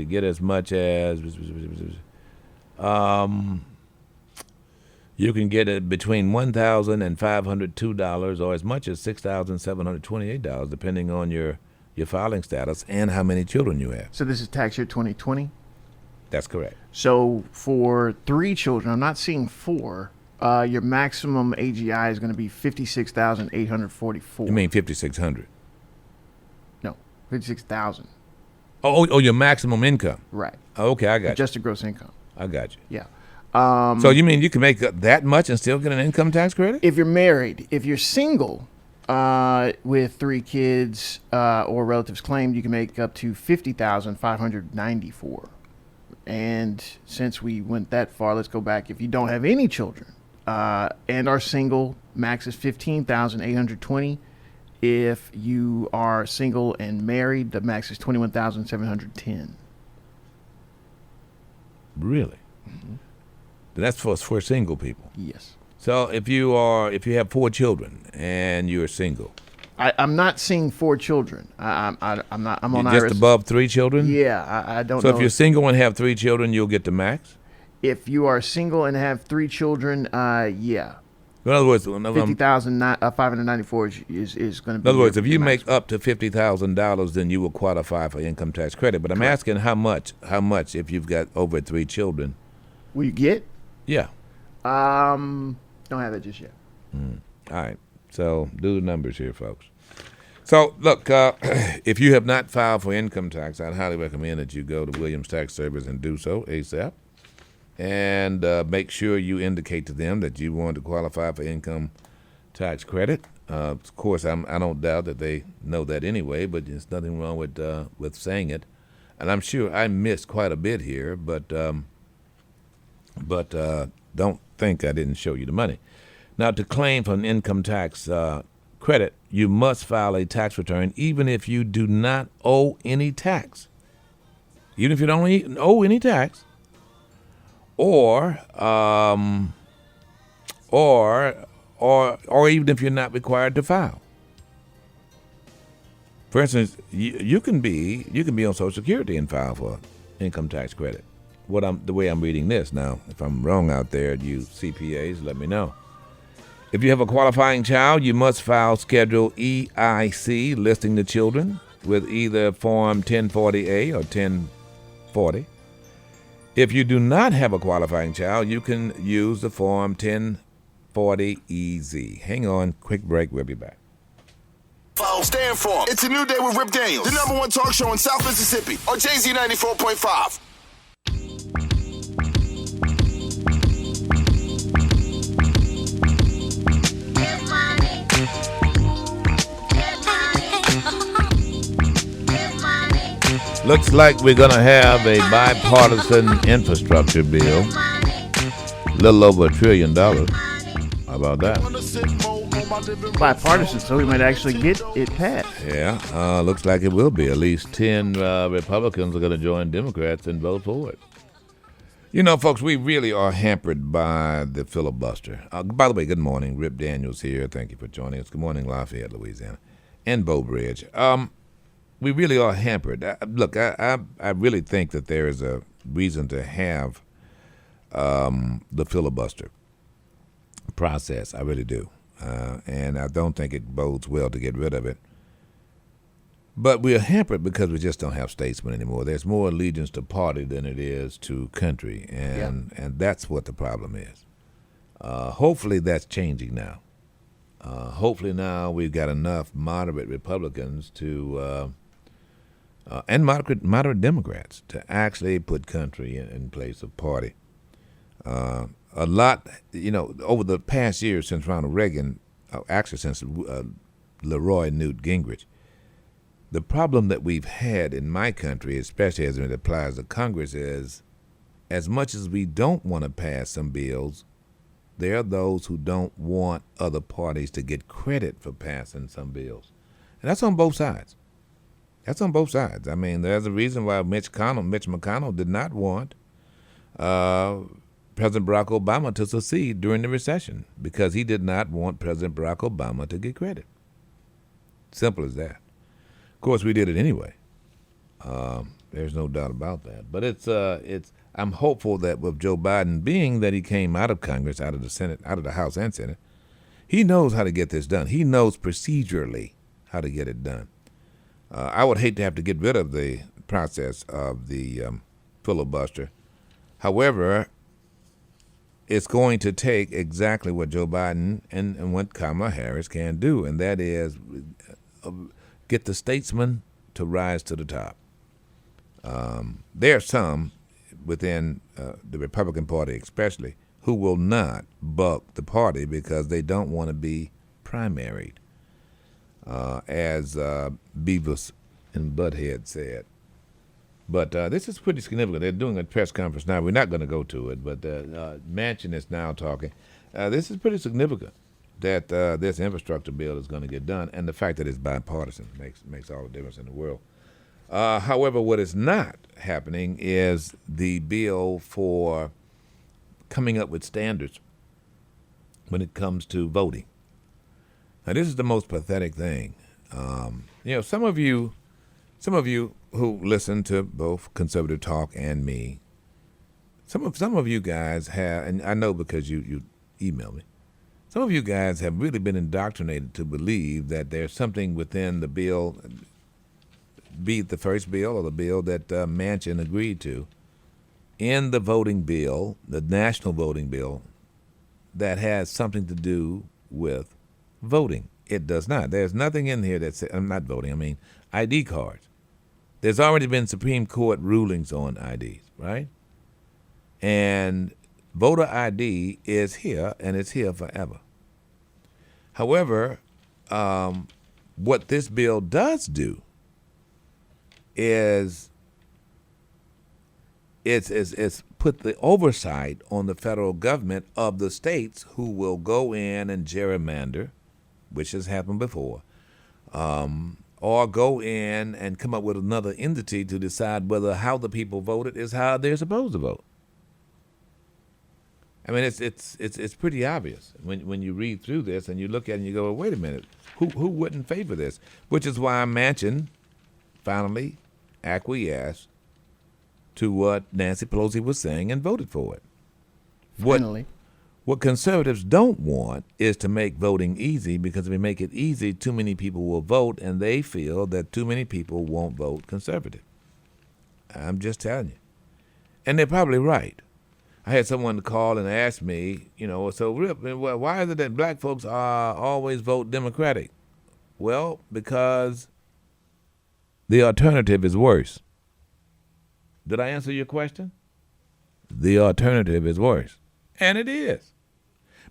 get as much as you can get it between $1,502 or as much as $6,728, depending on your filing status and how many children you have. So this is tax year 2020? That's correct. So for 3 children, I'm not seeing 4, Your maximum AGI is going to be 56,844. You mean 5,600? No, 56,000. Oh, your maximum income. Right. Oh, okay, I got Adjusted gross income. I got you. Yeah. So you mean you can make that much and still get an income tax credit? If you're married, if you're single with 3 kids or relatives claimed, you can make up to 50,594. And since we went that far, let's go back. If you don't have any children and are single, max is 15,820. If you are single and married, the max is 21,710. Really? Mm-hmm. That's for single people. Yes. So if you have 4 children and you're single, I'm not seeing 4 children. I'm not. I'm on just IRS. above 3 children. Yeah, I don't. So know if you're single and have 3 children, you'll get the max. If you are single and have 3 children, yeah. In other words, 50,594 is going to be. In other words, if you make up to $50,000, then you will qualify for income tax credit. But I'm asking how much if you've got over 3 children. Will you get? Yeah. Don't have that just yet. All right. So do the numbers here, folks. So look, if you have not filed for income tax, I'd highly recommend that you go to Williams Tax Service and do so ASAP. And make sure you indicate to them that you want to qualify for income tax credit. Of course, I don't doubt that they know that anyway, but there's nothing wrong with saying it. And I'm sure I missed quite a bit here, but don't think I didn't show you the money. Now, to claim for an income tax credit, you must file a tax return even if you do not owe any tax. Even if you don't owe any tax. Or even if you're not required to file. For instance, you can be on Social Security and file for income tax credit. The way I'm reading this now, if I'm wrong out there, you CPAs, let me know. If you have a qualifying child, you must file Schedule EIC listing the children with either Form 1040A or 1040. If you do not have a qualifying child, you can use the Form 1040EZ. Hang on, quick break, we'll be back. Stand for it. It's a new day with Rip Daniels, the #1 talk show in South Mississippi on JZ 94.5. Looks like we're going to have a bipartisan infrastructure bill. A little over $1 trillion. How about that? Bipartisan, so we might actually get it passed. Yeah, looks like it will be. At least 10 Republicans are going to join Democrats and vote for it. You know, folks, we really are hampered by the filibuster. By the way, good morning. Rip Daniels here. Thank you for joining us. Good morning, Lafayette, Louisiana, and Bow Bridge. We really are hampered. Look, I really think that there is a reason to have the filibuster process. I really do. And I don't think it bodes well to get rid of it. But we are hampered because we just don't have statesmen anymore. There's more allegiance to party than it is to country, and that's what the problem is. Hopefully that's changing now. Hopefully now we've got enough moderate Republicans to and moderate Democrats to actually put country in place of party. A lot, over the past year since Ronald Reagan, actually since Leroy Newt Gingrich, the problem that we've had in my country, especially as it applies to Congress, is as much as we don't want to pass some bills, there are those who don't want other parties to get credit for passing some bills. And that's on both sides. That's on both sides. I mean, there's a reason why Mitch McConnell did not want President Barack Obama to succeed during the recession, because he did not want President Barack Obama to get credit. Simple as that. Of course, we did it anyway. There's no doubt about that. But I'm hopeful that with Joe Biden, being that he came out of Congress, out of the Senate, out of the House and Senate, he knows how to get this done. He knows procedurally how to get it done. I would hate to have to get rid of the process of the filibuster. However, it's going to take exactly what Joe Biden and what Kamala Harris can do, and that is get the statesmen to rise to the top. There are some within the Republican Party especially who will not buck the party because they don't want to be primaried, as Beavis and Butthead said. But this is pretty significant. They're doing a press conference now. We're not going to go to it, but Manchin is now talking. This is pretty significant that this infrastructure bill is going to get done, and the fact that it's bipartisan makes all the difference in the world. However, what is not happening is the bill for coming up with standards when it comes to voting. Now, this is the most pathetic thing. Some of you who listen to both Conservative Talk and me, some of you guys have, and I know because you email me, some of you guys have really been indoctrinated to believe that there's something within the bill, be it the first bill or the bill that Manchin agreed to, in the voting bill, the national voting bill, that has something to do with voting. It does not. There's nothing in here that says, I'm not voting, I mean ID cards. There's already been Supreme Court rulings on IDs, right? And voter ID is here, and it's here forever. However, what this bill does do is it's put the oversight on the federal government of the states who will go in and gerrymander, which has happened before, or go in and come up with another entity to decide whether how the people voted is how they're supposed to vote. I mean, it's pretty obvious when you read through this and you look at it and you go, well, wait a minute, who wouldn't favor this? Which is why Manchin finally acquiesced to what Nancy Pelosi was saying and voted for it. Finally. What conservatives don't want is to make voting easy, because if we make it easy, too many people will vote, and they feel that too many people won't vote conservative. I'm just telling you. And they're probably right. I had someone call and ask me, so Rip, why is it that black folks always vote Democratic? Well, because the alternative is worse. Did I answer your question? The alternative is worse. And it is.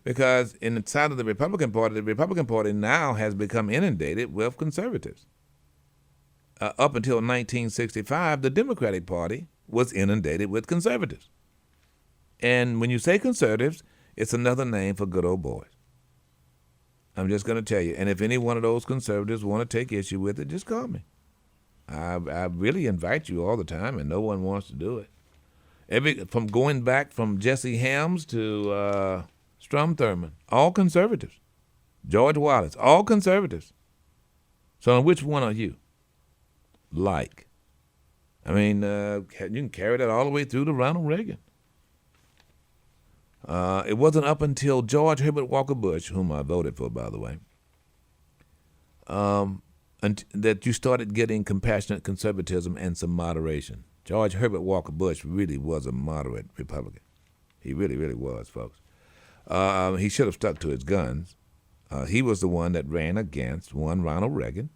Because inside of the Republican Party now has become inundated with conservatives. Up until 1965, the Democratic Party was inundated with conservatives. And when you say conservatives, it's another name for good old boys. I'm just going to tell you. And if any one of those conservatives want to take issue with it, just call me. I really invite you all the time, and no one wants to do it. From going back from Jesse Helms to Strom Thurmond, all conservatives. George Wallace, all conservatives. So which one are you? I mean, you can carry that all the way through to Ronald Reagan. It wasn't up until George Herbert Walker Bush, whom I voted for, by the way, and that you started getting compassionate conservatism and some moderation. George Herbert Walker Bush really was a moderate Republican. He really, really was, folks. He should have stuck to his guns. He was the one that ran against one Ronald Reagan.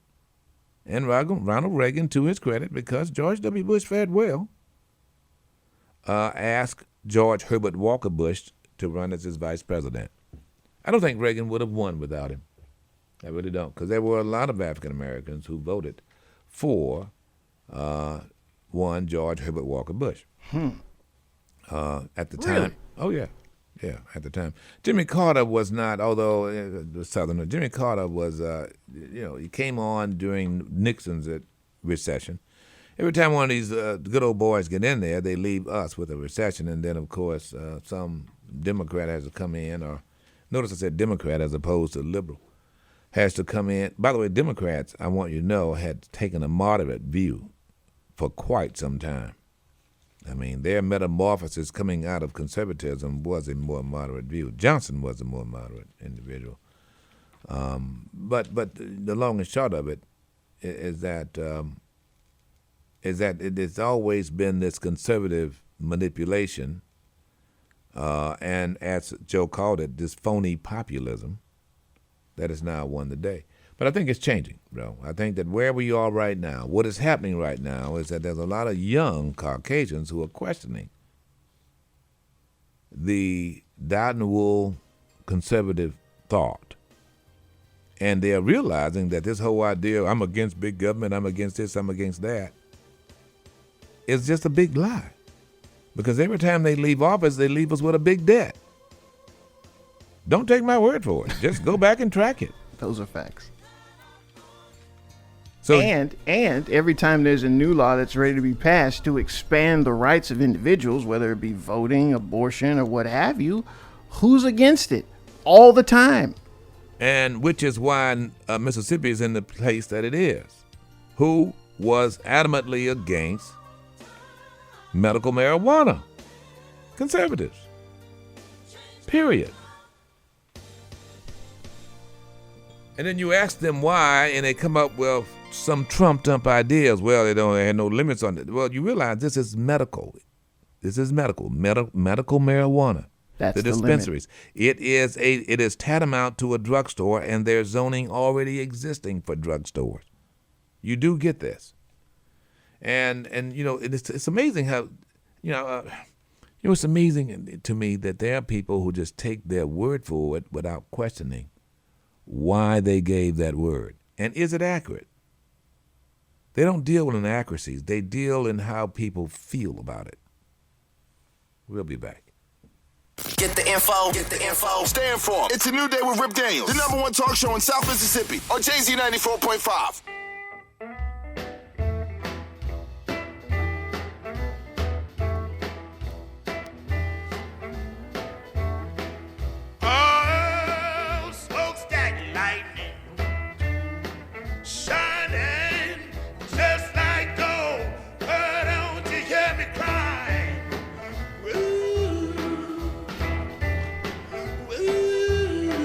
And Ronald Reagan, to his credit, because George W. Bush fared well, asked George Herbert Walker Bush to run as his vice president. I don't think Reagan would have won without him. I really don't, because there were a lot of African Americans who voted for one George Herbert Walker Bush. At the time. Really? Oh, yeah. Yeah, at the time. Jimmy Carter was not, although the Southerner, Jimmy Carter was, he came on during Nixon's recession. Every time one of these good old boys get in there, they leave us with a recession, and then, of course, some Democrat has to come in, or notice I said Democrat as opposed to liberal, has to come in. By the way, Democrats, I want you to know, had taken a moderate view for quite some time. I mean, their metamorphosis coming out of conservatism was a more moderate view. Johnson was a more moderate individual. But the long and short of it is that it has always been this conservative manipulation and as Joe called it, this phony populism that has now won the day. But I think it's changing, bro. I think that where we are right now, what is happening right now is that there's a lot of young Caucasians who are questioning the dyed-in-the-wool conservative thought. And they're realizing that this whole idea, I'm against big government, I'm against this, I'm against that, is just a big lie. Because every time they leave office, they leave us with a big debt. Don't take my word for it. Just go back and track it. Those are facts. So, and every time there's a new law that's ready to be passed to expand the rights of individuals, whether it be voting, abortion, or what have you, who's against it? All the time. And which is why Mississippi is in the place that it is. Who was adamantly against medical marijuana? Conservatives. Period. And then you ask them why, and they come up with some trumped-up ideas. Well, they had no limits on it. Well, you realize this is medical. This is medical marijuana. That's the dispensaries. It is tantamount to a drugstore, and there's zoning already existing for drugstores. You do get this, and you know it's amazing how it's amazing to me that there are people who just take their word for it without questioning why they gave that word and is it accurate. They don't deal with inaccuracies. They deal in how people feel about it. We'll be back. Get the info, stay informed. It's a new day with Rip Daniels, the #1 talk show in South Mississippi on Jay-Z 94.5. Oh, smokestack lightning, shining just like gold. Why don't you hear me crying?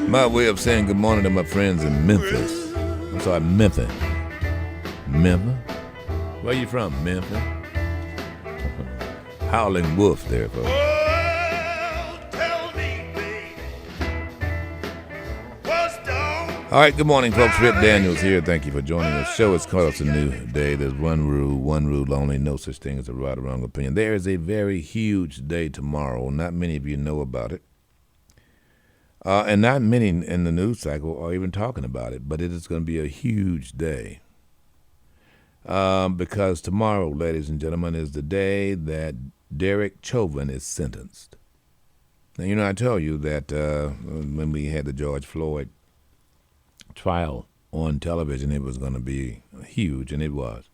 My way of saying good morning to my friends in Memphis. I'm sorry, Memphis. Memphis? Where you from, Memphis? Howling Wolf there, folks. All right, good morning, folks. Rip Daniels here. Thank you for joining us. Show is called It's a New Day. There's one rule only, no such thing as a right or wrong opinion. There is a very huge day tomorrow. Not many of you know about it. And not many in the news cycle are even talking about it, but it is going to be a huge day. Because tomorrow, ladies and gentlemen, is the day that Derek Chauvin is sentenced. Now, you know, I told you that when we had the George Floyd trial on television, it was going to be huge, and it was.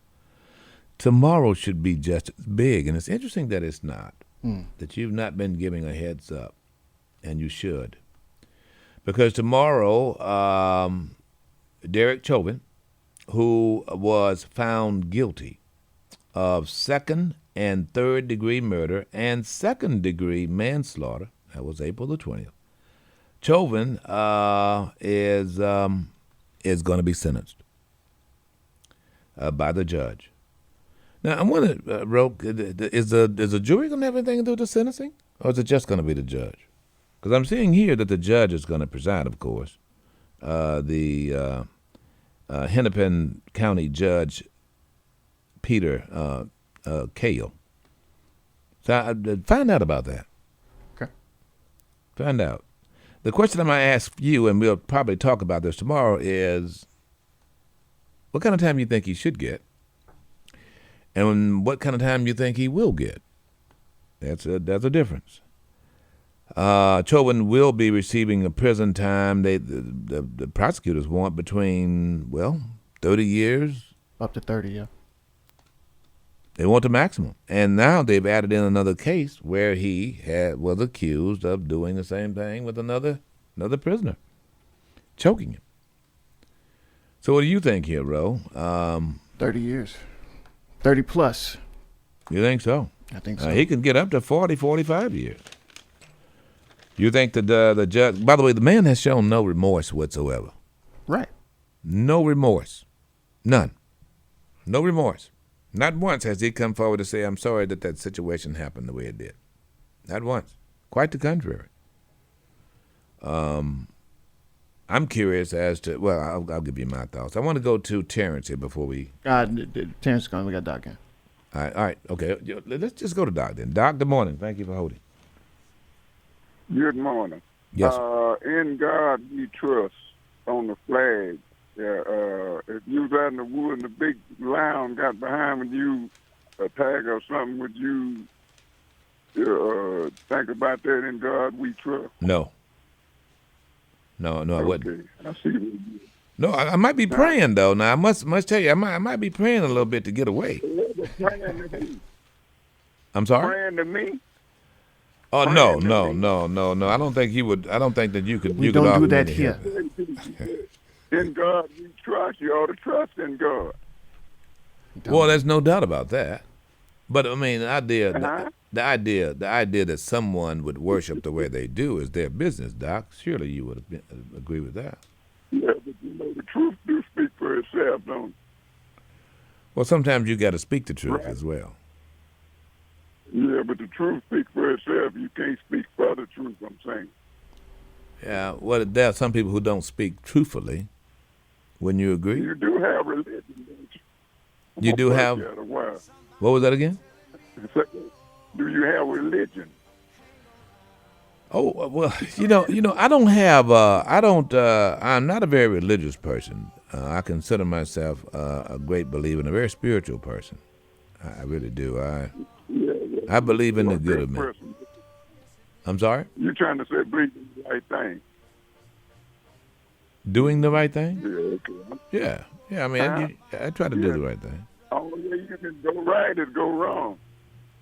Tomorrow should be just as big, and it's interesting that it's not, that you've not been giving a heads up, and you should. Because tomorrow, Derek Chauvin, who was found guilty of second and third degree murder and second degree manslaughter, that was April the 20th, Chauvin is going to be sentenced by the judge. Now, I wonder, is the jury going to have anything to do with the sentencing, or is it just going to be the judge? Because I'm seeing here that the judge is going to preside, of course. The Hennepin County Judge Peter Cale. So I find out about that. Okay. Find out. The question I'm going to ask you, and we'll probably talk about this tomorrow, is what kind of time you think he should get, and what kind of time you think he will get. That's a difference. Chauvin will be receiving a prison time. The prosecutors want between 30 years up to 30. Yeah. They want the maximum, and now they've added in another case where he was accused of doing the same thing with another prisoner, choking him. So what do you think here, Ro? 30 years, 30 plus. You think so? I think so. He can get up to 40, 45 years. You think that the judge, by the way, the man has shown no remorse whatsoever. Right. No remorse. None. No remorse. Not once has he come forward to say, I'm sorry that situation happened the way it did. Not once. Of Quite the contrary. I'm curious as to, well, I'll give you my thoughts. I want to go to Terrence here before we... Terrence is gone. We got Doc in. All right, okay. Let's just go to Doc then. Doc, good morning. Thank you for holding. Good morning. Yes. In God we trust on the flag. If you was out in the wood and the big lion got behind you, a tiger or something, would you think about that? In God we trust? No, I wouldn't. I see. No, I might be praying though. Now I must tell you, I might be praying a little bit to get away. Praying to me. I'm sorry. Praying to me. Oh no! I don't think you would. I don't think that you could. We you don't could do that here. In God we trust. You ought to trust in God. Well, there's no doubt about that. But I mean, the idea that someone would worship the way they do is their business, Doc. Surely you would agree with that. Yeah, but you know the truth do speak for itself, don't it? Well, sometimes you got to speak the truth as well. Yeah, but the truth speaks for itself. You can't speak for the truth, I'm saying. Yeah, well, there are some people who don't speak truthfully. Wouldn't you agree? You do have religion, don't you? You do have... What was that again? Do you have religion? Oh, well, you know, I don't have, I'm not a very religious person. I consider myself a great believer and a very spiritual person. I really do. I believe in the good of me. I'm sorry? You're trying to say believe in the right thing. Doing the right thing? Yeah, okay. Yeah, I mean, I try to do the right thing. Only way you can go right is go wrong.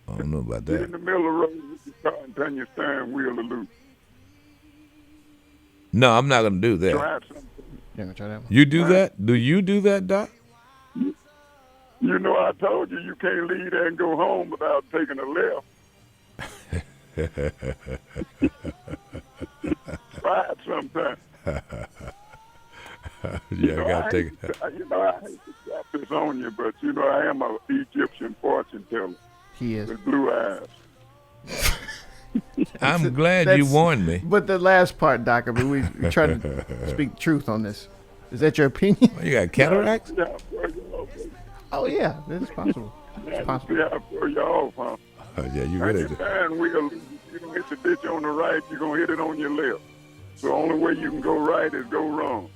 I don't know about Get that. in the middle of the road with your car and turn your steering wheel loose. No, I'm not going to do that. Try something. You gonna try that one? You do that? Do you do that, Doc? You know, I told you can't leave there and go home without taking a left. Try it sometime. Yeah, I got to take it. I hate to drop this on you, but, I am an Egyptian fortune teller. He is. With blue eyes. I'm glad you warned me. But the last part, Doc, I mean, we try to speak truth on this. Is that your opinion? You got cataracts? Oh, yeah, that's possible. It's possible. Yeah, throw you off, huh? Yeah, you really do. Steering wheel, you don't hit the ditch on the right, you're going to hit it on your left. So the only way you can go right is go wrong.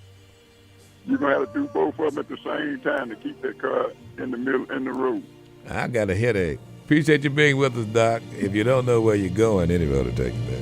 You're going to have to do both of them at the same time to keep that car in the middle, in the road. I got a headache. Appreciate you being with us, Doc. If you don't know where you're going, any road will take you there.